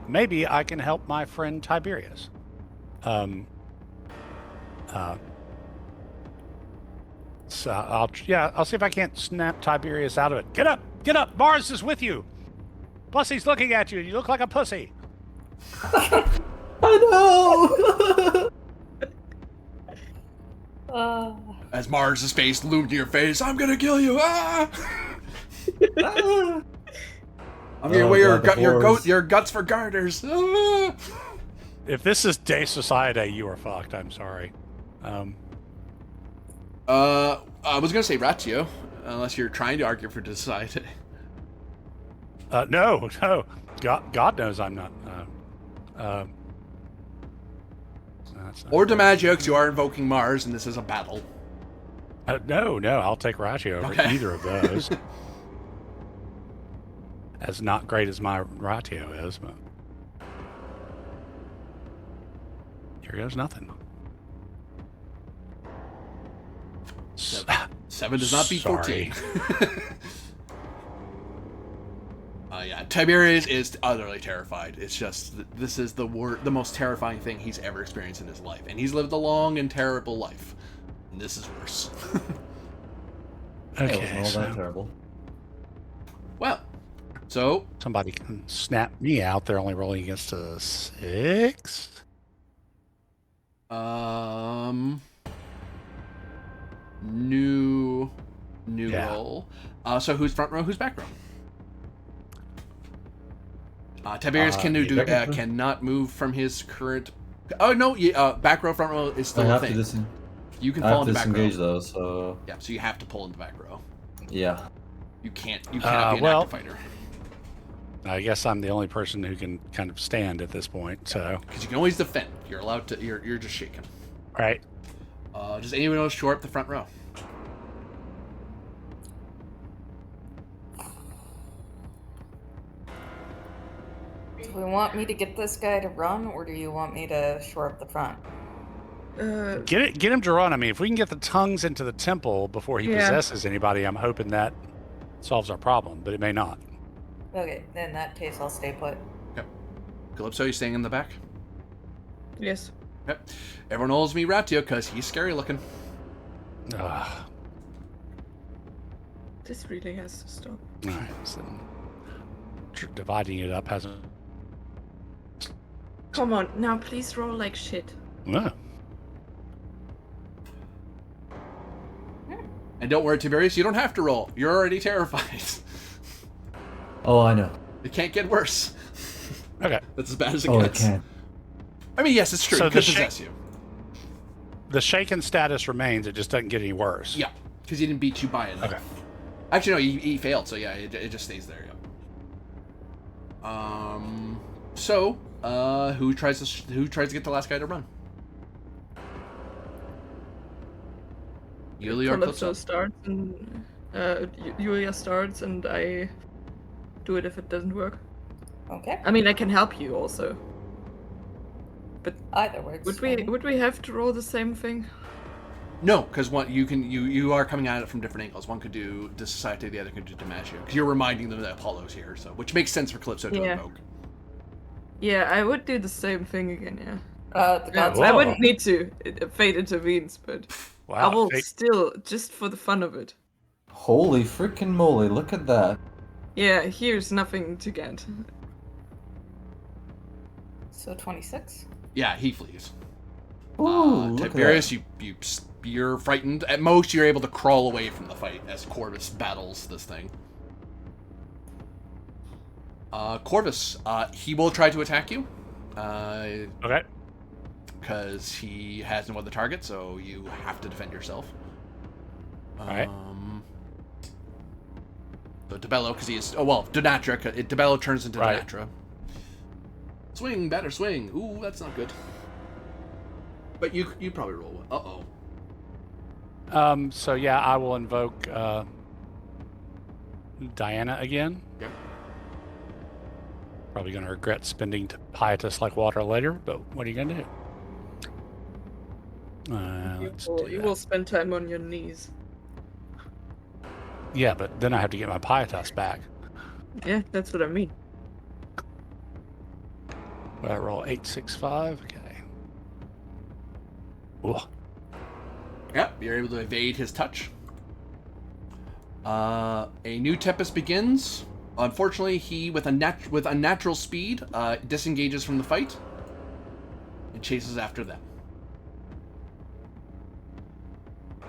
S3: maybe I can help my friend Tiberius. So I'll see if I can't snap Tiberius out of it. Get up! Mars is with you. Plus, he's looking at you. You look like a pussy.
S5: I know.
S1: As Mars' face loomed to your face, I'm gonna kill you. Ah! I'm gonna wear your guts for garters. Ah!
S3: If this is De Society, you are fucked. I'm sorry.
S1: I was gonna say Ratio, unless you're trying to argue for Society.
S3: No. God knows I'm not.
S1: Or DiMaggio, because you are invoking Mars, and this is a battle.
S3: No, I'll take Ratio over either of those. As not great as my Ratio is, but here goes nothing.
S1: 7 does not beat
S3: Sorry.
S1: 14. Yeah, Tiberius is utterly terrified. It's just, this is the most terrifying thing he's ever experienced in his life. And he's lived a long and terrible life. And this is worse.
S3: Okay,
S5: It wasn't all that terrible.
S1: Well, so...
S3: somebody can snap me out. They're only rolling against a 6?
S1: New roll. So who's front row, who's back row? Tiberius cannot move from his current... Oh, no, back row, front row is still a thing. You can fall into back row.
S5: disengage though, so...
S1: Yeah, so you have to pull into back row.
S5: Yeah.
S1: You cannot be an active fighter.
S3: I guess I'm the only person who can kind of stand at this point, so...
S1: Because you can always defend. You're allowed to... You're just shaken.
S3: Right.
S1: Does anyone else shore up the front row?
S4: Do we want me to get this guy to run, or do you want me to shore up the front?
S3: Get him to run. I mean, if we can get the tongues into the temple before he possesses anybody, I'm hoping that solves our problem, but it may not.
S4: Okay, then in that case, I'll stay put.
S1: Yep. Calypso, you staying in the back?
S2: Yes.
S1: Yep. Everyone knows me Ratio because he's scary looking.
S2: This really has to stop.
S3: All right, so dividing it up hasn't.
S2: Come on, now please roll like shit.
S1: And don't worry, Tiberius, you don't have to roll. You're already terrified.
S5: Oh, I know.
S1: It can't get worse.
S3: Okay.
S1: That's as bad as it
S5: Oh, it
S1: gets.
S5: can.
S1: I mean, yes, it's true.
S3: So
S1: It could possess you.
S3: The shaken status remains. It just doesn't get any worse.
S1: Yeah, because he didn't beat you by enough.
S3: Okay.
S1: Actually, no, he failed, so yeah, it just stays there. Yeah. So, who tries to get the last guy to run? Yulia or
S2: Calypso
S1: Calypso?
S2: starts, and Yulia starts, and I do it if it doesn't work.
S4: Okay.
S2: I mean, I can help you also. But
S4: Either works.
S2: would we have to roll the same thing?
S1: No, because you are coming at it from different angles. One could do the Society, the other could do Demacia. Because you're reminding them that Apollo's here, so which makes sense for Calypso to invoke.
S2: Yeah, I would do the same thing again. Yeah.
S4: The gods.
S2: I
S3: Whoa.
S2: wouldn't need to. Fate intervenes, but I will
S3: Fate-
S2: still, just for the fun of it.
S5: Holy freaking moly, look at that.
S2: Yeah, here's nothing to get.
S4: So 26.
S1: Yeah, he flees.
S5: Ooh, look at
S1: Tiberius,
S5: that.
S1: you're frightened. At most, you're able to crawl away from the fight as Corvus battles this thing. Corvus, he will try to attack you.
S3: Okay.
S1: Because he has no other target, so you have to defend yourself.
S3: Alright.
S1: So Debello, because he is... Oh, well, Denatra. Debello turns into
S3: Right.
S1: Denatra. Swing, batter, swing. Ooh, that's not good. But you probably roll one. Uh-oh.
S3: So yeah, I will invoke Diana again.
S1: Yeah.
S3: Probably going to regret spending Pietas like water later, but what are you going to do? Let's do
S2: You
S3: that.
S2: will spend time on your knees.
S3: Yeah, but then I have to get my Pietas back.
S2: Yeah, that's what I mean.
S3: Will I roll 865? Okay. Ooh.
S1: Yep, you're able to evade his touch. A new Tempest begins. Unfortunately, he, with unnatural speed, disengages from the fight and chases after them.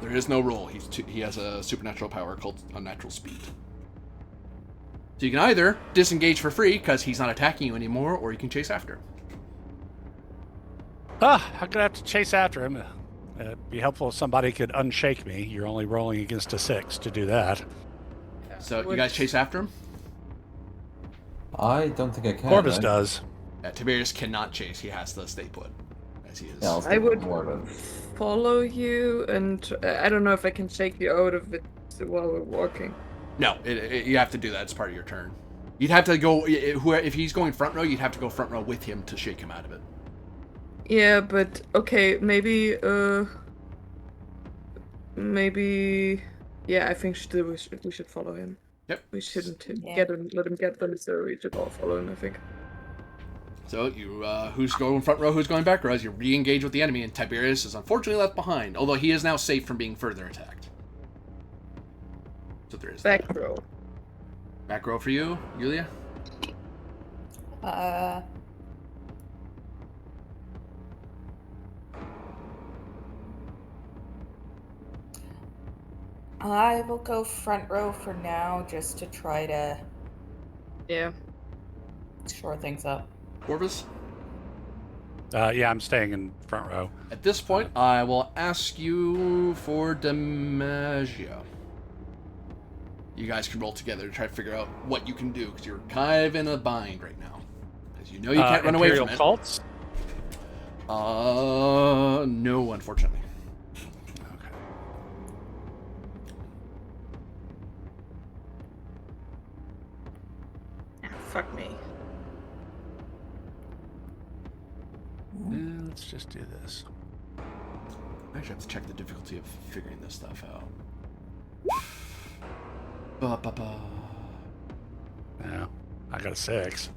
S1: There is no roll. He has a supernatural power called unnatural speed. So you can either disengage for free because he's not attacking you anymore, or you can chase after.
S3: I'm going to have to chase after him. It'd be helpful if somebody could unshake me. You're only rolling against a 6 to do that.
S1: So you guys chase after him?
S5: I don't think I can.
S3: Corvus
S5: right?
S3: does.
S1: Tiberius cannot chase. He has to stay put, as he is.
S5: Yeah, I'll
S2: I
S5: stay
S2: would
S5: more of it.
S2: follow you, and I don't know if I can shake you out of it while we're walking.
S1: No, you have to do that as part of your turn. You'd have to go, if he's going front row, you'd have to go front row with him to shake him out of it.
S2: Yeah, but okay, maybe, yeah, I think we should follow him.
S1: Yep.
S2: We shouldn't
S4: Yeah.
S2: let him get them, so we should all follow him, I think.
S1: So you, who's going front row, who's going back row, as you re-engage with the enemy, and Tiberius is unfortunately left behind, although he is now safe from being further attacked. So there is
S2: Back
S1: that.
S2: row.
S1: Back row for you, Yulia?
S4: I will go front row for now, just to try to
S2: Yeah.
S4: shore things up.
S1: Corvus?
S3: Yeah, I'm staying in front row.
S1: At this point, I will ask you for Demacia. You guys can roll together to try to figure out what you can do, because you're kind of in a bind right now. Because you know you can't run away
S3: Imperial
S1: from it.
S3: cults?
S1: No, unfortunately.
S3: do this.
S1: I actually have to check the difficulty of figuring this stuff out. Ba-ba-ba.
S3: Yeah, I got a 6.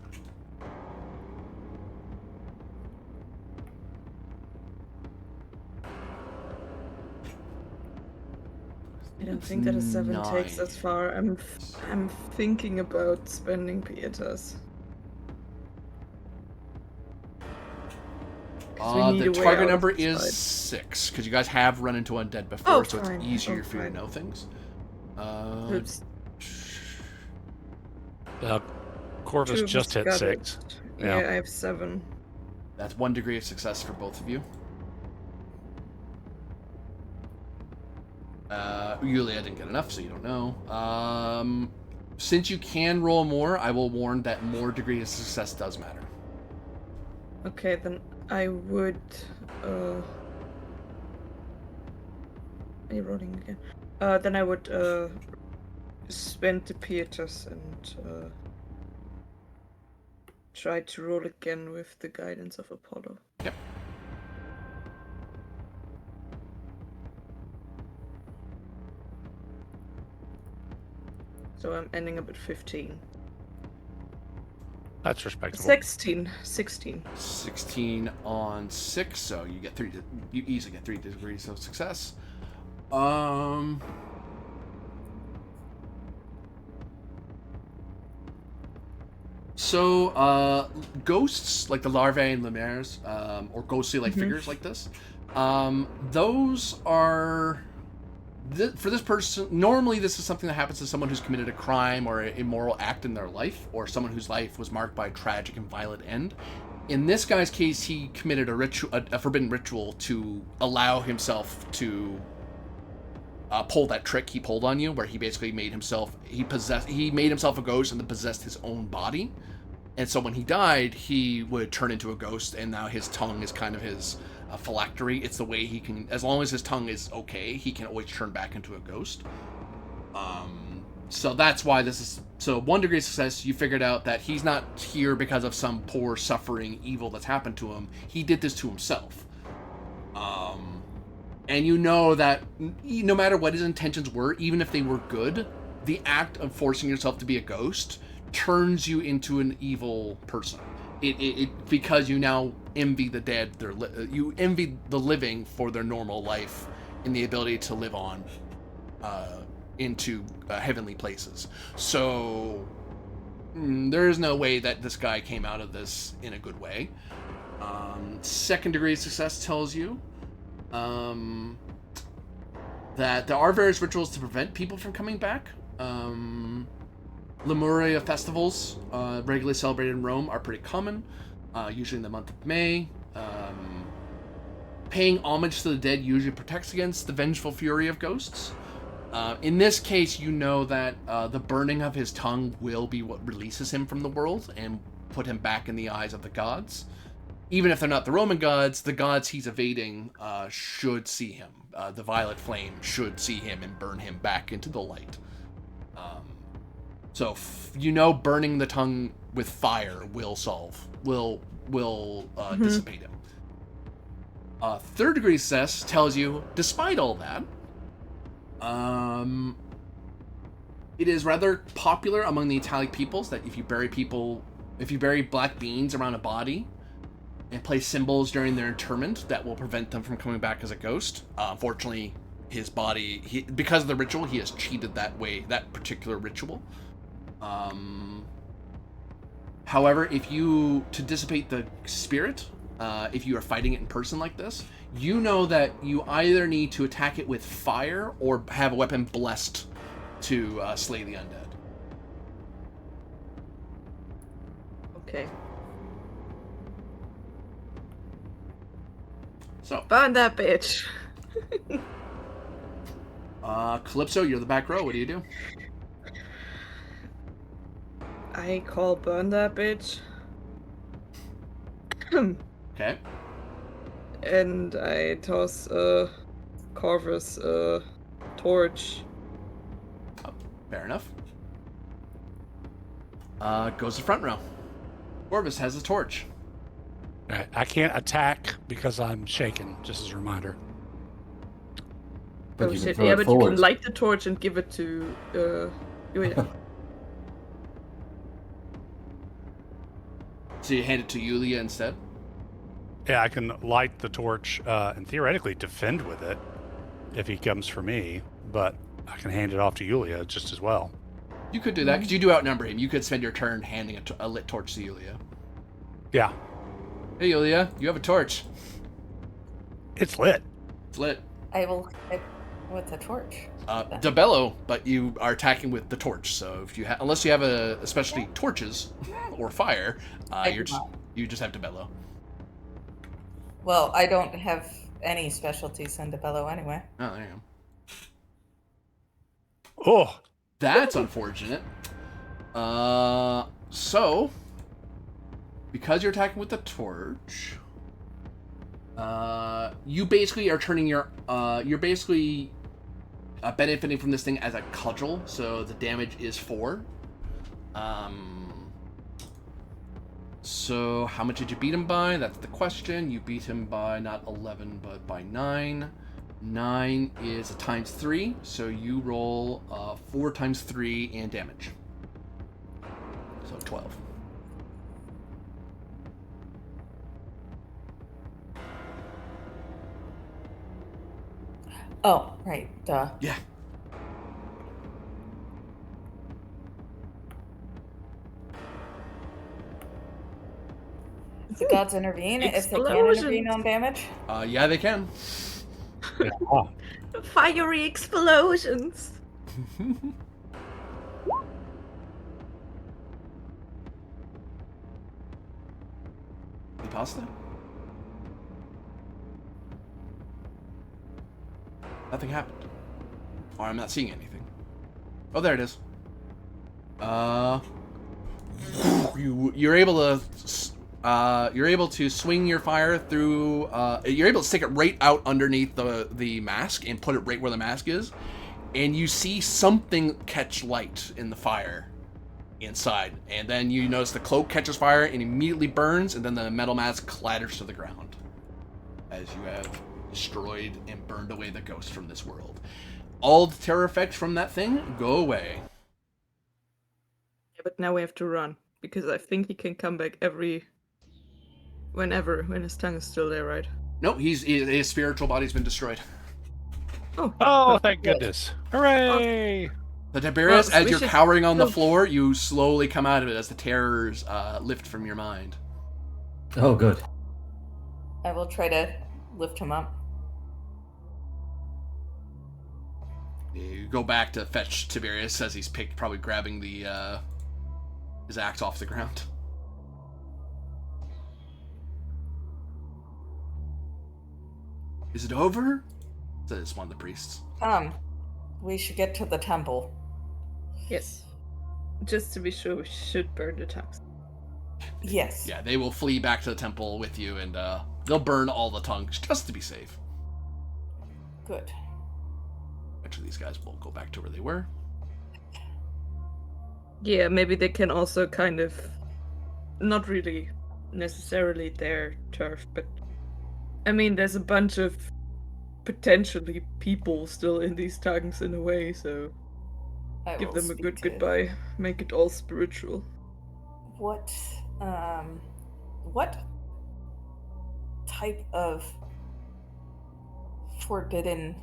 S2: I don't think that a 7 takes
S1: 9.
S2: as far. I'm thinking about spending pietas. 'Cause we need
S1: The
S2: a way out
S1: target
S2: of
S1: number
S2: this
S1: is
S2: fight.
S1: 6, because you guys have run into undead before,
S2: Oh,
S1: so
S2: fine.
S1: it's easier
S2: Oh,
S1: for you to
S2: fine.
S1: know things.
S2: Oops.
S3: Corvus
S2: Two of
S3: just
S2: us
S3: hit
S2: got
S3: 6.
S2: it.
S3: Yeah.
S2: Yeah, I have 7.
S1: That's 1 degree of success for both of you. Usually I didn't get enough, so you don't know. Since you can roll more, I will warn that more degree of success does matter.
S2: Okay, then I would. Are you rolling again? Then I would spend the pietas and try to roll again with the guidance of Apollo.
S1: Yep.
S2: So I'm ending up at 15.
S3: That's respectable.
S2: 16.
S1: 16 on 6, so you get 3. You easily get 3 degrees of success. So, ghosts, like the larvae and lemures, or ghostly-like figures like this, those are... for this person, normally this is something that happens to someone who's committed a crime or an immoral act in their life, or someone whose life was marked by a tragic and violent end. In this guy's case, he committed a forbidden ritual to allow himself to pull that trick he pulled on you, where he basically made himself a ghost and then possessed his own body. And so when he died, he would turn into a ghost, and now his tongue is kind of his phylactery. It's the way he can, as long as his tongue is okay, he can always turn back into a ghost. So that's why this is... So 1 degree of success, you figured out that he's not here because of some poor, suffering evil that's happened to him. He did this to himself. And you know that no matter what his intentions were, even if they were good, the act of forcing yourself to be a ghost turns you into an evil person. It because you now envy the dead. You envy the living for their normal life and the ability to live on into heavenly places. So there is no way that this guy came out of this in a good way. 2nd degree of success tells you that there are various rituals to prevent people from coming back. Lemuria festivals, regularly celebrated in Rome, are pretty common, usually in the month of May. Paying homage to the dead usually protects against the vengeful fury of ghosts. In this case, you know that the burning of his tongue will be what releases him from the world and put him back in the eyes of the gods. Even if they're not the Roman gods, the gods he's evading should see him. The violet flame should see him and burn him back into the light. So burning the tongue with fire will dissipate him. 3rd degree success tells you, despite all that, it is rather popular among the Italic peoples that if you bury black beans around a body and place symbols during their interment, that will prevent them from coming back as a ghost. Unfortunately, his body, because of the ritual, he has cheated that particular ritual. However, to dissipate the spirit, if you are fighting it in person like this, you know that you either need to attack it with fire or have a weapon blessed to slay the undead.
S2: Okay.
S1: So,
S2: Burn that bitch.
S1: Calypso, you're the back row. What do you do?
S2: I call burn that bitch.
S1: Okay.
S2: And I toss Corvus torch.
S1: Oh, fair enough. Goes to front row. Corvus has a torch.
S3: Right, I can't attack because I'm shaken, just as a reminder.
S5: But
S2: Oh
S5: you can
S2: shit!
S5: throw
S2: Yeah,
S5: it
S2: but you can
S5: forwards.
S2: light the torch and give it to Yulia.
S1: So you hand it to Yulia instead?
S3: Yeah, I can light the torch and theoretically defend with it if he comes for me, but I can hand it off to Yulia just as well.
S1: You could do that, because you do outnumber him. You could spend your turn handing a lit torch to Yulia.
S3: Yeah,
S1: Hey, Yulia, you have a torch.
S3: it's lit.
S1: It's lit.
S4: I will hit with a torch.
S1: The bellow, but you are attacking with the torch. So if you unless you have especially torches or fire,
S4: I do not.
S1: you just have to bellow.
S4: Well, I don't have any specialties in bellow anyway.
S1: Oh, there you go.
S3: Oh,
S1: That's unfortunate. So because you're attacking with the torch, you basically are turning your you're basically benefiting from this thing as a cudgel, so the damage is 4. So how much did you beat him by? That's the question. You beat him by not 11, but by 9. 9 is a times 3, so you roll 4 times 3 in damage. So 12.
S4: Oh, right, duh.
S1: Yeah.
S4: The gods intervene if they can
S2: Explosions.
S4: intervene on damage.
S1: Yeah, they can.
S3: yeah.
S2: Fiery explosions.
S1: The pasta? Nothing happened. Or I'm not seeing anything. Oh, there it is. You're able to swing your fire through. You're able to stick it right out underneath the mask and put it right where the mask is, and you see something catch light in the fire inside, and then you notice the cloak catches fire and immediately burns, and then the metal mask clatters to the ground as you have destroyed and burned away the ghost from this world. All the terror effects from that thing go away.
S2: Yeah, but now we have to run because I think he can come back whenever when his tongue is still there, right?
S1: No, his spiritual body's been destroyed.
S2: Oh.
S3: Oh, thank goodness! Hooray!
S1: The Tiberius,
S2: Well,
S1: as
S2: we
S1: you're
S2: should
S1: cowering on the
S2: still-
S1: floor, you slowly come out of it as the terrors lift from your mind.
S5: Oh, good.
S4: I will try to lift him up.
S1: You go back to fetch Tiberius as he's probably grabbing his axe off the ground. Is it over? Says one of the priests.
S4: We should get to the temple.
S2: Yes. Just to be sure, we should burn the tongues.
S4: Yes.
S1: Yeah, they will flee back to the temple with you, and they'll burn all the tongues just to be safe.
S4: Good.
S1: Eventually, these guys will go back to where they were.
S2: Yeah, maybe they can also kind of, not really necessarily their turf, but I mean, there's a bunch of potentially people still in these tongues in a way, so
S4: I
S2: give
S4: will
S2: them a
S4: speak
S2: good
S4: to-
S2: goodbye. Make it all spiritual.
S4: What type of forbidden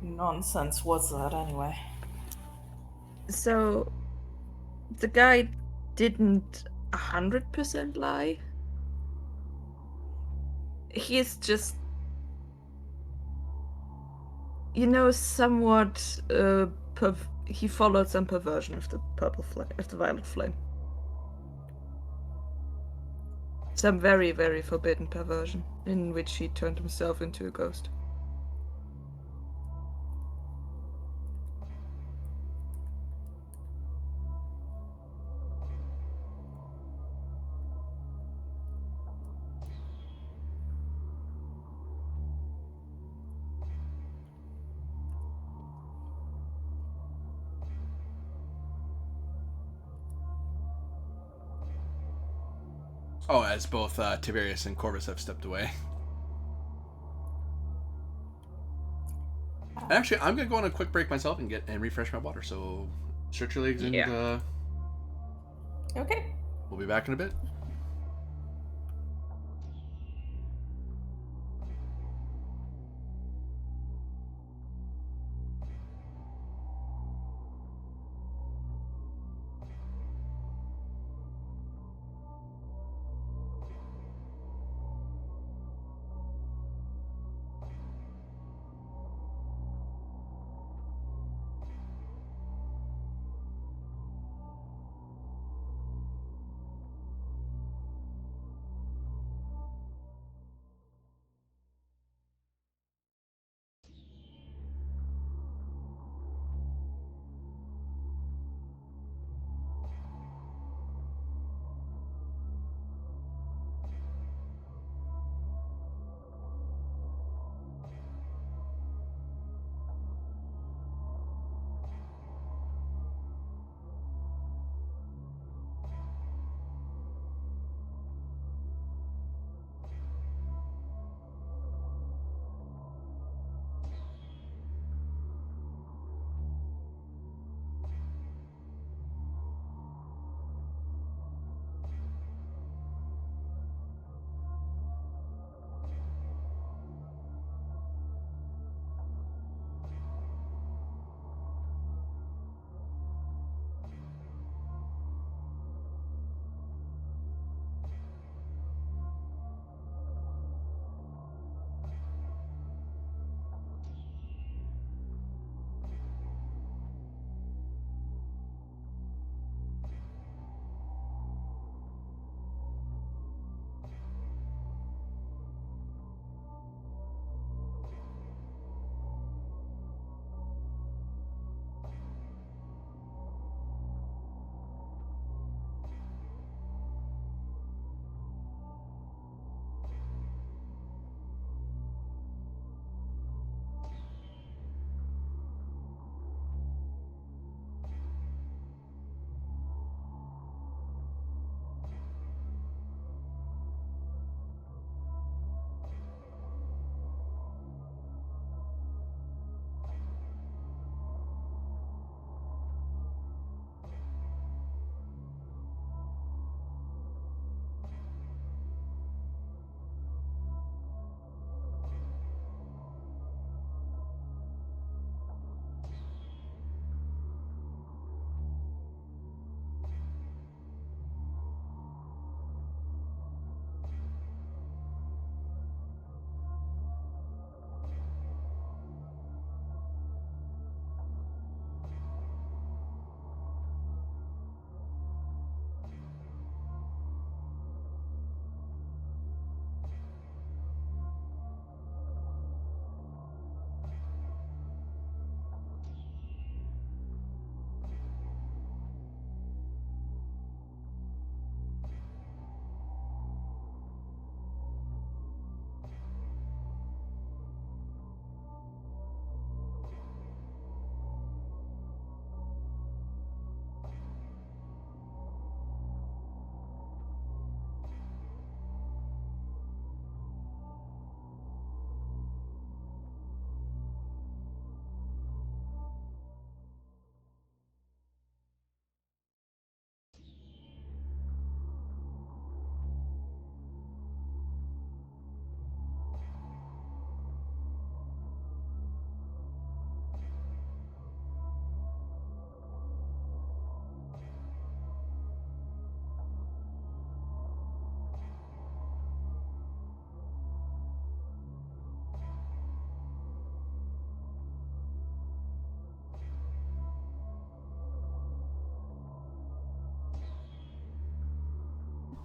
S4: nonsense was that anyway?
S2: So, the guy didn't 100% lie. He's just, somewhat, he followed some perversion of the of the violet flame. Some very, very forbidden perversion, in which he turned himself into a ghost.
S1: Oh, as both Tiberius and Corvus have stepped away. Actually, I'm gonna go on a quick break myself and refresh my water. So, stretch your legs and
S2: Yeah.
S4: Okay.
S1: we'll be back in a bit.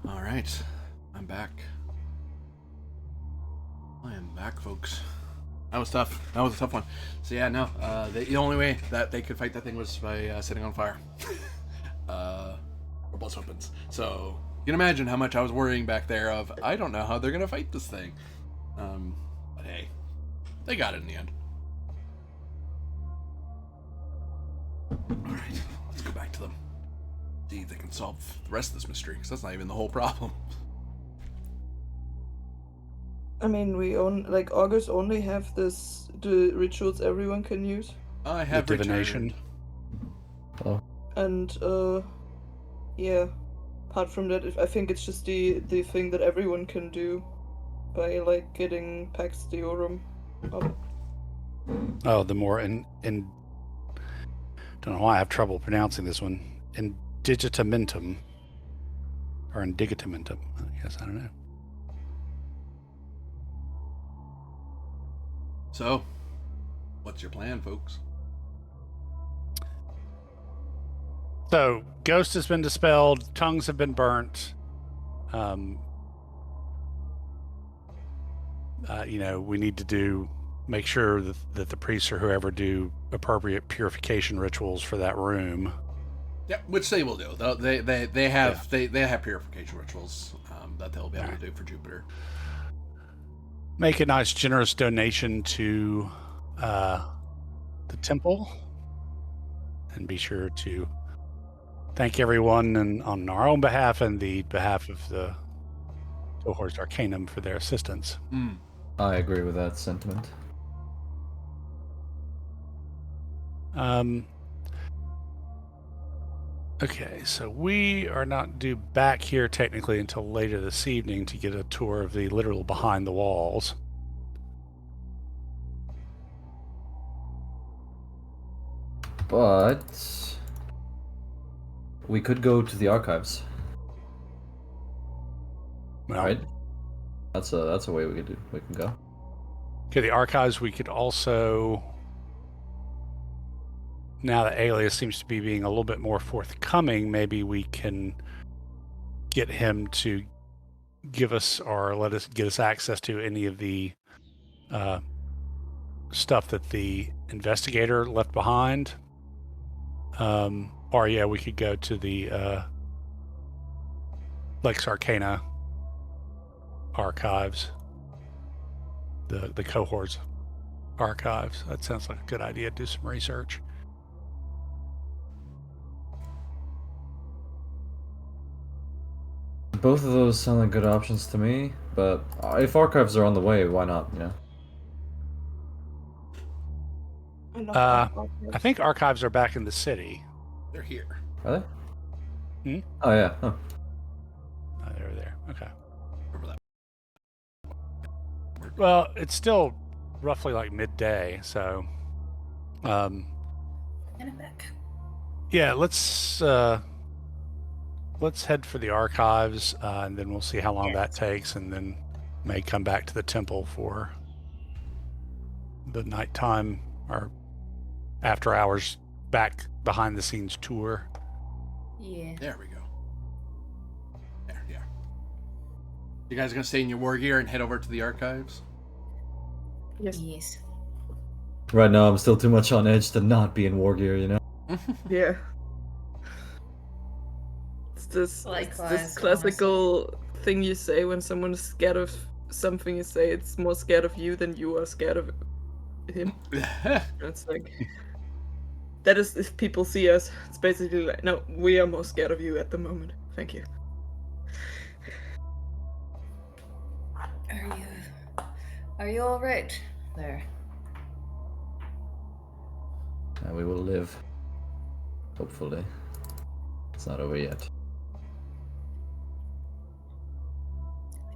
S1: All right, I'm back. I am back, folks. That was tough. That was a tough one. So yeah, no. The only way that they could fight that thing was by setting on fire, or blast weapons. So you can imagine how much I was worrying back there. Of I don't know how they're gonna fight this thing. But hey, they got it in the end. All right, let's go back to them. See if they can solve the rest of this mystery, because that's not even the whole problem.
S2: I mean, August only have the rituals everyone can use,
S1: I have
S3: The divination.
S1: returned.
S5: Oh,
S2: and yeah. Apart from that, I think it's just the thing that everyone can do by like getting Pax Deorum up.
S3: Oh, the more in don't know why I have trouble pronouncing this one. Indigitamentum. Or indigitamentum. I guess I don't know.
S1: So, what's your plan, folks?
S3: So, ghost has been dispelled, tongues have been burnt. We need to make sure that the priests or whoever do appropriate purification rituals for that room.
S1: Yeah, which they will do. They have purification rituals that they'll be able to do for Jupiter.
S3: Make a nice, generous donation to the temple, and be sure to thank everyone on our own behalf and the behalf of the Cohorts Arcanum for their assistance.
S5: I agree with that sentiment.
S3: Okay, so we are not due back here technically until later this evening to get a tour of the literal behind the walls.
S5: But we could go to the archives,
S3: Well,
S5: right? That's a way we can go.
S3: Okay, the archives. We could also, now that Alias seems to be being a little bit more forthcoming, maybe we can get him to give us or get us access to any of the stuff that the investigator left behind. Or yeah, we could go to the Lex Arcana archives, the cohorts archives. That sounds like a good idea. Do some research.
S5: Both of those sound like good options to me, but if archives are on the way, why not, you know?
S3: I think archives are back in the city.
S1: They're here.
S5: Are they? Oh, yeah. Huh.
S3: Oh, they're there. Okay.
S1: Remember that.
S3: Well, it's still roughly like midday, so
S4: And I'm back.
S3: yeah, let's head for the archives, and then we'll see how long that takes, and then may come back to the temple for the nighttime or after hours back behind the scenes tour.
S4: Yeah.
S1: There we go. There, yeah. You guys are gonna stay in your war gear and head over to the archives?
S4: Yes.
S5: Right now, I'm still too much on edge to not be in war gear, you know?
S2: Yeah. It's this
S4: Likewise,
S2: classical thing you say when someone's scared of something. You say it's more scared of you than you are scared of him. It's like that is, if people see us, it's basically like, no, we are more scared of you at the moment. Thank you.
S4: Are you all right there?
S5: And we will live. Hopefully. It's not over yet.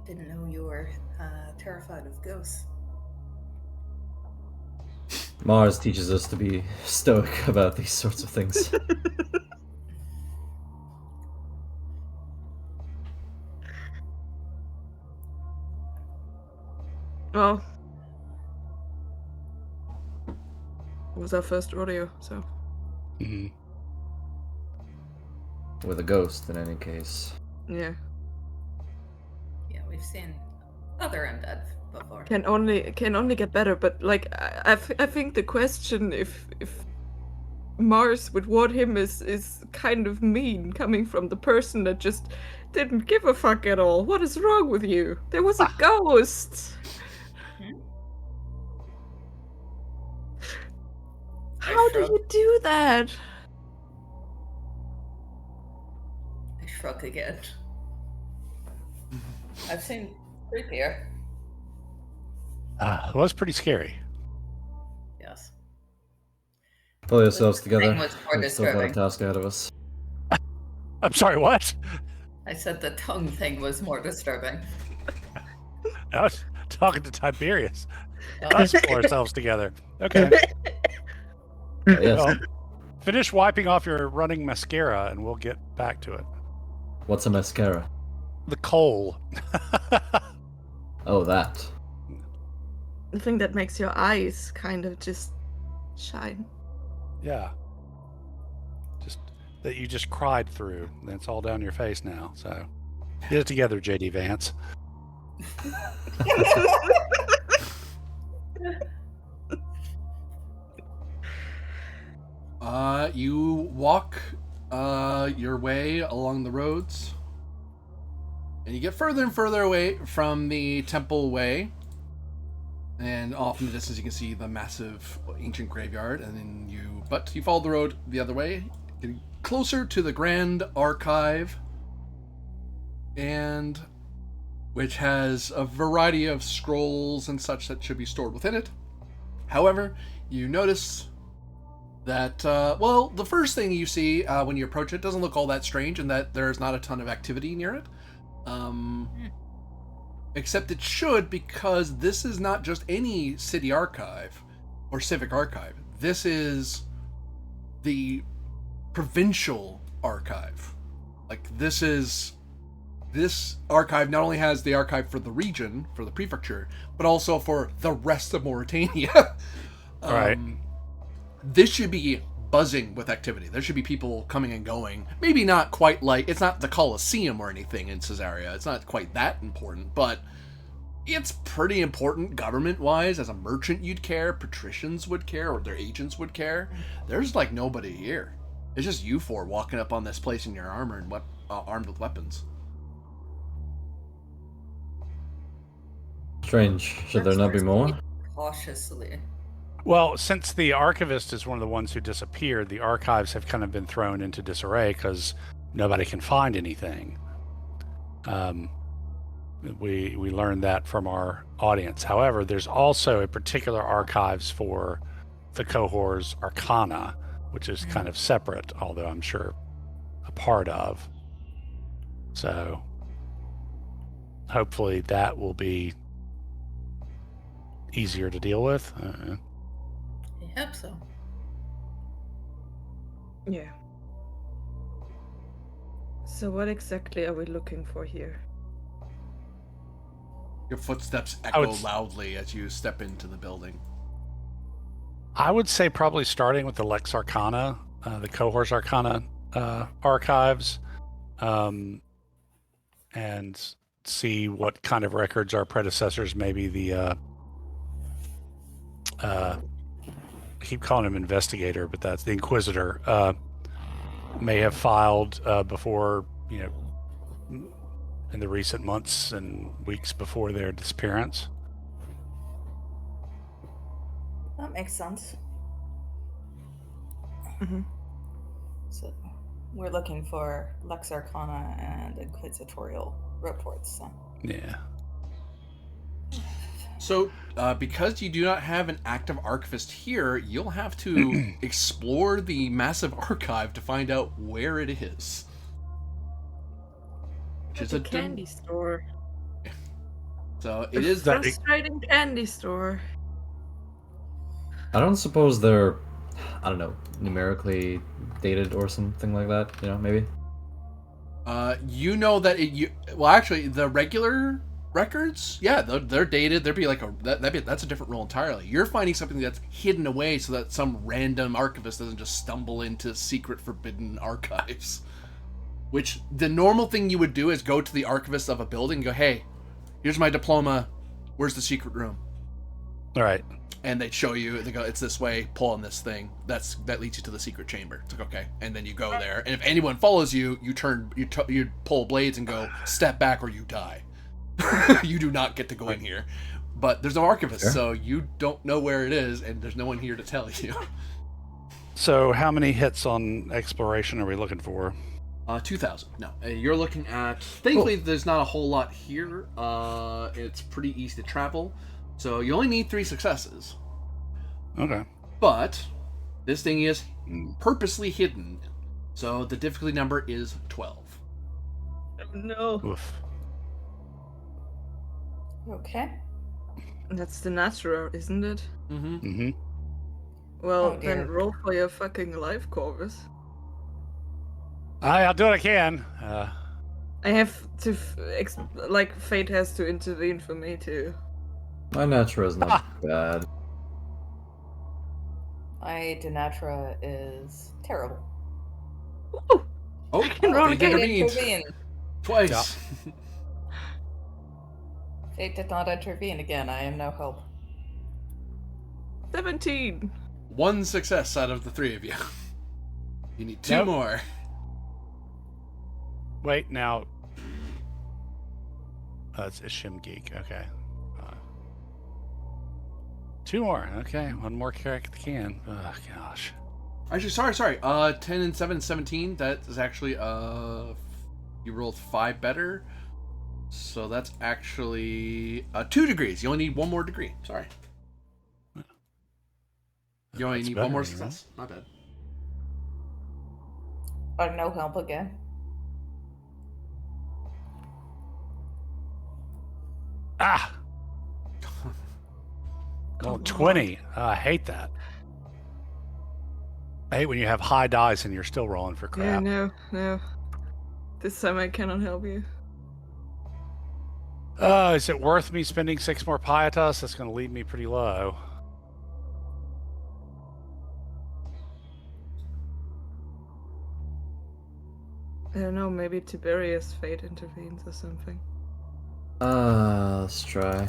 S4: I didn't know you were terrified of ghosts.
S5: Mars teaches us to be stoic about these sorts of things.
S2: Well, it was our first rodeo, so.
S3: Mm-hmm.
S5: With a ghost, in any case.
S2: Yeah.
S4: Yeah, we've seen other undead before.
S2: Can only get better, but like I think the question if Mars would want him is kind of mean, coming from the person that just didn't give a fuck at all. What is wrong with you? There was a ghost. How do you do that?
S4: I shrug again. I've seen creepier.
S3: It was pretty scary.
S6: Yes.
S5: Pull yourselves
S6: The
S5: together.
S6: thing was more
S5: We've still got a
S6: disturbing.
S5: task ahead of us.
S3: I'm sorry, what?
S6: I said the tongue thing was more disturbing.
S3: I was talking to Tiberius.
S6: Oh,
S3: Let's pull ourselves together. Okay.
S5: Yes.
S3: Well, finish wiping off your running mascara and we'll get back to it.
S5: What's a mascara?
S3: The coal.
S5: Oh, that.
S2: The thing that makes your eyes kind of just shine.
S3: Yeah. Just that you just cried through. That's all down your face now. So get it together, JD Vance.
S1: You walk your way along the roads, and you get further and further away from the temple way. And off in the distance, you can see the massive ancient graveyard. And then you follow the road the other way, getting closer to the Grand Archive, and which has a variety of scrolls and such that should be stored within it. However, you notice that, the first thing you see when you approach it doesn't look all that strange, in that there's not a ton of activity near it. Except it should, because this is not just any city archive or civic archive. This is the provincial archive. This archive not only has the archive for the region, for the prefecture, but also for the rest of Mauritania.
S3: All right.
S1: This should be buzzing with activity. There should be people coming and going. Maybe not quite like, it's not the Colosseum or anything in Caesarea. It's not quite that important, but it's pretty important government-wise. As a merchant, you'd care. Patricians would care, or their agents would care. There's like nobody here. It's just you four walking up on this place in your armor and armed with weapons.
S5: Strange. Should there not be more?
S6: Cautiously.
S3: Well, since the archivist is one of the ones who disappeared, the archives have kind of been thrown into disarray because nobody can find anything. We learned that from our audience. However, there's also a particular archives for the cohort's Arcana, which is kind of separate, although I'm sure a part of. So hopefully that will be easier to deal with.
S6: I hope so.
S2: Yeah. So what exactly are we looking for here?
S1: Your footsteps echo loudly as you step into the building.
S3: I would say probably starting with the Lex Arcana, the cohort's Arcana archives, and see what kind of records our predecessors, maybe the I keep calling him investigator, but that's the Inquisitor, may have filed before, in the recent months and weeks before their disappearance.
S6: That makes sense.
S2: Mm-hmm.
S6: So we're looking for Lex Arcana and Inquisitorial reports. So.
S3: Yeah.
S1: So, because you do not have an active archivist here, you'll have to explore the massive archive to find out where it is. Which is
S2: a candy store.
S1: So it is
S3: that
S2: frustrating candy store.
S5: I don't suppose they're, numerically dated or something like that. Maybe.
S1: You know that actually the regular records, yeah, they're dated. There'd be like that's a different role entirely. You're finding something that's hidden away so that some random archivist doesn't just stumble into secret forbidden archives. Which the normal thing you would do is go to the archivist of a building and go, hey, here's my diploma, where's the secret room?
S3: All right.
S1: And they'd show you, they go, it's this way, pull on this thing, that leads you to the secret chamber. It's like, okay, and then you go there, and if anyone follows you, you pull blades and go, step back or you die. You do not get to go in here. But there's no archivist, so you don't know where it is, and there's no one here to tell you.
S3: So how many hits on exploration are we looking for?
S1: 2,000. No, you're looking at. Thankfully, there's not a whole lot here. It's pretty easy to travel. So you only need 3 successes.
S3: Okay.
S1: But this thing is purposely hidden. So the difficulty number is 12.
S2: Oh, no.
S3: Oof.
S6: Okay.
S2: That's the natural, isn't it?
S1: Mm-hmm.
S3: Mm-hmm.
S2: Well,
S6: Oh, dear.
S2: then roll for your fucking life, Corvus.
S3: I'll do what I can.
S2: I have to, fate has to intervene for me to.
S5: My Natura is not bad.
S6: My Denatra is terrible.
S2: Ooh,
S1: Oh,
S2: I can roll
S1: fate
S2: again.
S1: intervened.
S6: Intervene.
S1: Twice.
S6: Fate did not intervene again. I am no help.
S2: 17.
S1: 1 success out of the 3 of you. You need 2
S3: Nope.
S1: more.
S3: Wait, now. It's Ishim Geek. Okay. 2 more. Okay, 1 more crack at the can. Oh, gosh.
S1: Actually, sorry. 10 and 7, 17. That is actually, you rolled 5 better. So that's actually 2 degrees. You only need 1 more degree. Sorry. You only
S3: That's
S1: need 1 more
S3: better, right?
S1: success. Not bad.
S6: No help again.
S3: Ah! Oh, 20. I hate that. I hate when you have high dice and you're still rolling for
S2: Yeah,
S3: crap.
S2: no. This time I cannot help you.
S3: Is it worth me spending 6 more pietas? That's going to leave me pretty low.
S2: I don't know, maybe Tiberius' fate intervenes or something.
S5: Let's try.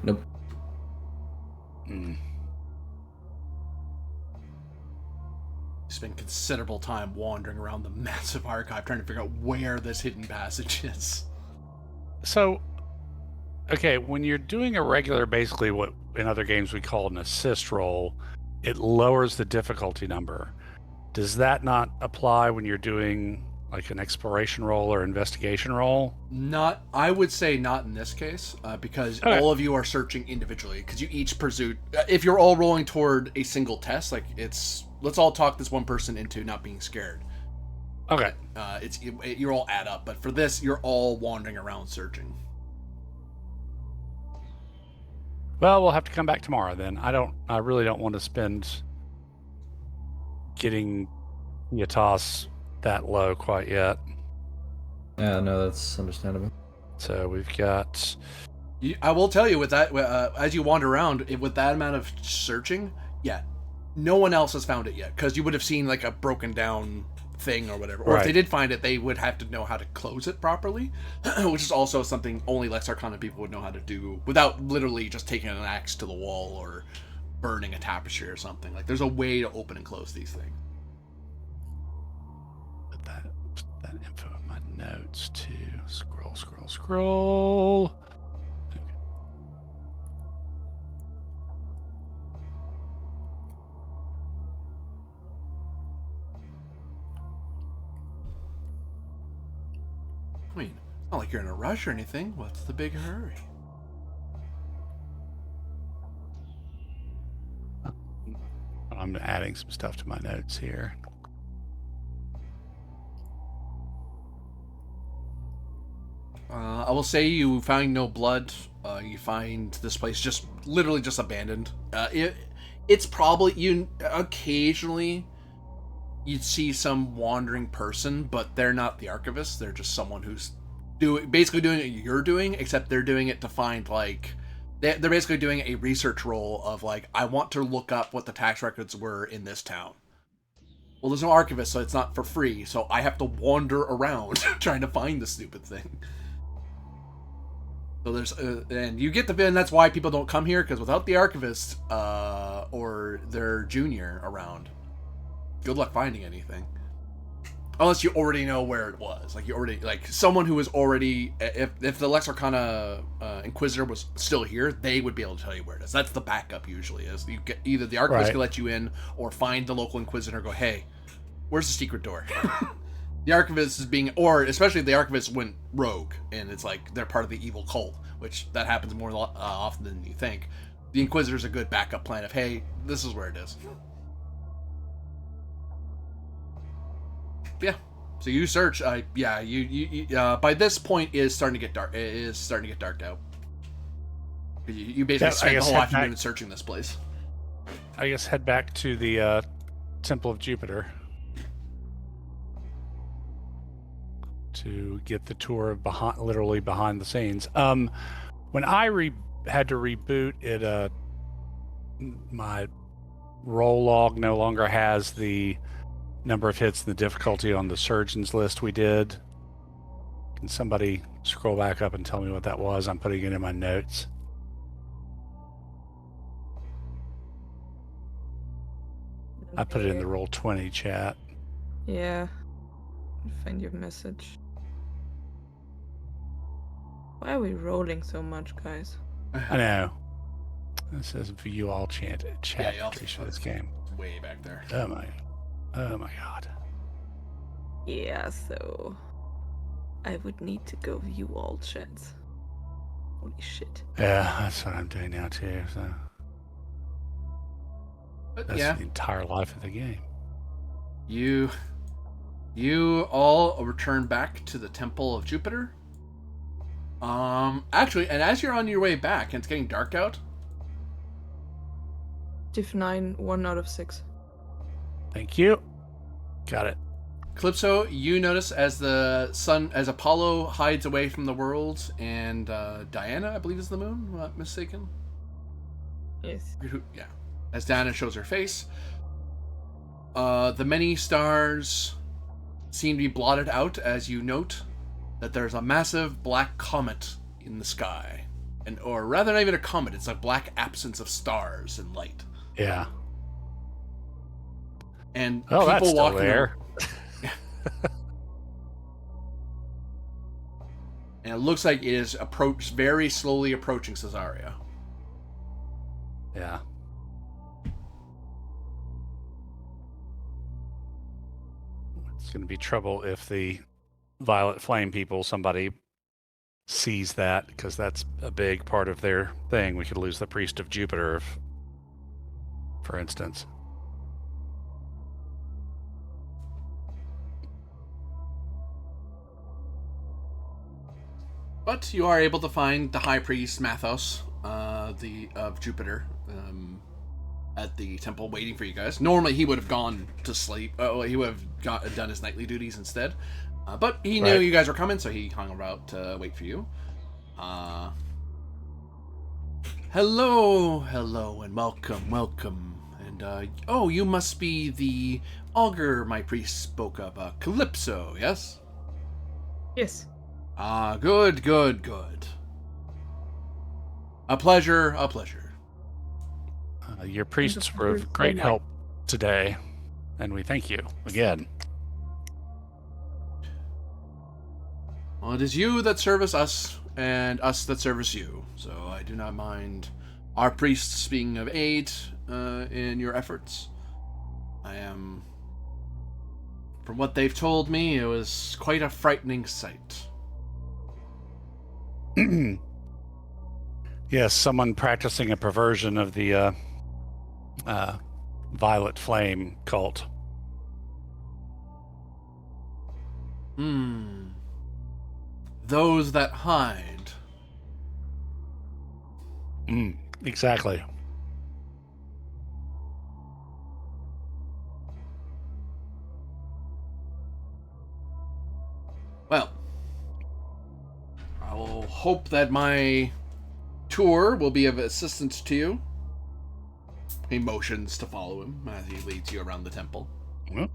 S5: Nope.
S3: Mm.
S1: Spent considerable time wandering around the massive archive trying to figure out where this hidden passage is.
S3: So, okay, when you're doing a regular, basically what in other games we call an assist roll, it lowers the difficulty number. Does that not apply when you're doing like an exploration roll or investigation roll?
S1: I would say not in this case, because
S3: Okay.
S1: all of you are searching individually, because you each pursued, if you're all rolling toward a single test, like let's all talk this one person into not being scared.
S3: Okay.
S1: You're all add up, but for this, you're all wandering around searching.
S3: Well, we'll have to come back tomorrow then. I really don't want to spend getting Yatas that low quite yet.
S5: Yeah, no, that's understandable.
S3: So we've got.
S1: I will tell you with that, as you wander around, with that amount of searching, yeah, no one else has found it yet, because you would have seen like a broken down thing or whatever. Or
S3: Right.
S1: if they did find it, they would have to know how to close it properly, which is also something only Lex Arcana people would know how to do without literally just taking an axe to the wall or burning a tapestry or something. Like, there's a way to open and close these things.
S3: Put that info in my notes too. Scroll. Okay.
S1: I mean, it's not like you're in a rush or anything. What's the big hurry?
S3: I'm adding some stuff to my notes here.
S1: I will say you find no blood. You find this place just literally just abandoned. It's probably occasionally you'd see some wandering person, but they're not the archivist. They're just someone who's basically doing what you're doing, except they're doing it to find like they're basically doing a research role of like, I want to look up what the tax records were in this town. Well, there's no archivist, so it's not for free. So I have to wander around trying to find the stupid thing. So there's, and you get and that's why people don't come here, because without the archivist or their junior around, good luck finding anything. Unless you already know where it was, like you already someone who was already, if the Lex Arcana Inquisitor was still here, they would be able to tell you where it is. That's the backup usually. Is you get either the archivist
S3: Right.
S1: can let you in, or find the local Inquisitor and go, hey, where's the secret door? The Archivist is being, or especially if the Archivist went rogue, and it's like they're part of the evil cult, which that happens more often than you think. The Inquisitor's a good backup plan of, hey, this is where it is. Yeah. So you search. You by this point is starting to get dark. It is starting to get darked out. You basically spent the whole afternoon searching this place.
S3: I guess head back to the Temple of Jupiter to get the tour of literally behind the scenes. When I had to reboot it, my roll log no longer has the number of hits and the difficulty on the surgeons list we did. Can somebody scroll back up and tell me what that was? I'm putting it in my notes. I put it in the Roll20 chat.
S2: Yeah. Find your message. Why are we rolling so much, guys?
S3: I know. It says view all chat
S1: Yeah,
S3: for this game.
S1: Way back there.
S3: Oh my god.
S2: Yeah, so I would need to go view all chats. Holy shit.
S3: Yeah, that's what I'm doing now too. So
S1: But
S3: that's
S1: yeah,
S3: the entire life of the game.
S1: you all return back to the Temple of Jupiter. Actually, and as you're on your way back, and it's getting dark out.
S2: Diff 9, 1 out of 6.
S3: Thank you. Got it.
S1: Calypso, you notice as as Apollo hides away from the world, and Diana, I believe is the moon, am I not mistaken?
S2: Yes.
S1: Yeah. As Diana shows her face, the many stars seem to be blotted out as you note that there's a massive black comet in the sky. Or rather, not even a comet, it's a black absence of stars and light.
S3: Yeah.
S1: And
S3: Oh,
S1: people
S3: that's still
S1: walking
S3: there.
S1: And it looks like it is very slowly approaching Caesarea.
S3: Yeah. It's going to be trouble if the Violet Flame people, somebody sees that, because that's a big part of their thing. We could lose the Priest of Jupiter, for instance.
S1: But you are able to find the High Priest Mathos, of Jupiter, at the temple, waiting for you guys. Normally, he would have gone to sleep. He would have done his nightly duties instead. But he knew you guys were coming, so he hung around to wait for you. Hello, and welcome. And you must be the augur my priest spoke of, Calypso, yes?
S2: Yes.
S1: Good. A pleasure.
S3: Your priests were of great help today, and we thank you again.
S1: Well, it is you that service us, and us that service you, so I do not mind our priests being of aid in your efforts. From what they've told me, it was quite a frightening sight.
S3: Yes, someone practicing a perversion of the Violet Flame cult.
S1: Those that hide.
S3: Exactly.
S1: Well, I will hope that my tour will be of assistance to you. He motions to follow him as he leads you around the temple.
S3: Well,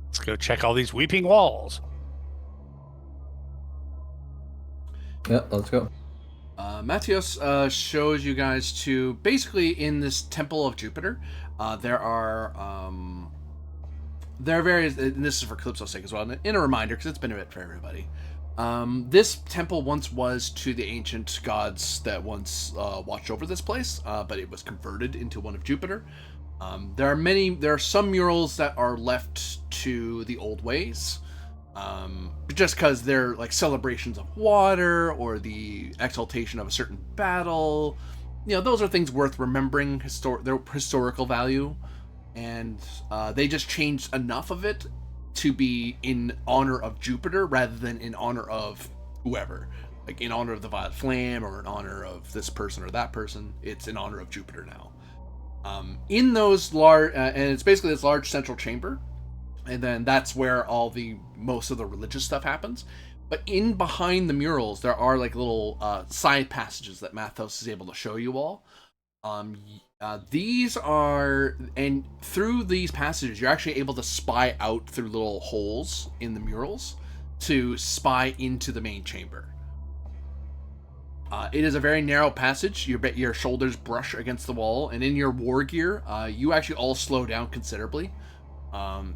S3: let's go check all these weeping walls.
S5: Yeah, let's go.
S1: Matthias shows you guys to, basically in this Temple of Jupiter, there are various, and this is for Calypso's sake as well, and a reminder, because it's been a bit for everybody. This temple once was to the ancient gods that once watched over this place, but it was converted into one of Jupiter. There are some murals that are left to the old ways, just because they're like celebrations of water or the exaltation of a certain battle. Those are things worth remembering, their historical value, and they just changed enough of it to be in honor of Jupiter rather than in honor of whoever. Like in honor of the Violet Flame or in honor of this person or that person. It's in honor of Jupiter now. In those large, and it's basically this large central chamber, and then that's where most of the religious stuff happens. But in behind the murals, there are like little side passages that Mathos is able to show you all. These are, and through these passages, you're actually able to spy out through little holes in the murals to spy into the main chamber. It is a very narrow passage. Your shoulders brush against the wall, and in your war gear, you actually all slow down considerably.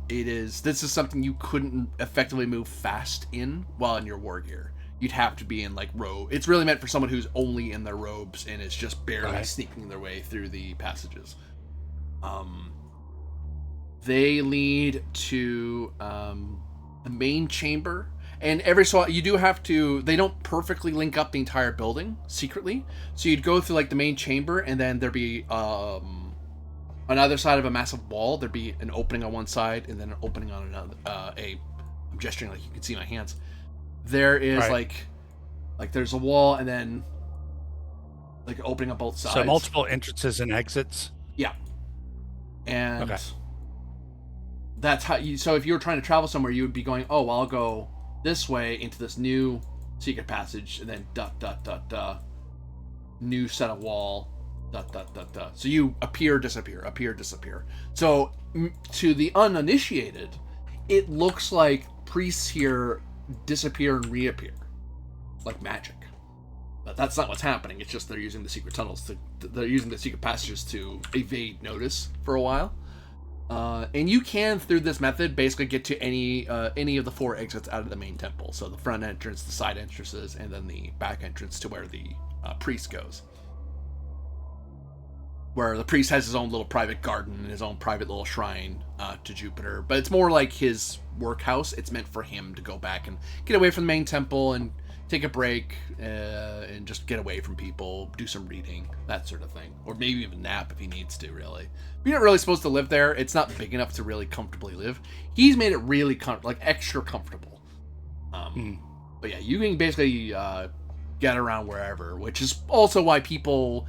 S1: This is something you couldn't effectively move fast in while in your war gear. You'd have to be in like robe. It's really meant for someone who's only in their robes and is just barely sneaking their way through the passages. They lead to the main chamber. And every so you do have to, they don't perfectly link up the entire building secretly. So you'd go through like the main chamber, and then there'd be on either side of a massive wall, there'd be an opening on one side and then an opening on another. I'm gesturing like you can see my hands. There is like there's a wall and then like opening up both sides.
S3: So multiple entrances and exits.
S1: Yeah. And that's how you. So if you were trying to travel somewhere, you would be going, oh, well, I'll go this way into this new secret passage, and then new set of wall, so you appear, disappear. So to the uninitiated, it looks like priests here disappear and reappear like magic, but that's not what's happening. It's just they're using the secret tunnels they're using the secret passages to evade notice for a while. And you can, through this method, basically get to any of the 4 exits out of the main temple. So the front entrance, the side entrances, and then the back entrance to where the priest goes. Where the priest has his own little private garden and his own private little shrine to Jupiter. But it's more like his workhouse. It's meant for him to go back and get away from the main temple and take a break and just get away from people, do some reading, that sort of thing. Or maybe even nap if he needs to, really. But you're not really supposed to live there. It's not big enough to really comfortably live. He's made it really extra comfortable. But yeah, you can basically get around wherever, which is also why people...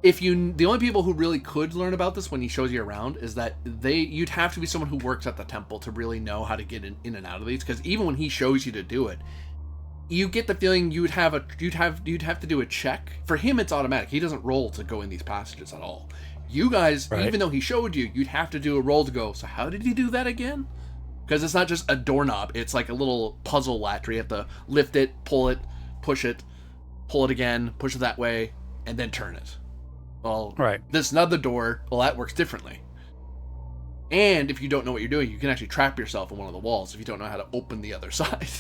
S1: the only people who really could learn about this when he shows you around is that you'd have to be someone who works at the temple to really know how to get in and out of these, because even when he shows you to do it, you get the feeling you'd have to do a check. For him, it's automatic. He doesn't roll to go in these passages at all. You guys, even though he showed you, you'd have to do a roll to go, so how did he do that again? Because it's not just a doorknob. It's like a little puzzle latch where you have to lift it, pull it, push it, pull it again, push it that way, and then turn it. Well, this another door, well, that works differently. And if you don't know what you're doing, you can actually trap yourself in one of the walls if you don't know how to open the other side.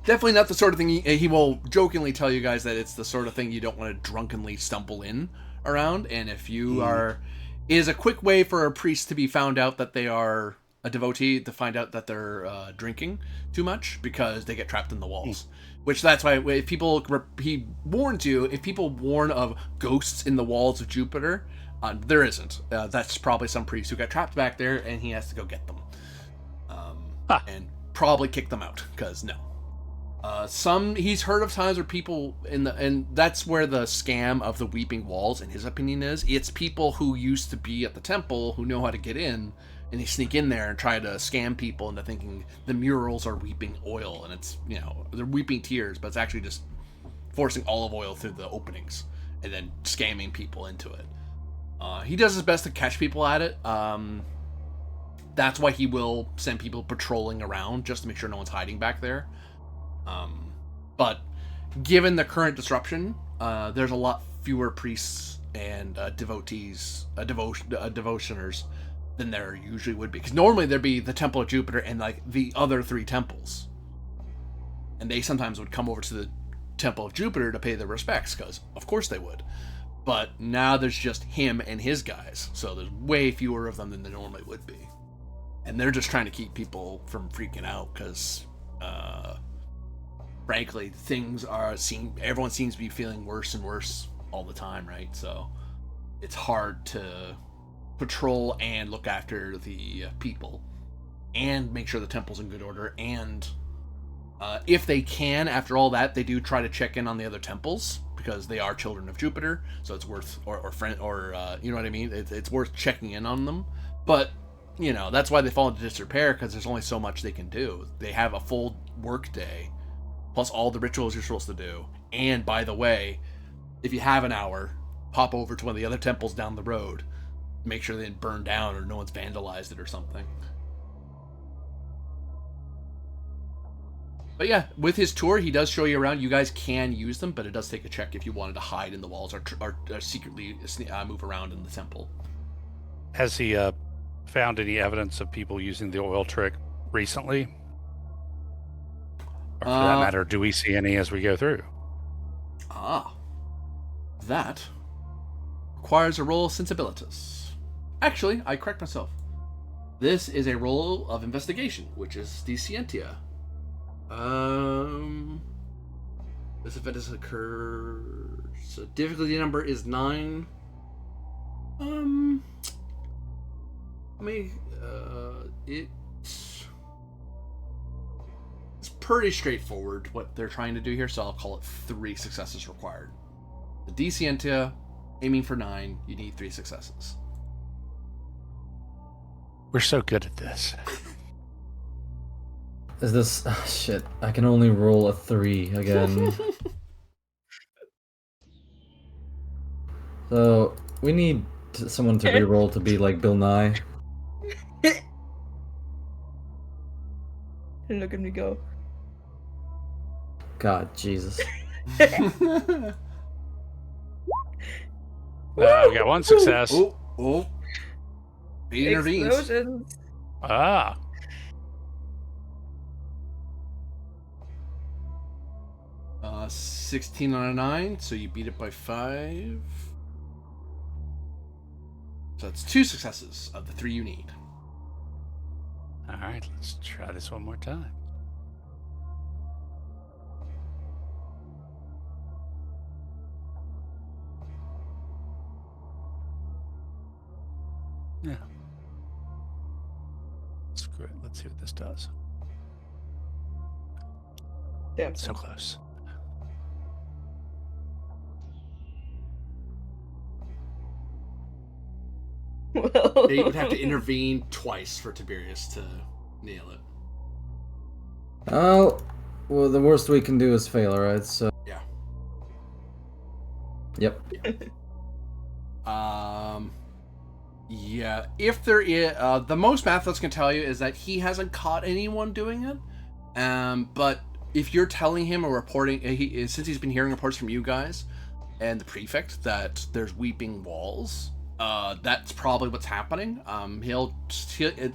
S1: Definitely not the sort of thing he will jokingly tell you guys that it's the sort of thing you don't want to drunkenly stumble in around. And if you it is a quick way for a priest to be found out that they are a devotee, to find out that they're drinking too much, because they get trapped in the walls. Which that's why he warns you, if people warn of ghosts in the walls of Jupiter, there isn't. That's probably some priest who got trapped back there and he has to go get them. And probably kick them out, because no. He's heard of times where people and that's where the scam of the weeping walls, in his opinion, is. It's people who used to be at the temple who know how to get in, and they sneak in there and try to scam people into thinking the murals are weeping oil, and it's, they're weeping tears, but it's actually just forcing olive oil through the openings and then scamming people into it. He does his best to catch people at it. That's why he will send people patrolling around just to make sure no one's hiding back there. But given the current disruption, there's a lot fewer priests and devotioners than there usually would be. Because normally there'd be the Temple of Jupiter and like the other 3 temples. And they sometimes would come over to the Temple of Jupiter to pay their respects, because of course they would. But now there's just him and his guys, so there's way fewer of them than there normally would be. And they're just trying to keep people from freaking out because, frankly, everyone seems to be feeling worse and worse all the time, right? So it's hard to patrol and look after the people and make sure the temple's in good order. And if they can, after all that, they do try to check in on the other temples because they are children of Jupiter. So it's worth, you know what I mean? It's worth checking in on them. But that's why they fall into disrepair, because there's only so much they can do. They have a full work day, plus all the rituals you're supposed to do. And by the way, if you have an hour, pop over to one of the other temples down the road. Make sure they didn't burn down or no one's vandalized it or something. But yeah, with his tour, he does show you around. You guys can use them, but it does take a check if you wanted to hide in the walls or secretly move around in the temple.
S3: Has he found any evidence of people using the oil trick recently? Or for that matter, do we see any as we go through?
S1: That requires a roll of sensibilitas. Actually, I correct myself. This is a roll of investigation, which is the Scientia. This event has occurred. So difficulty number is 9. It's pretty straightforward what they're trying to do here, so I'll call it 3 successes required. The D Scientia, aiming for 9, you need 3 successes.
S3: We're so good at this.
S5: Is this... shit, I can only roll a 3 again. So, we need someone to reroll to be like Bill Nye.
S2: Look at me go.
S5: God, Jesus.
S3: We got 1 success.
S1: Oh. He intervenes.
S2: Explosions.
S1: 16 on a 9, so you beat it by 5. So that's 2 successes of the 3 you need.
S3: All right, let's try this one more time. Yeah. Screw it. Let's see what this does.
S2: Damn.
S3: So close.
S2: Well,
S1: They would have to intervene twice for Tiberius to nail it.
S5: Oh, well, the worst we can do is fail, alright? So.
S1: Yeah.
S5: Yep.
S1: Yeah. If there is, the most Mathos can tell you is that he hasn't caught anyone doing it. But if you're telling him or reporting, since he's been hearing reports from you guys and the prefect that there's weeping walls, that's probably what's happening.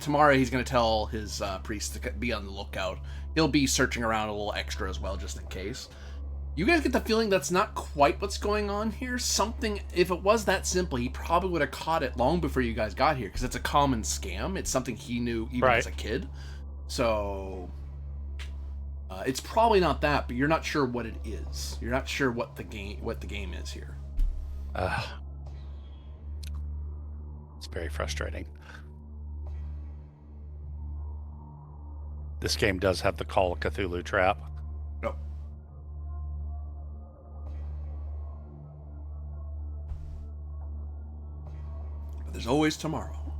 S1: Tomorrow he's going to tell his priest to be on the lookout. He'll be searching around a little extra as well, just in case. You guys get the feeling that's not quite what's going on here. If it was that simple, he probably would have caught it long before you guys got here, because it's a common scam. It's something he knew even as a kid. So, it's probably not that, but you're not sure what it is. You're not sure what the game is here.
S3: It's very frustrating. This game does have the Call of Cthulhu trap.
S1: No. But there's always tomorrow.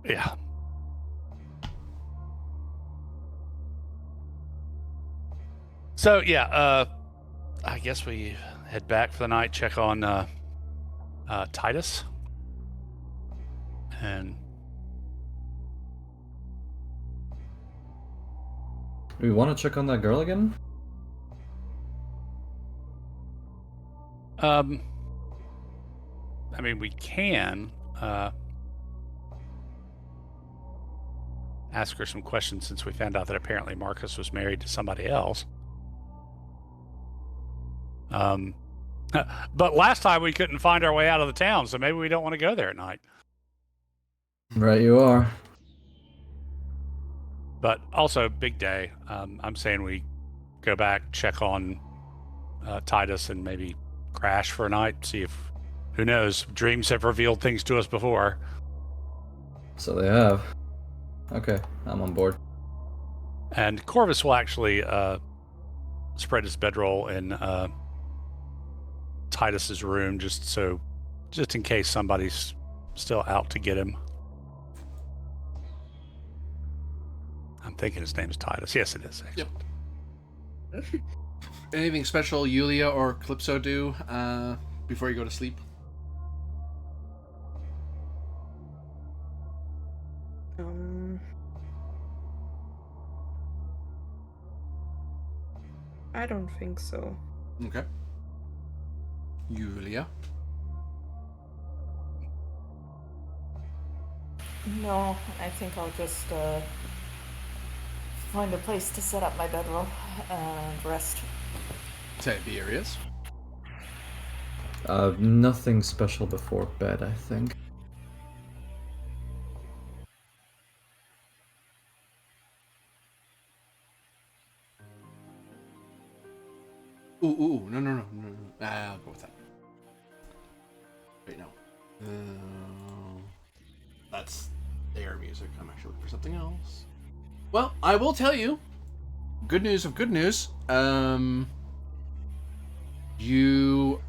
S3: Yeah. So, yeah, I guess we head back for the night, check on Titus. And
S5: Do we want to check on that girl again?
S3: I mean, we can ask her some questions, since we found out that apparently Marcus was married to somebody else. But last time we couldn't find our way out of the town, so maybe we don't want to go there at night.
S5: Right, you are.
S3: But also, big day. I'm saying we go back, check on Titus, and maybe crash for a night. See if, who knows, dreams have revealed things to us before.
S5: So they have. Okay, I'm on board.
S3: And Corvus will actually spread his bedroll in Titus's room, just in case somebody's still out to get him. I'm thinking his name's Titus. Yes, it is.
S1: Yep. Anything special Yulia or Calypso do before you go to sleep?
S2: I don't think so.
S1: Okay. Yulia?
S4: No, I think I'll just find a place to set up my bedroll and rest.
S1: Tiberius?
S5: Nothing special before bed, I think.
S1: Ooh, no. I'll go with that. Wait, no. That's their music. I'm actually looking for something else. Well, I will tell you. Good news of good news. You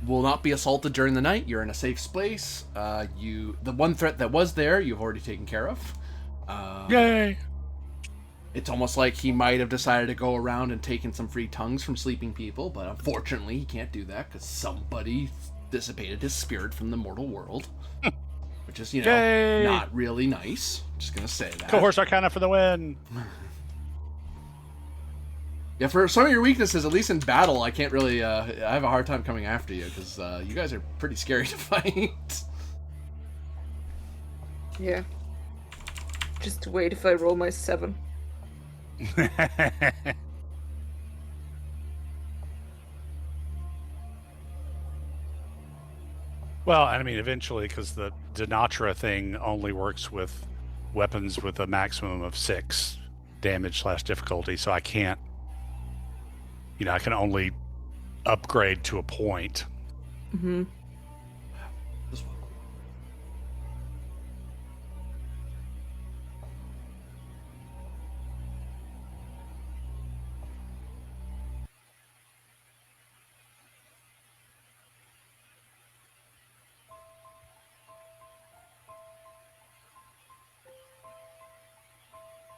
S1: will not be assaulted during the night. You're in a safe space. The one threat that was there, you've already taken care of.
S3: Yay!
S1: It's almost like he might have decided to go around and taken some free tongues from sleeping people, but unfortunately he can't do that because somebody dissipated his spirit from the mortal world. Which is,
S3: Yay!
S1: Not really nice. Just gonna say that.
S3: Cohorts Arcana for the win!
S1: Yeah, for some of your weaknesses, at least in battle, I can't really, I have a hard time coming after you, because you guys are pretty scary to fight.
S2: Yeah. Just wait if I roll my 7.
S3: Well, I mean, eventually, because the Denatra thing only works with weapons with a maximum of 6 damage/difficulty, so I can't, I can only upgrade to a point.
S2: Mm-hmm.
S1: This one.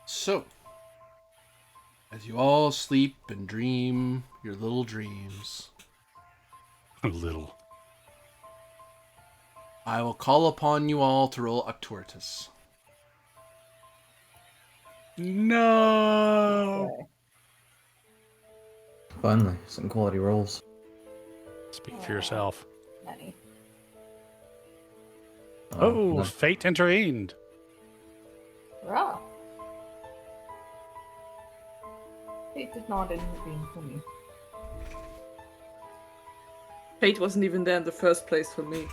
S1: So, as you all sleep and dream your little dreams,
S3: Little.
S1: I will call upon you all to roll Octortus.
S3: No!
S4: Okay.
S5: Finally, some quality rolls.
S3: Speak for yourself.
S4: Many.
S3: Oh,
S5: No.
S3: fate intervened.
S4: Hurrah! Fate did not intervene for me.
S2: Fate wasn't even there in the first place for me.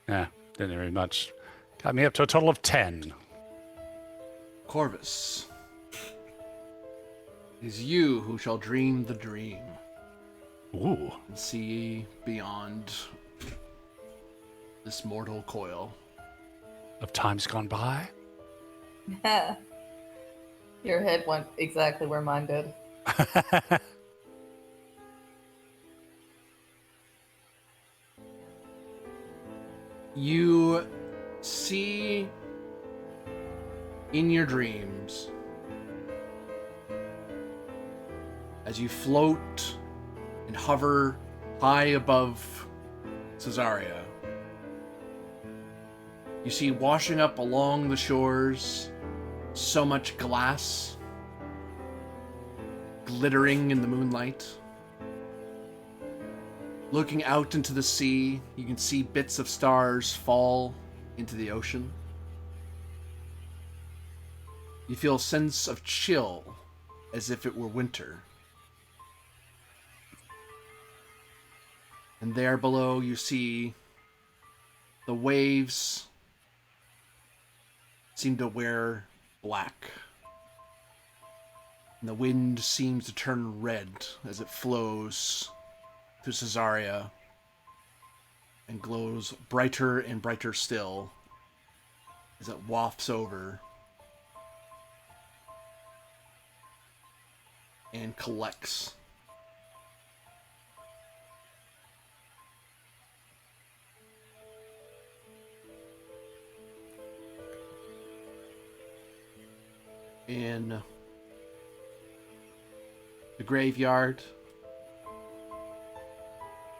S3: Yeah, didn't very much. Got me up to a total of 10.
S1: Corvus, it is you who shall dream the dream
S3: Ooh.
S1: and see beyond this mortal coil.
S3: Of times gone by?
S6: Your head went exactly where mine did.
S1: You see in your dreams as you float and hover high above Caesarea. You see washing up along the shores so much glass glittering in the moonlight. Looking out into the sea, you can see bits of stars fall into the ocean. You feel a sense of chill, as if it were winter. And there below you see the waves seem to wear black. And the wind seems to turn red as it flows through Caesarea and glows brighter and brighter still as it wafts over and collects. In the graveyard,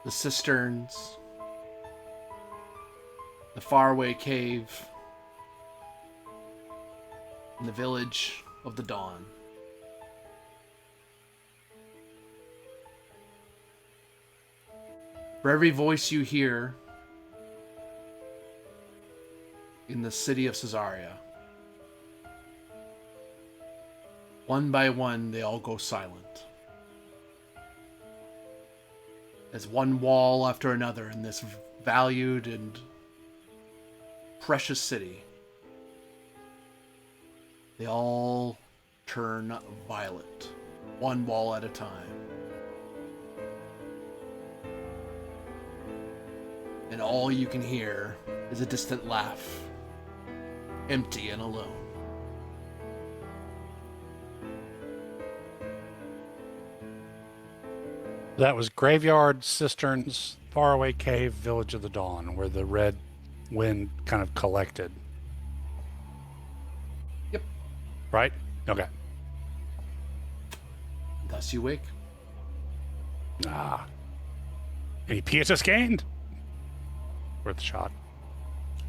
S1: the cisterns, the faraway cave, and the village of the dawn. For every voice you hear in the city of Caesarea, one by one, they all go silent. As one wall after another in this valued and precious city, they all turn violet, one wall at a time. And all you can hear is a distant laugh, empty and alone.
S3: That was Graveyard, Cisterns, Faraway Cave, Village of the Dawn, where the red wind kind of collected.
S1: Yep.
S3: Right? Okay.
S1: Thus you wake.
S3: Any pietas gained? Worth a shot.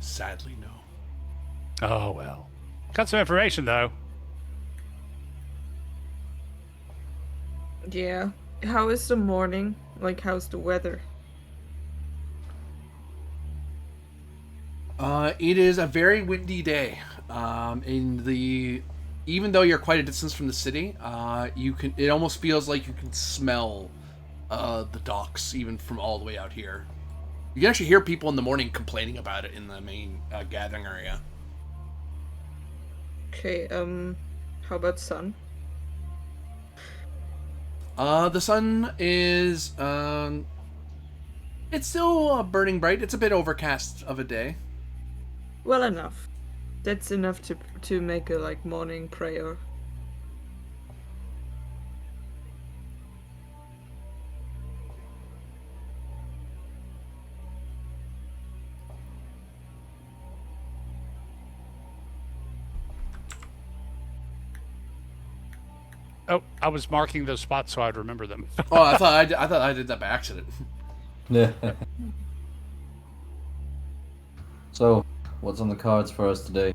S1: Sadly, no.
S3: Oh, well. Got some information, though.
S2: Yeah. How is the morning? Like, how's the weather?
S1: It is a very windy day. Even though you're quite a distance from the city, it almost feels like you can smell the docks even from all the way out here. You can actually hear people in the morning complaining about it in the main gathering area.
S2: Okay, how about sun?
S1: The sun is, it's still burning bright. It's a bit overcast of a day.
S2: Well enough. That's enough to make a, like, morning prayer.
S3: Oh, I was marking those spots so I'd remember them.
S1: Oh, I thought I did that by accident.
S5: Yeah. So, what's on the cards for us today?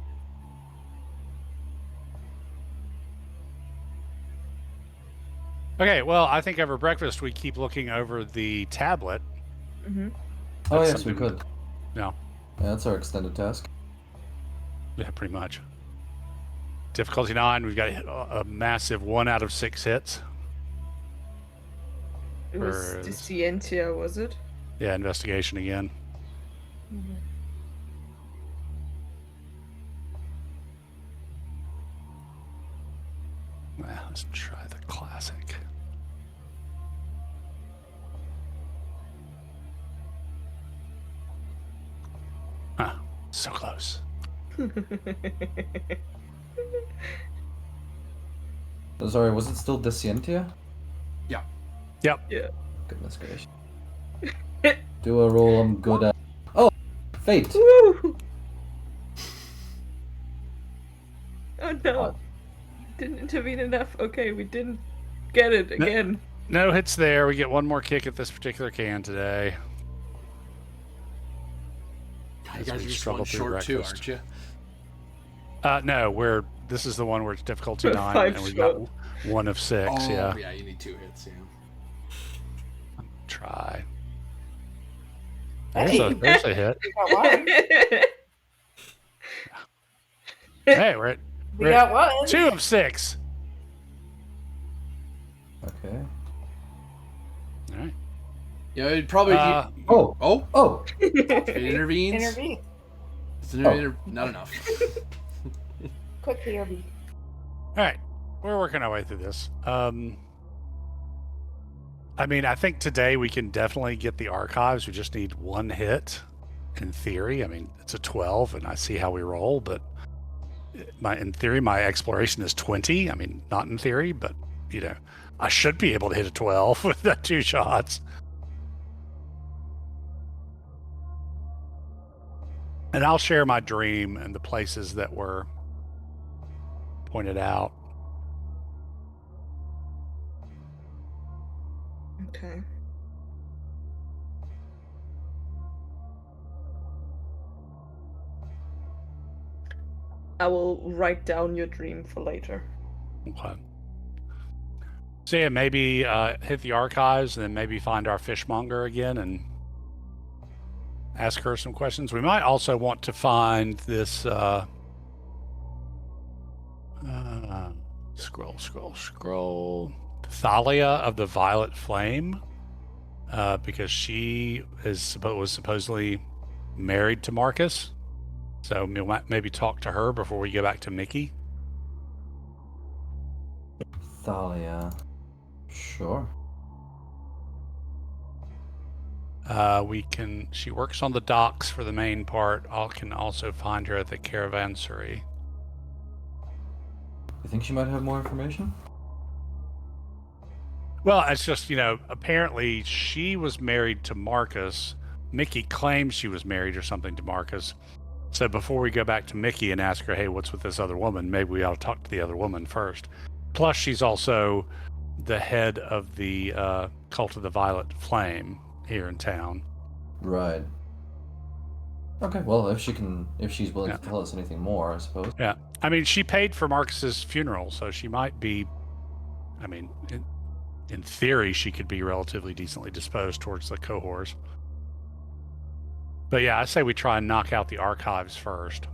S3: Okay, well, I think over breakfast we keep looking over the tablet.
S2: Mm-hmm.
S5: Oh,
S3: That's
S5: yes, we
S3: something-
S5: could.
S3: No,
S5: Yeah, that's our extended task.
S3: yeah, pretty much. Difficulty 9, we've got a massive 1 out of 6 hits.
S2: It was
S3: Whereas-
S2: the Scientia, was it?
S3: Yeah, investigation again. Well, let's try the classic. Huh, so close.
S5: Oh, sorry, was it still Descientia?
S1: Yeah.
S3: Yep.
S2: Yeah.
S5: Goodness gracious. Do a roll I'm good at. Oh! Fate!
S2: Woo! Oh no.
S5: Oh.
S2: Didn't intervene enough. Okay, we didn't get it again.
S3: No hits there. We get one more kick at this particular can today.
S1: You
S3: As
S1: guys
S3: we
S1: are just
S3: struggle
S1: one
S3: through
S1: short too,
S3: breakfast.
S1: aren't you?
S3: No, this is the one where it's difficulty 9,
S2: 5
S3: and we've
S2: shot.
S3: got 1 of 6.
S1: Oh,
S3: Yeah,
S1: you need 2 hits. Yeah.
S3: try.
S4: Hey.
S3: There's a hit.
S4: We got one.
S3: Hey, we're
S4: We got one.
S3: 2 of 6.
S5: Okay.
S3: All right.
S1: Yeah, it'd probably.
S5: Oh.
S1: Oh, it intervenes.
S6: Intervene.
S1: It's not enough.
S6: Quick BRB.
S3: All right, we're working our way through this. I mean, I think today we can definitely get the archives. We just need one hit. In theory, I mean, it's a 12, and I see how we roll. But in theory, my exploration is 20. I mean, not in theory, but I should be able to hit a 12 with the 2 shots. And I'll share my dream and the places that were pointed out.
S2: Okay. I will write down your dream for later.
S3: Okay. So yeah, maybe hit the archives and then maybe find our fishmonger again and ask her some questions. We might also want to find this scroll Thalia of the Violet Flame, because she was supposedly married to Marcus. So we might maybe talk to her before we go back to Mickey.
S5: Thalia. Sure.
S3: She works on the docks for the main part. I can also find her at the caravansary.
S5: You think she might have more information?
S3: Well, it's just, apparently she was married to Marcus. Mickey claims she was married or something to Marcus. So before we go back to Mickey and ask her, hey, what's with this other woman? Maybe we ought to talk to the other woman first. Plus, she's also the head of the Cult of the Violet Flame here in town.
S5: Right. Okay, well, if she's willing to tell us anything more, I suppose.
S3: Yeah. I mean, she paid for Marcus's funeral, so she might be, I mean, in theory, she could be relatively decently disposed towards the cohorts. But yeah, I say we try and knock out the archives first.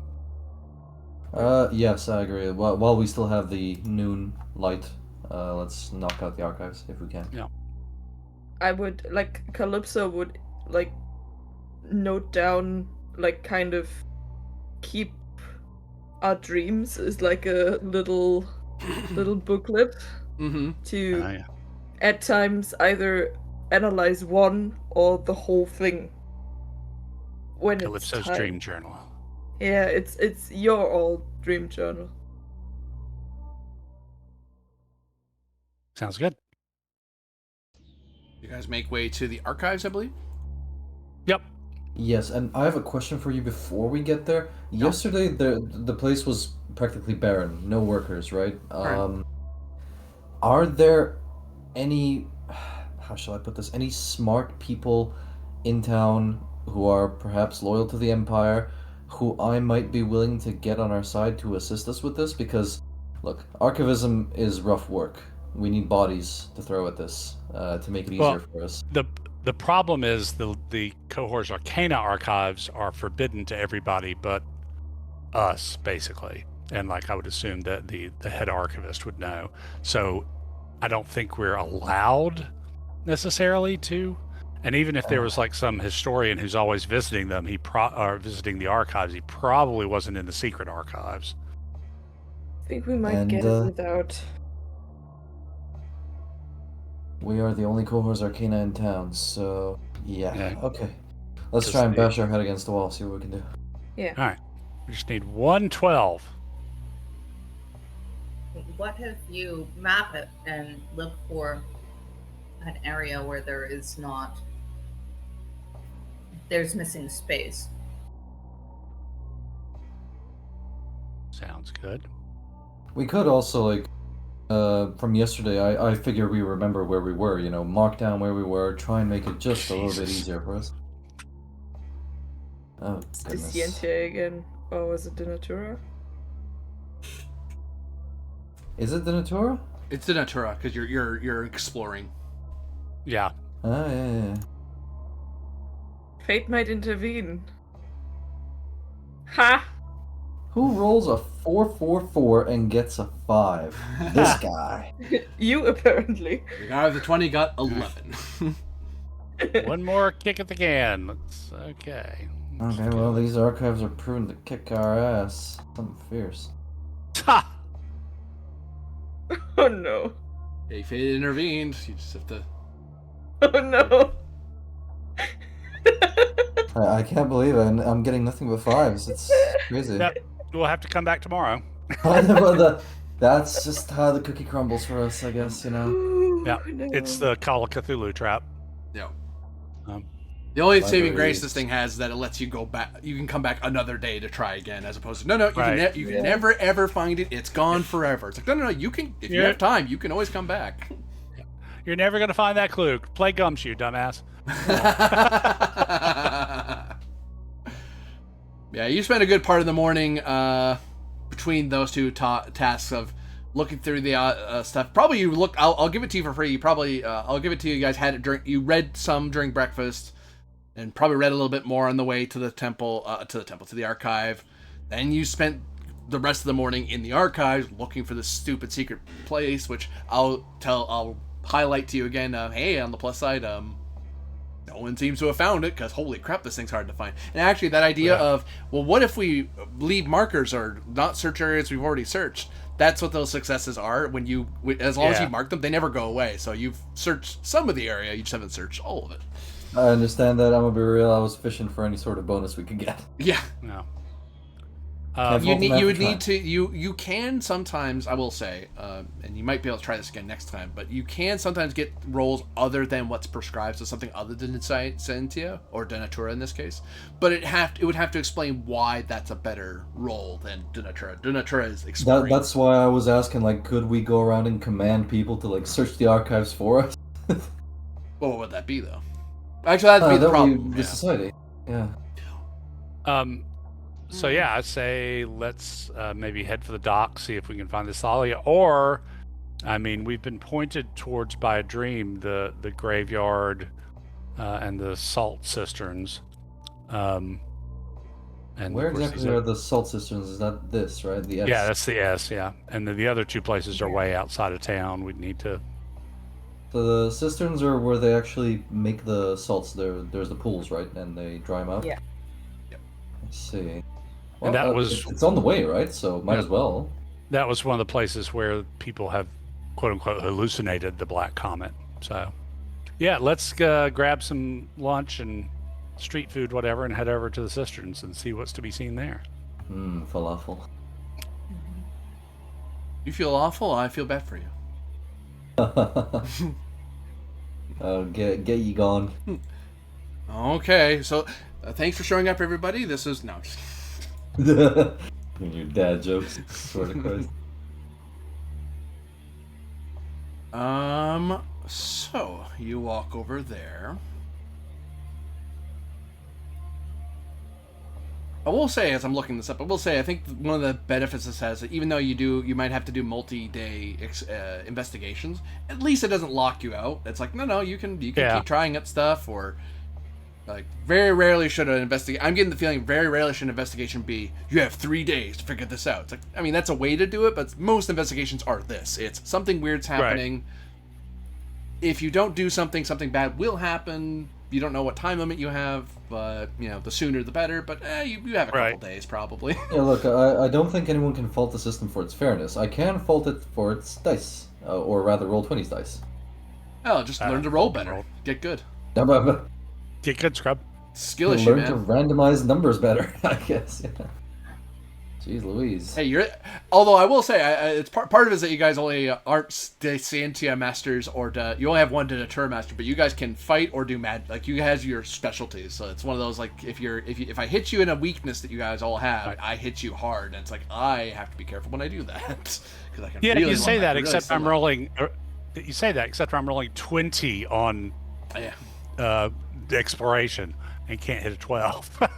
S5: Yes, I agree. While we still have the noon light, let's knock out the archives if we can.
S3: Yeah.
S2: I would, Calypso would, note down, kind of keep our dreams as, a little booklet to, at times, either analyze one or the whole thing. When
S3: Calypso's
S2: it's time.
S3: dream journal.
S2: Yeah, it's your old dream journal.
S3: Sounds good.
S1: You guys make way to the archives, I believe?
S3: Yep.
S5: Yes, and I have a question for you before we get there. Yesterday, the place was practically barren, no workers, right?
S1: Right.
S5: Are there any, how shall I put this, any smart people in town who are perhaps loyal to the Empire, who I might be willing to get on our side to assist us with this? Because, look, archivism is rough work. We need bodies to throw at this, to make it easier for us.
S3: The problem is the cohort's Arcana archives are forbidden to everybody but us, basically. And I would assume that the head archivist would know. So I don't think we're allowed necessarily to. And even if there was some historian who's always visiting them, or visiting the archives, he probably wasn't in the secret archives.
S2: I think we might get it without.
S5: We are the only cohorts Arcana in town, so yeah. Okay. Let's
S3: Just
S5: try and bash our head against the wall, see what we can do.
S2: Yeah.
S3: All right. We just need 112.
S6: What have you map it and look for an area where there's missing space?
S3: Sounds good.
S5: We could also, from yesterday, I figure we remember where we were, mark down where we were, try and make it just a little bit easier for us. Oh, goodness.
S2: Siente again. Or was it the Natura?
S5: Is it the Natura?
S1: It's the Natura, because you're exploring.
S3: Yeah.
S5: Ah, yeah.
S2: Fate might intervene. Ha!
S5: Who rolls a 4-4-4 and gets a 5? This guy.
S2: You apparently.
S1: The guy with the 20 got 11.
S3: One more kick at the can. Okay.
S5: Okay, well, these archives are proven to kick our ass. Something fierce.
S3: Ha!
S2: Oh no.
S1: Hey, fate intervened. You just have to.
S2: Oh no.
S5: I can't believe it. I'm getting nothing but 5s. It's crazy.
S3: Yep. We'll have to come back tomorrow.
S5: That's just how the cookie crumbles for us, I guess, you know.
S3: Yeah, it's the Call of Cthulhu trap.
S1: Yeah.
S3: Um,
S1: The only saving
S5: Library
S1: grace
S5: is-
S1: this thing has is that it lets you go back. You can come back another day to try again, as opposed to no. You
S3: Right.
S1: can never ever find it. It's gone forever. It's like no. You can if you
S3: Yeah.
S1: have time, you can always come back.
S3: You're never gonna find that clue. Play Gumshoe, dumbass.
S1: Yeah, you spent a good part of the morning between those two tasks of looking through the stuff. Probably you look. I'll give it to you for free. You probably I'll give it to you. You guys had it during. You read some during breakfast, and probably read a little bit more on the way to the temple. To the archive. Then you spent the rest of the morning in the archives looking for this stupid secret place, which I'll highlight to you again. Hey, on the plus side, no one seems to have found it because holy crap, this thing's hard to find. And actually, that idea of well, what if we leave markers or not search areas we've already searched? That's what those successes are. When you, as long as you mark them, they never go away. So you've searched some of the area, you just haven't searched all of it.
S5: I understand that. I'm gonna be real. I was fishing for any sort of bonus we could get.
S1: Yeah.
S3: No.
S1: You can sometimes, I will say, and you might be able to try this again next time, but you can sometimes get rolls other than what's prescribed, so something other than Sentia or Denatura in this case. But it would have to explain why that's a better roll than Denatura. Denatura is exploring.
S5: That's why I was asking, like, could we go around and command people to like search the archives for us?
S1: Well, what would that be though? Actually, that'd be the problem.
S5: The society. Yeah.
S3: So yeah, I'd say let's maybe head for the dock, see if we can find this Thalia. Or, I mean, we've been pointed towards by a dream the graveyard and the salt cisterns. And
S5: Where
S3: of course
S5: exactly are the salt cisterns? Is that this, right? The S?
S3: Yeah, that's the S. Yeah, and then the other two places are way outside of town. We'd need to.
S5: So the cisterns are where they actually make the salts. There's the pools, right? And they dry them out?
S6: Yeah.
S5: Let's see.
S3: And that was-
S5: It's on the way, right? So might as well.
S3: That was one of the places where people have, quote unquote, hallucinated the black comet. So, yeah, let's grab some lunch and street food, whatever, and head over to the cisterns and see what's to be seen there.
S5: Falafel.
S1: You feel awful. I feel bad for you.
S5: Get ye gone.
S1: Okay, so thanks for showing up, everybody. This is no.
S5: Your dad jokes, sort of Christ.
S1: So you walk over there. I will say, as I'm looking this up, I think one of the benefits this has, even though you might have to do multi-day investigations, at least it doesn't lock you out. It's like, no, you can keep trying up stuff, or like very rarely should an investigation. I'm getting the feeling very rarely should an investigation be you have 3 days to figure this out. It's like, I mean, that's a way to do it, but most investigations are this. It's something weird's happening. Right. If you don't do something bad will happen. You don't know what time limit you have, but the sooner the better. But you have a couple days probably.
S5: Yeah, look, I don't think anyone can fault the system for its fairness. I can fault it for its dice, or rather, Roll20's dice.
S1: Oh, just learn to roll better. Get good.
S3: Get good, scrub.
S1: Skill issue, man.
S5: Learn to randomize numbers better, I guess. Yeah. Jeez Louise.
S1: Hey, although I will say, it's part of it is that you guys only aren't Scientia masters, or you only have one Denatura master, but you guys can fight or do like you guys your specialties. So it's one of those like if I hit you in a weakness that you guys all have, I hit you hard, and it's like I have to be careful when I do that because I can.
S3: Yeah,
S1: really
S3: you say that,
S1: really
S3: except I'm rolling. You say that, except I'm rolling 20 on exploration and can't hit a 12.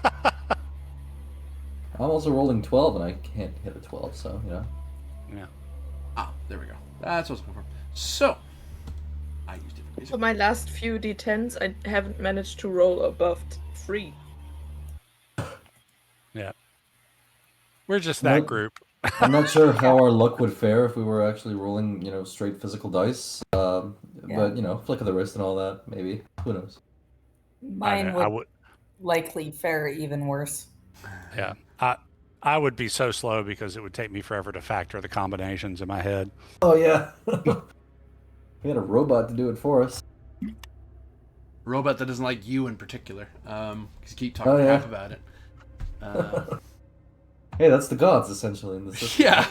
S5: I'm also rolling 12 and I can't hit a 12, so,
S3: Yeah.
S1: Ah, there we go. That's what I was looking for. So, I used it.
S2: For my last few D10s, I haven't managed to roll above 3.
S3: Yeah. We're just that group.
S5: I'm not sure how our luck would fare if we were actually rolling, straight physical dice. But, flick of the wrist and all that, maybe. Who knows?
S6: Mine
S3: I
S6: would
S3: would.
S6: likely fare even worse.
S3: Yeah. I would be so slow because it would take me forever to factor the combinations in my head.
S5: Oh yeah. We had a robot to do it for us.
S1: A robot that doesn't like you in particular. Because you keep talking
S5: Oh, yeah.
S1: crap about it.
S5: Hey, that's the gods essentially in the system.
S1: Yeah.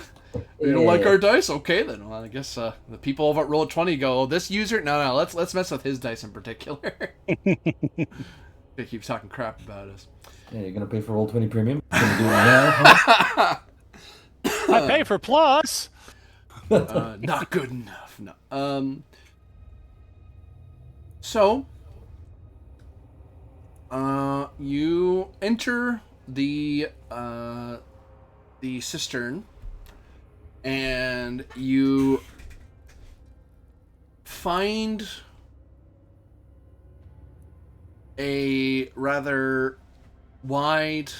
S1: You don't like
S5: Yeah.
S1: our dice? Okay, then. Well, I guess the people over at Roll20 go, oh, this user? No, let's mess with his dice in particular. They keep talking crap about us.
S5: Yeah, you're gonna pay for Roll20 Premium? You're gonna do it now? Huh?
S3: I pay for Plus.
S1: Not good enough. No. So, you enter the cistern, and you find a rather wide,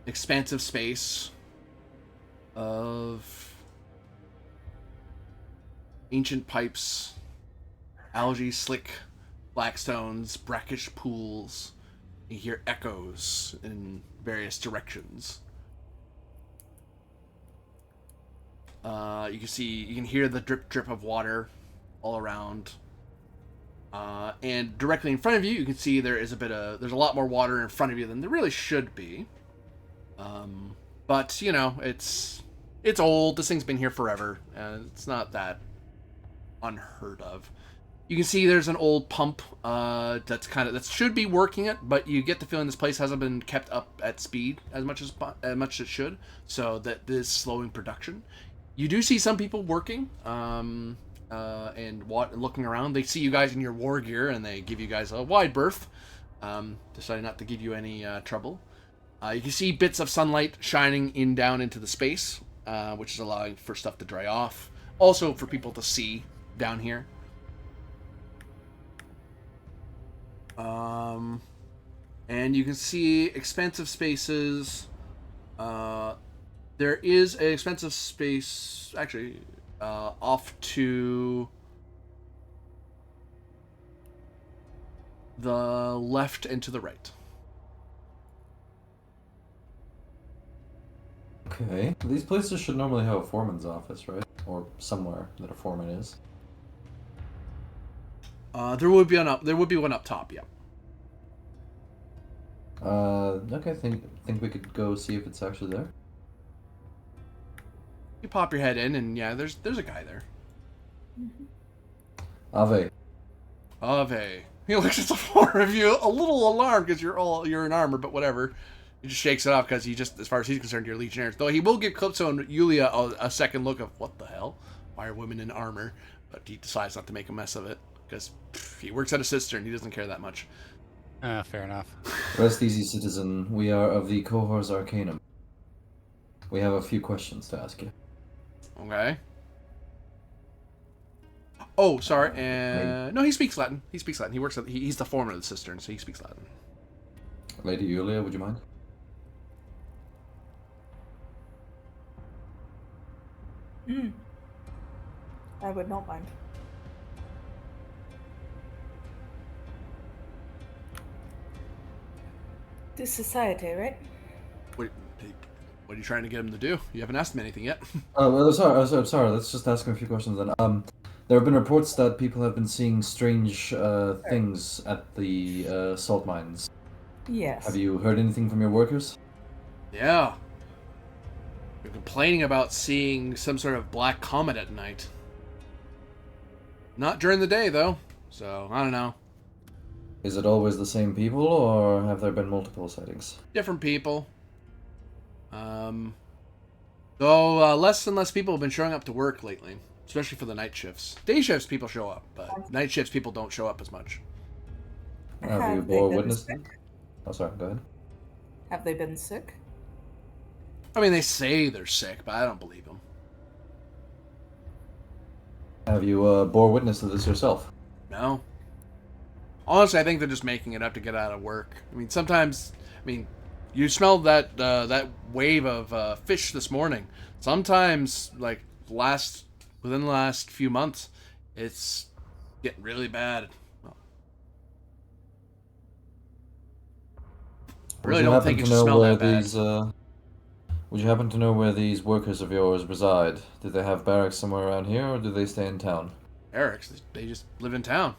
S1: expansive space of ancient pipes, algae, slick black stones, brackish pools. You hear echoes in various directions. You can hear the drip drip of water all around. And directly in front of you can see there's a lot more water in front of you than there really should be. But it's old. This thing's been here forever, and it's not that unheard of. You can see there's an old pump that should be working it, but you get the feeling this place hasn't been kept up at speed as much as it should, so that is slowing production. You do see some people working and looking around. They see you guys in your war gear, and they give you guys a wide berth, deciding not to give you any trouble. You can see bits of sunlight shining down into the space, which is allowing for stuff to dry off. Also for people to see down here. And you can see expansive spaces. There is an expansive space, actually, off to the left and to the right.
S5: Okay. These places should normally have a foreman's office, right? Or somewhere that a foreman is.
S1: There would be one up top, yeah.
S5: Okay, think we could go see if it's actually there.
S1: You pop your head in, and yeah, there's a guy there.
S5: Ave.
S1: Ave. He looks at the four of you, a little alarmed because you're in armor, but whatever. He just shakes it off because as far as he's concerned, you're legionnaires. Though he will give Calypso and Yulia a second look of what the hell? Why are women in armor? But he decides not to make a mess of it because he works at a cistern. He doesn't care that much.
S3: Fair enough.
S5: Rest easy, citizen. We are of the cohorts Arcanum. We have a few questions to ask you.
S1: Okay. Oh, sorry. No, he speaks Latin. He works at. He's the foreman of the cistern, so he speaks Latin.
S5: Lady Yulia, would you mind?
S6: I would not mind. This society, right?
S1: What are you trying to get him to do? You haven't asked him anything yet.
S5: Well, sorry. Let's just ask him a few questions then. There have been reports that people have been seeing strange things at the salt mines.
S6: Yes.
S5: Have you heard anything from your workers?
S1: Yeah. You're complaining about seeing some sort of black comet at night. Not during the day, though. So, I don't know.
S5: Is it always the same people, or have there been multiple sightings?
S1: Different people. Though less and less people have been showing up to work lately. Especially for the night shifts. Day shifts, people show up. But night shifts, people don't show up as much.
S5: Have you
S6: they
S5: bore
S6: been
S5: witness?
S6: sick?
S5: Oh, sorry. Go ahead.
S6: Have they been sick?
S1: I mean, they say they're sick, but I don't believe them.
S5: Have you bore witness to this yourself?
S1: No. Honestly, I think they're just making it up to get out of work. I mean, sometimes, you smelled that wave of fish this morning. Sometimes, within the last few months, it's getting really bad. Well, I really don't think it should smell that bad.
S5: Would you happen to know where these workers of yours reside? Do they have barracks somewhere around here, or do they stay in town?
S1: Eric's, they just live in town.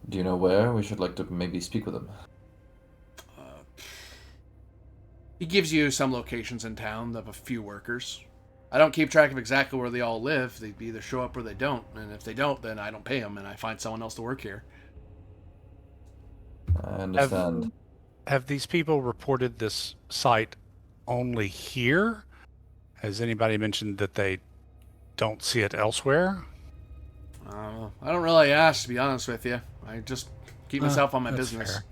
S5: Do you know where? We should like to maybe speak with them.
S1: He gives you some locations in town of a few workers. I don't keep track of exactly where they all live. They either show up or they don't. And if they don't, then I don't pay them and I find someone else to work here.
S5: I understand.
S3: Have these people reported this site only here? Has anybody mentioned that they don't see it elsewhere?
S1: I don't really ask, to be honest with you. I just keep myself on my business.
S3: Fair.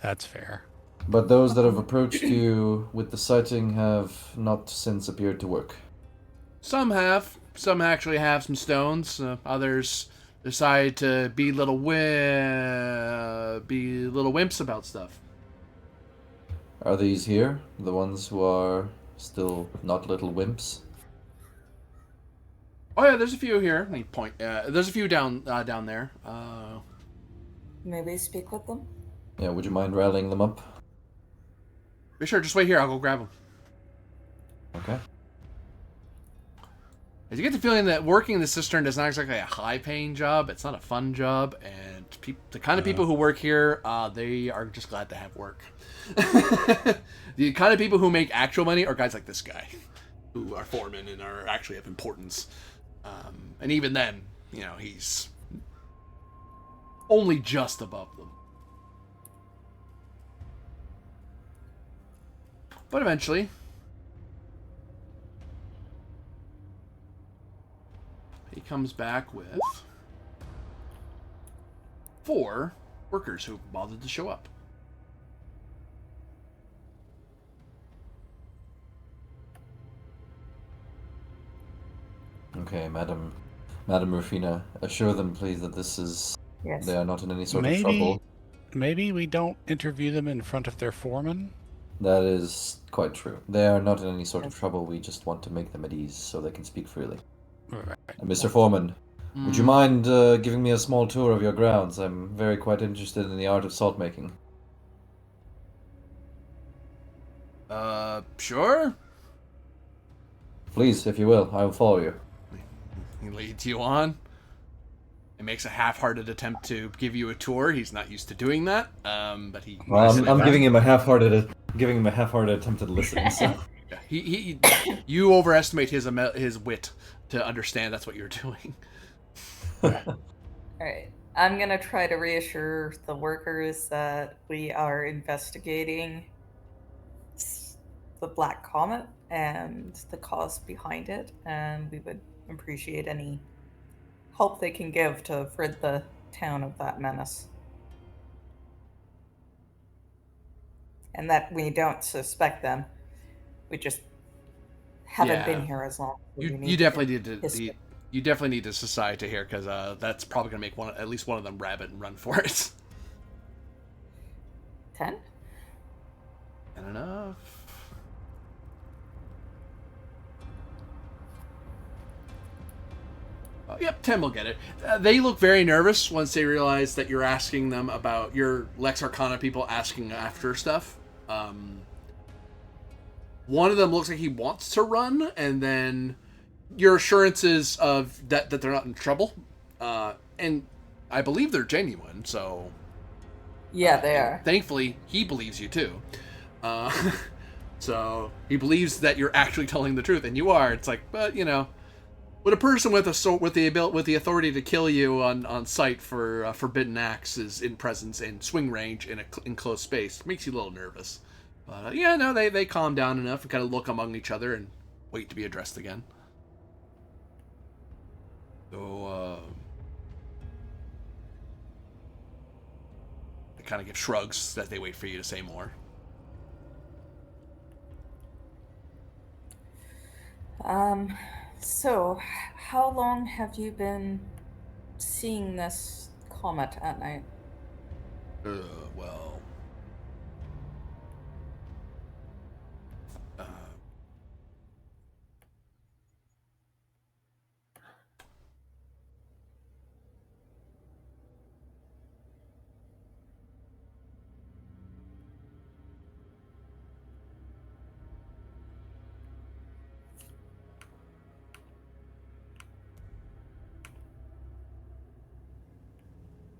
S3: That's fair.
S5: But those that have approached you with the sighting have not since appeared to work.
S1: Some have. Some actually have some stones. Others decide to be little wimps about stuff.
S5: Are these here? The ones who are still not little wimps?
S1: Oh yeah, there's a few here. Let me point. There's a few down there.
S6: Maybe speak with them?
S5: Yeah, would you mind rallying them up?
S1: Sure, just wait here. I'll go grab them.
S5: Okay.
S1: You get the feeling that working in the cistern is not exactly a high-paying job. It's not a fun job, and the kind of people who work here, they are just glad to have work. The kind of people who make actual money are guys like this guy, who are foremen and are actually of importance. And even then, he's only just above them. But eventually, he comes back with 4 workers who bothered to show up.
S5: Okay, Madam Rufina, assure them, please, that this is...
S6: Yes.
S5: They are not in any sort of trouble.
S3: Maybe we don't interview them in front of their foreman?
S5: That is quite true. They are not in any sort of trouble. We just want to make them at ease so they can speak freely.
S3: Right.
S5: Mr. Foreman, would you mind giving me a small tour of your grounds? I'm quite interested in the art of salt making.
S1: Sure.
S5: Please, if you will, I will follow you.
S1: He leads you on. He makes a half-hearted attempt to give you a tour. He's not used to doing that, but he.
S5: Well, I'm giving him a half-hearted attempt at listening. So.
S1: Yeah, you overestimate his wit to understand that's what you're doing.
S6: Alright. I'm gonna try to reassure the workers that we are investigating the Black Comet and the cause behind it, and we would appreciate any help they can give to rid the town of that menace. And that we don't suspect them. We just haven't been here as long.
S1: You definitely need to society here, because that's probably gonna make at least one of them rabbit and run for it.
S6: 10?
S1: And enough. Yep, 10 will get it. They look very nervous once they realize that you're asking them about your Lex Arcana people asking after stuff. One of them looks like he wants to run, and then your assurances of that they're not in trouble. And I believe they're genuine, so...
S6: Yeah, they are.
S1: Thankfully, he believes you too. So he believes that you're actually telling the truth, and you are. It's like, but when a person with the authority to kill you on sight for forbidden acts is in presence and swing range in close space, it makes you a little nervous. But they calm down enough and kind of look among each other and wait to be addressed again. So they kind of give shrugs as they wait for you to say more.
S6: So, how long have you been seeing this comet at night?
S1: Well...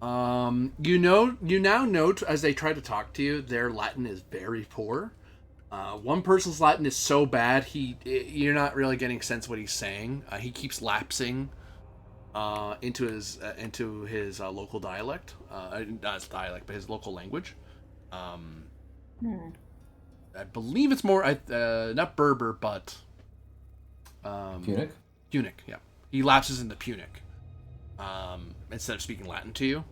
S1: You now note as they try to talk to you, their Latin is very poor. One person's Latin is so bad you're not really getting a sense of what he's saying. He keeps lapsing into his local dialect, not his dialect, but his local language. I believe it's more not Berber, but
S5: Punic?
S1: Punic. Yeah, he lapses into Punic instead of speaking Latin to you.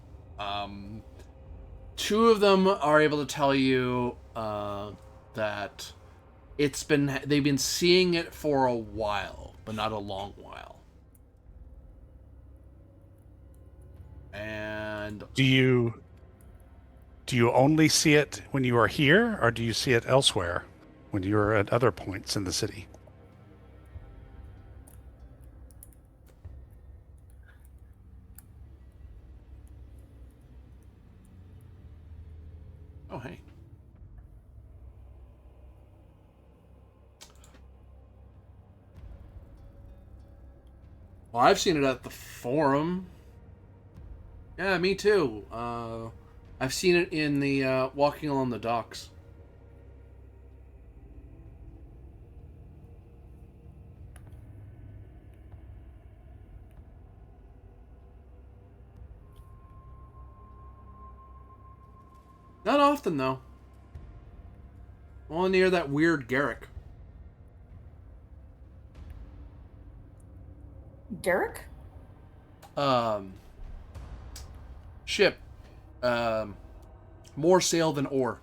S1: Two of them are able to tell you that they've been seeing it for a while, but not a long while. And
S3: Do you only see it when you are here, or do you see it elsewhere when you are at other points in the city?
S1: oh hey. Well, I've seen it at the forum. Yeah, me too. I've seen it in the walking along the docks. Not often, though. Only near that weird Garrick.
S6: Garrick?
S1: Ship. More sail than oar.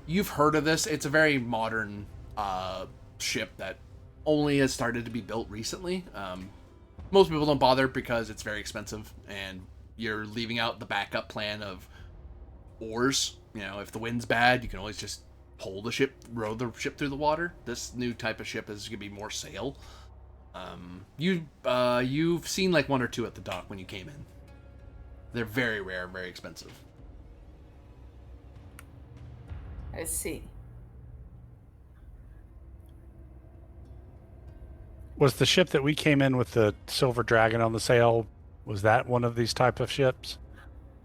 S1: You've heard of this. It's a very modern ship that only has started to be built recently. Most people don't bother because it's very expensive, and you're leaving out the backup plan of oars. You know, if the wind's bad, you can always just row the ship through the water. This new type of ship is going to be more sail. You've seen like one or two at the dock when you came in. They're very rare, very expensive.
S6: I see.
S3: Was the ship that we came in with the silver dragon on the sail, was that one of these type of ships?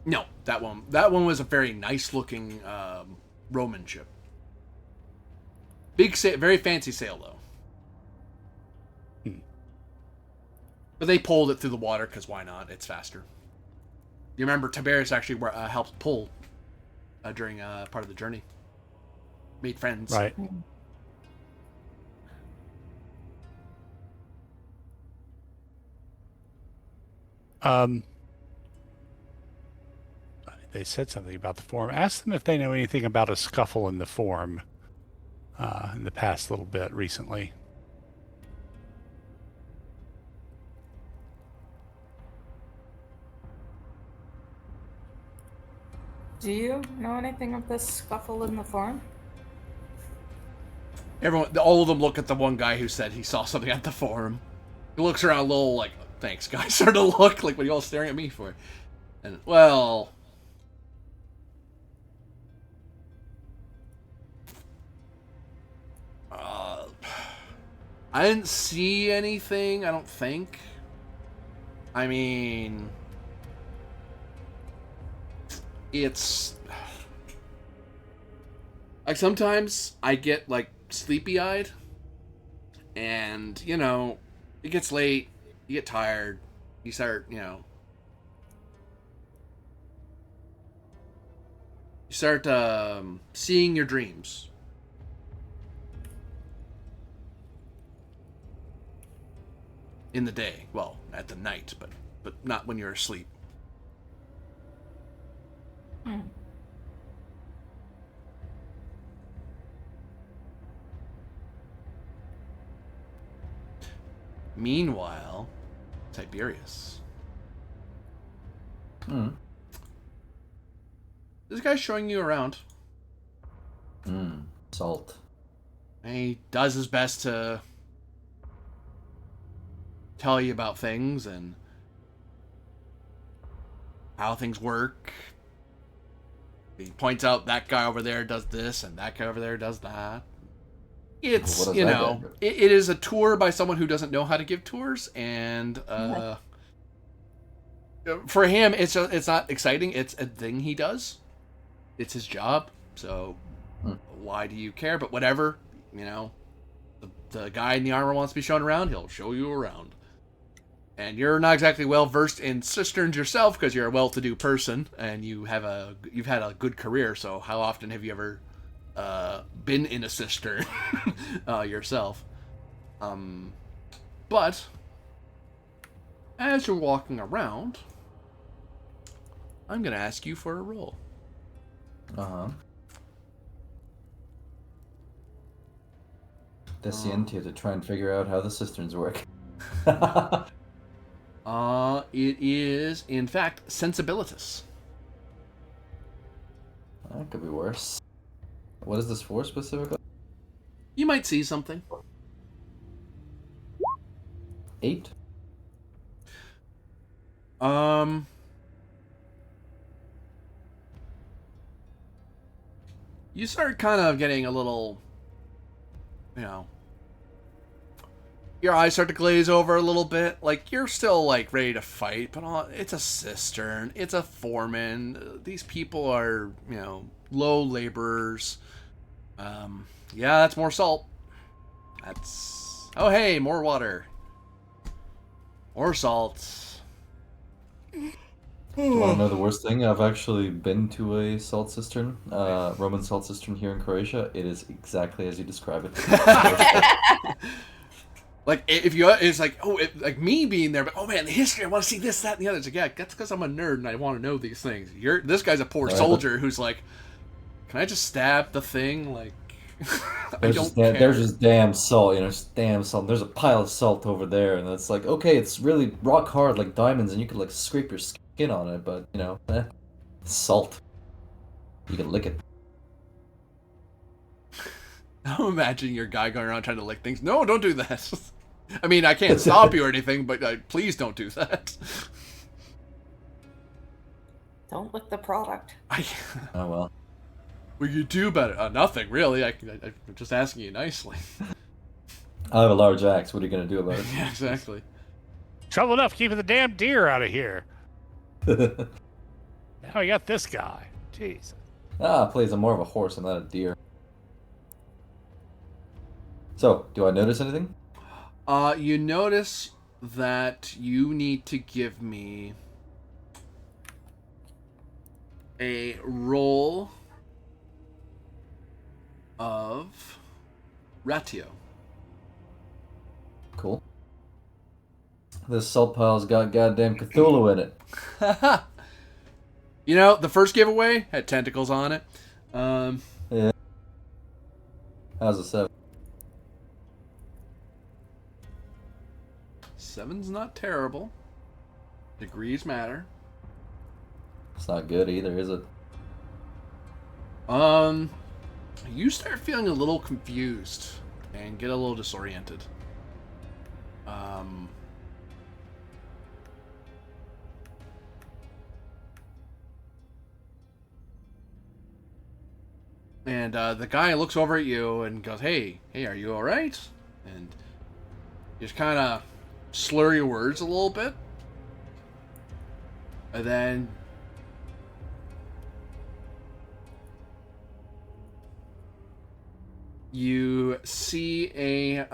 S1: No, that one was a very nice looking Roman ship. Very fancy sail though. But they pulled it through the water because why not? It's faster. You remember Tiberius actually helped pull during part of the journey. Made friends.
S3: Right. They said something about the forum. Ask them if they know anything about a scuffle in the forum in the past little bit recently.
S6: Do you know anything of this scuffle in the forum?
S1: All of them look at the one guy who said he saw something at the forum. He looks around a little like, thanks guys, sort of look like, what are you all staring at me for? And, well... I didn't see anything, I don't think. I mean... It's... Like, sometimes I get, like, sleepy-eyed. And, you know, it gets late, you get tired, you start, you start seeing your dreams. In the day. Well, at the night, but not when you're asleep. Meanwhile, Tiberius. This guy's showing you around.
S5: Salt.
S1: And he does his best to tell you about things and how things work. He points out that guy over there does this and that guy over there does that. It's,
S5: What does
S1: you
S5: that
S1: know,
S5: do?
S1: it is a tour by someone who doesn't know how to give tours, and for him, it's not exciting. It's a thing he does. It's his job. So why do you care? But whatever, you know, the guy in the armor wants to be shown around. He'll show you around. And you're not exactly well versed in cisterns yourself because you're a well-to-do person and you've had a good career. So how often have you ever been in a cistern yourself? But as you're walking around, I'm gonna ask you for a roll.
S5: Descientia to try and figure out how the cisterns work.
S1: It is in fact sensibilitas.
S5: That could be worse. What is this for specifically?
S1: You might see something.
S5: 8?
S1: You start kind of getting a little, you know, your eyes start to glaze over a little bit. Like, you're still, like, ready to fight, but it's a cistern. It's a foreman. These people are, you know, low laborers. Yeah, that's more salt. That's... Oh, hey, more water. More salt.
S5: Do you want to know the worst thing? I've actually been to a salt cistern, Roman salt cistern here in Croatia. It is exactly as you describe it.
S1: Like, if you, it's like, like me being there, but oh man, the history, I want to see this, that, and the other. It's like, yeah, that's because I'm a nerd and I want to know these things. This guy's a poor soldier who's like, can I just stab the thing? Like, I don't care.
S5: There's just damn salt, you know, just damn salt. There's a pile of salt over there, and it's like, okay, it's really rock hard like diamonds, and you could like scrape your skin on it, but you know, it's salt. You can lick it.
S1: I'm imagining your guy going around trying to lick things. No, don't do that. I mean, I can't stop you or anything, but please don't do that.
S6: Don't lick the product.
S5: Oh well.
S1: What you do about it? Nothing, really. I'm just asking you nicely.
S5: I have a large axe. What are you gonna do about it?
S1: Yeah, exactly.
S3: Trouble enough keeping the damn deer out of here. Now you got this guy. Jeez.
S5: Please, I'm more of a horse. I'm not a deer. So, do I notice anything?
S1: You notice that you need to give me a roll of ratio.
S5: Cool. This salt pile's got goddamn Cthulhu in it.
S1: You know, the first giveaway had tentacles on it.
S5: Yeah. How's a 7?
S1: 7's not terrible. Degrees matter.
S5: It's not good either, is it?
S1: You start feeling a little confused and get a little disoriented. And the guy looks over at you and goes, hey, are you all right? And you just kind of slur your words a little bit. And then you see a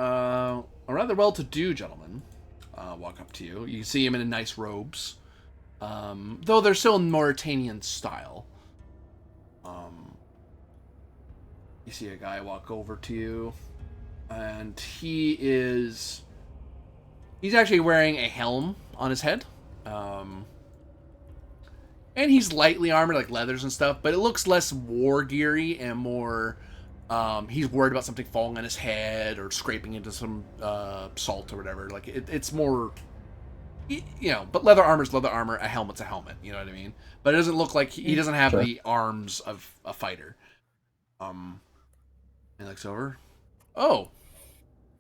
S1: rather well-to-do gentleman walk up to you. You see him in nice robes, though they're still in Mauritanian style. You see a guy walk over to you, and he's actually wearing a helm on his head. And he's lightly armored, like leathers and stuff, but it looks less war geary and more he's worried about something falling on his head or scraping into some salt or whatever. Like it's more, you know. But leather armor's leather armor. A helmet's a helmet. You know what I mean? But it doesn't look like he doesn't have the arms of a fighter. He looks over. Oh,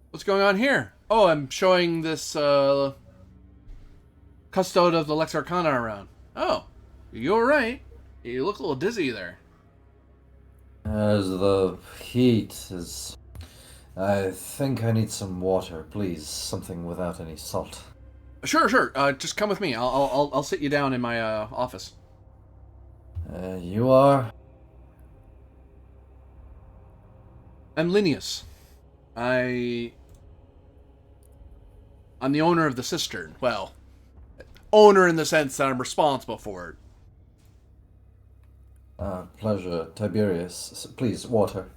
S1: what's going on here? Oh, I'm showing this custode of the Lex Arcana around. Oh, you all right? You look a little dizzy there.
S5: As the heat is I think I need some water, please. Something without any salt.
S1: Sure, sure. Just come with me. I'll sit you down in my office.
S5: You are?
S1: I'm Linnaeus. I'm the owner of the cistern. Well, owner in the sense that I'm responsible for it.
S5: Pleasure, Tiberius. Please, water.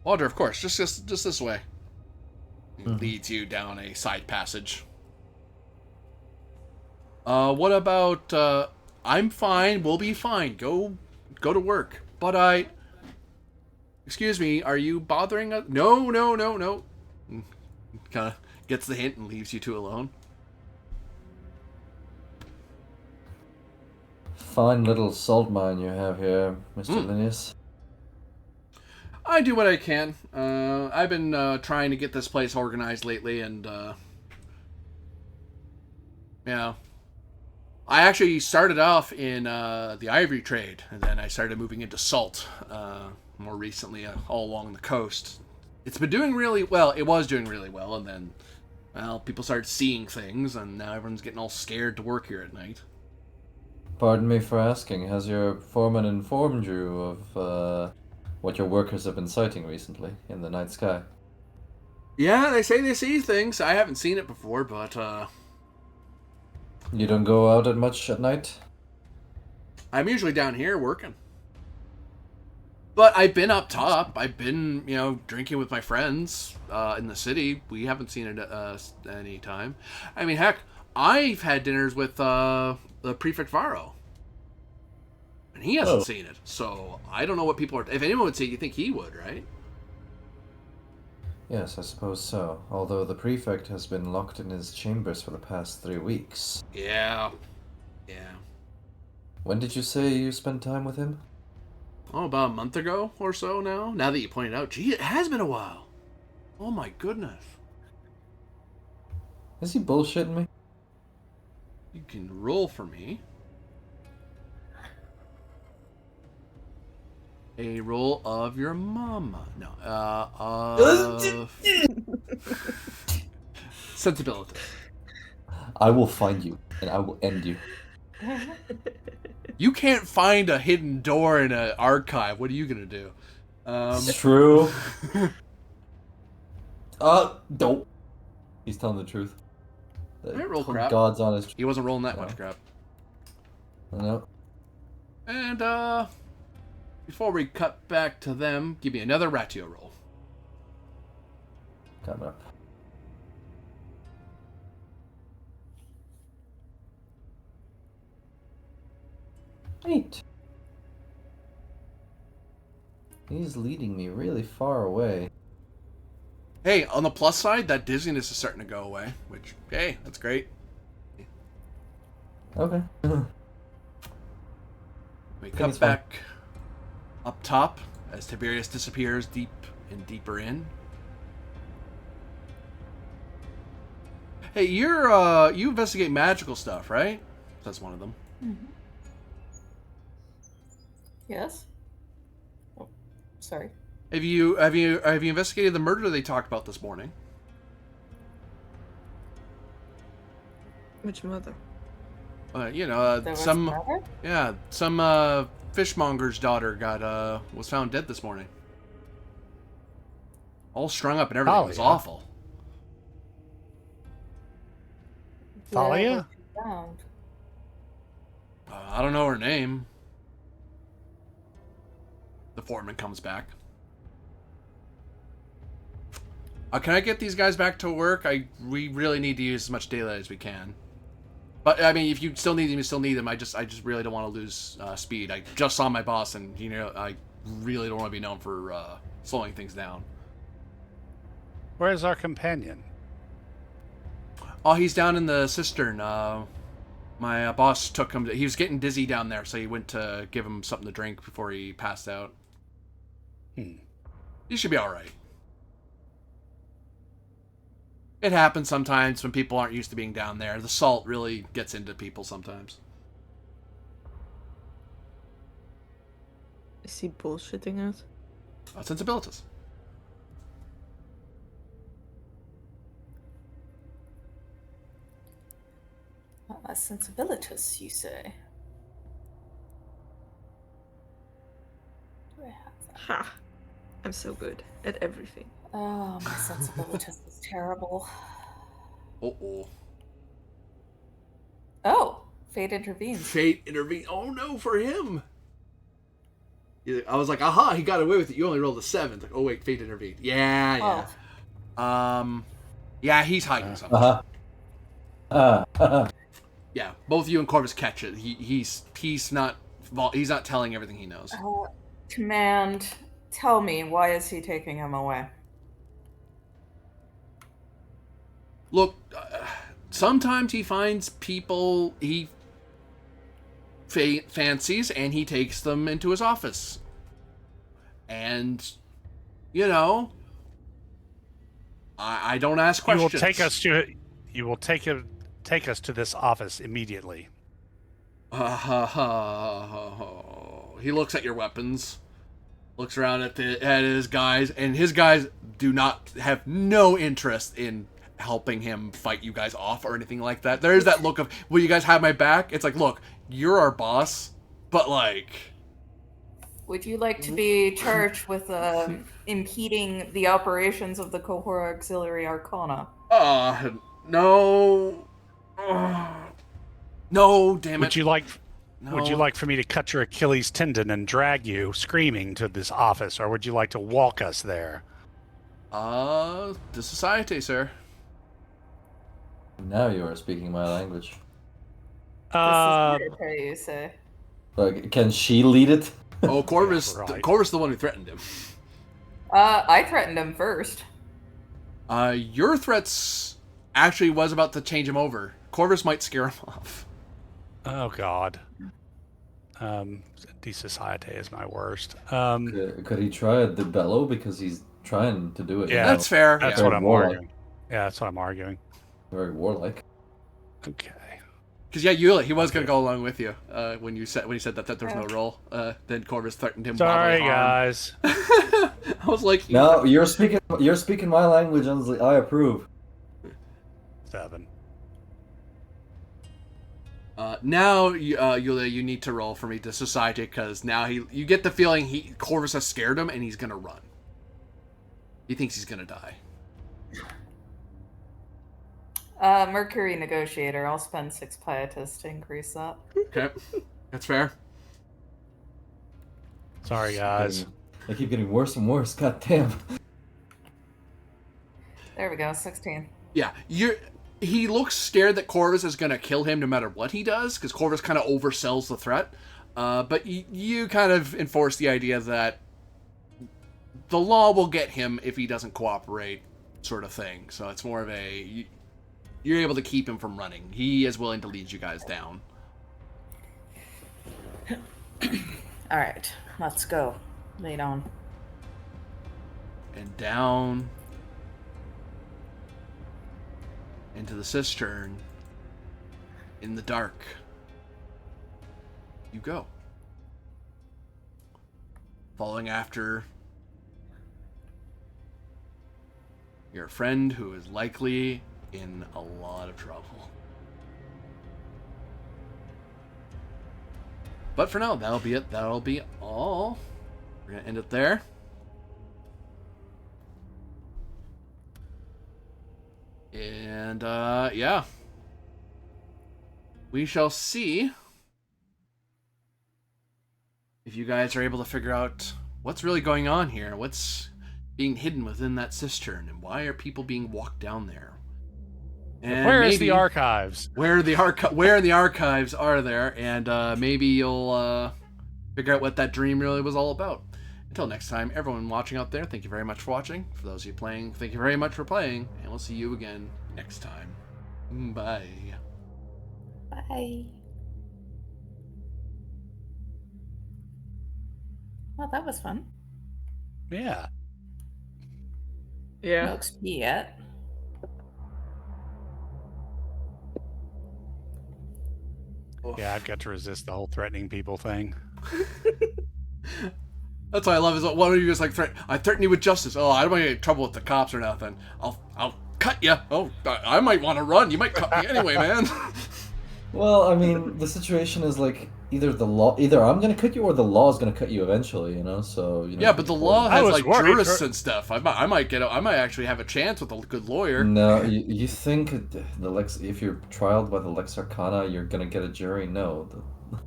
S1: Water, of course. Just this way. It
S5: Mhm.
S1: leads you down a side passage. What about, I'm fine, we'll be fine. Go to work. But excuse me, are you bothering us? No, no, no, no. Kind of gets the hint and leaves you two alone.
S5: Fine little salt mine you have here, Mr. Linnaeus.
S1: I do what I can. I've been trying to get this place organized lately, and yeah, I actually started off in the ivory trade, and then I started moving into salt more recently, all along the coast. It's been doing really well. It was doing really well, and then, well, people started seeing things, and now everyone's getting all scared to work here at night.
S5: Pardon me for asking, has your foreman informed you of what your workers have been sighting recently in the night sky?
S1: Yeah, they say they see things. I haven't seen it before, but
S5: You don't go out much at night?
S1: I'm usually down here working. But I've been up top. I've been, drinking with my friends in the city. We haven't seen it any time. I mean, heck, I've had dinners with the prefect Varro. And he hasn't seen it. So I don't know what people are... If anyone would see it, you think he would, right?
S5: Yes, I suppose so. Although the prefect has been locked in his chambers for the past 3 weeks.
S1: Yeah.
S5: When did you say you spent time with him?
S1: Oh, about a month ago or so now. Now that you pointed out. Gee, it has been a while. Oh my goodness.
S5: Is he bullshitting me?
S1: You can roll for me. A roll of your mama. No. Sensibility.
S5: I will find you, and I will end you.
S1: You can't find a hidden door in an archive. What are you gonna do?
S5: It's true. Don't. He's telling the truth.
S1: I roll crap.
S5: God's honest.
S1: He wasn't rolling that much crap.
S5: No.
S1: And before we cut back to them, give me another ratio roll.
S5: Coming up. Eight. He's leading me really far away.
S1: Hey, on the plus side, that dizziness is starting to go away, which, hey, that's great.
S5: Okay.
S1: We cut back up top as Tiberius disappears deep and deeper in. Hey, you investigate magical stuff, right? That's one of them.
S6: Mm-hmm. Yes. Oh, sorry.
S1: Have you investigated the murder they talked about this morning?
S2: Which mother?
S6: There was
S1: some
S6: another?
S1: some fishmonger's daughter was found dead this morning. All strung up and everything. It was awful.
S3: Thalia?
S6: Found.
S1: I don't know her name. The foreman comes back. Can I get these guys back to work? We really need to use as much daylight as we can. But I mean, if you still need them, you still need them. I just really don't want to lose speed. I just saw my boss, and I really don't want to be known for slowing things down.
S3: Where's our companion?
S1: Oh, he's down in the cistern. My boss took him. He was getting dizzy down there, so he went to give him something to drink before he passed out. He should be all right. It happens sometimes when people aren't used to being down there. The salt really gets into people sometimes.
S2: Is he bullshitting us?
S1: Sensibilities.
S6: sensibilities, you say? Do I have that?
S2: Ha! I'm so good at everything.
S6: Oh, my sensibilities is terrible.
S1: Uh-oh.
S6: Oh, fate intervenes.
S1: Fate intervened. Oh no, for him. I was like, aha, he got away with it. You only rolled a 7. Like, oh wait, fate intervened. Yeah. Yeah, he's hiding something. Yeah, both you and Corvus catch it. He's not telling everything he knows.
S6: Command, tell me, why is he taking him away?
S1: Look, sometimes he finds people he fancies and he takes them into his office. And, you know, I don't ask questions.
S3: You will take us to this office immediately.
S1: He looks at your weapons, looks around at his guys, and his guys have no interest in helping him fight you guys off or anything like that. There's that look of, will you guys have my back? It's like, look, you're our boss, but like...
S6: Would you like to be charged with impeding the operations of the Cohort Auxiliary Arcana?
S1: No. No, damn it.
S3: Would you like for me to cut your Achilles tendon and drag you screaming to this office, or would you like to walk us there?
S1: The society, sir.
S5: Now you are speaking my language.
S6: Society, you say.
S5: Can she lead it?
S1: Oh, Corvus,
S3: Yeah, right.
S1: Corvus the one who threatened him.
S6: I threatened him first.
S1: Your threats actually was about to change him over. Corvus might scare him off.
S3: Oh God. Desociete is my worst.
S5: Could he try the bellow, because he's trying to do it?
S3: Yeah,
S1: That's fair.
S3: That's
S1: yeah.
S3: what I'm
S5: Warlike.
S3: arguing. Yeah, that's what I'm arguing.
S5: Very warlike.
S3: Okay.
S1: Because he was gonna go along with you when you said that there was no roll. Then Corvus threatened him.
S3: Sorry,
S1: bodily harm.
S3: guys.
S1: I was like,
S5: No, you're speaking my language, Unsley. I approve.
S3: 7.
S1: Now Yulia, you need to roll for me to society, because now you get the feeling Corvus has scared him and he's gonna run. He thinks he's gonna die.
S6: Mercury Negotiator. I'll spend 6 pietas to increase that.
S1: Okay, that's fair.
S3: Sorry, guys.
S5: They keep getting worse and worse. God damn.
S6: There we go, 16.
S1: Yeah, he looks scared that Corvus is gonna kill him no matter what he does, because Corvus kind of oversells the threat. But you kind of enforce the idea that the law will get him if he doesn't cooperate, sort of thing. So it's more of you're able to keep him from running. He is willing to lead you guys down.
S6: All right, let's go. Lay down.
S1: And down into the cistern in the dark you go, following after your friend, who is likely in a lot of trouble. But for now, that'll be it. That'll be all. We're gonna end it there. And yeah, we shall see if you guys are able to figure out what's really going on here, what's being hidden within that cistern, and why are people being walked down there. And
S3: Where is the archives?
S1: Where in the archives are there? And maybe you'll figure out what that dream really was all about. Until next time, everyone watching out there, thank you very much for watching. For those of you playing, thank you very much for playing, and we'll see you again next time. Bye.
S6: Bye. Well, that was fun.
S3: Yeah.
S2: Yeah.
S6: No XP yet.
S3: Yeah, I've got to resist the whole threatening people thing.
S1: That's what I love, is what one of you is like, I threaten you with justice. Oh, I don't want to get in trouble with the cops or nothing. I'll cut you. Oh, I might want to run. You might cut me anyway, man.
S5: Well, I mean, the situation is like either I'm gonna cut you or the law is gonna cut you eventually. So
S1: Yeah, but the law
S3: I
S1: has
S3: was
S1: like
S3: worried
S1: jurists
S3: for-
S1: and stuff. I might actually have a chance with a good lawyer.
S5: No, you think if you're trialed by the Lex Arcana, you're gonna get a jury? No,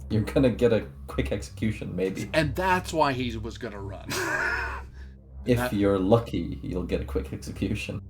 S5: you're gonna get a quick execution, maybe.
S1: And that's why he was gonna run.
S5: If you're lucky, you'll get a quick execution.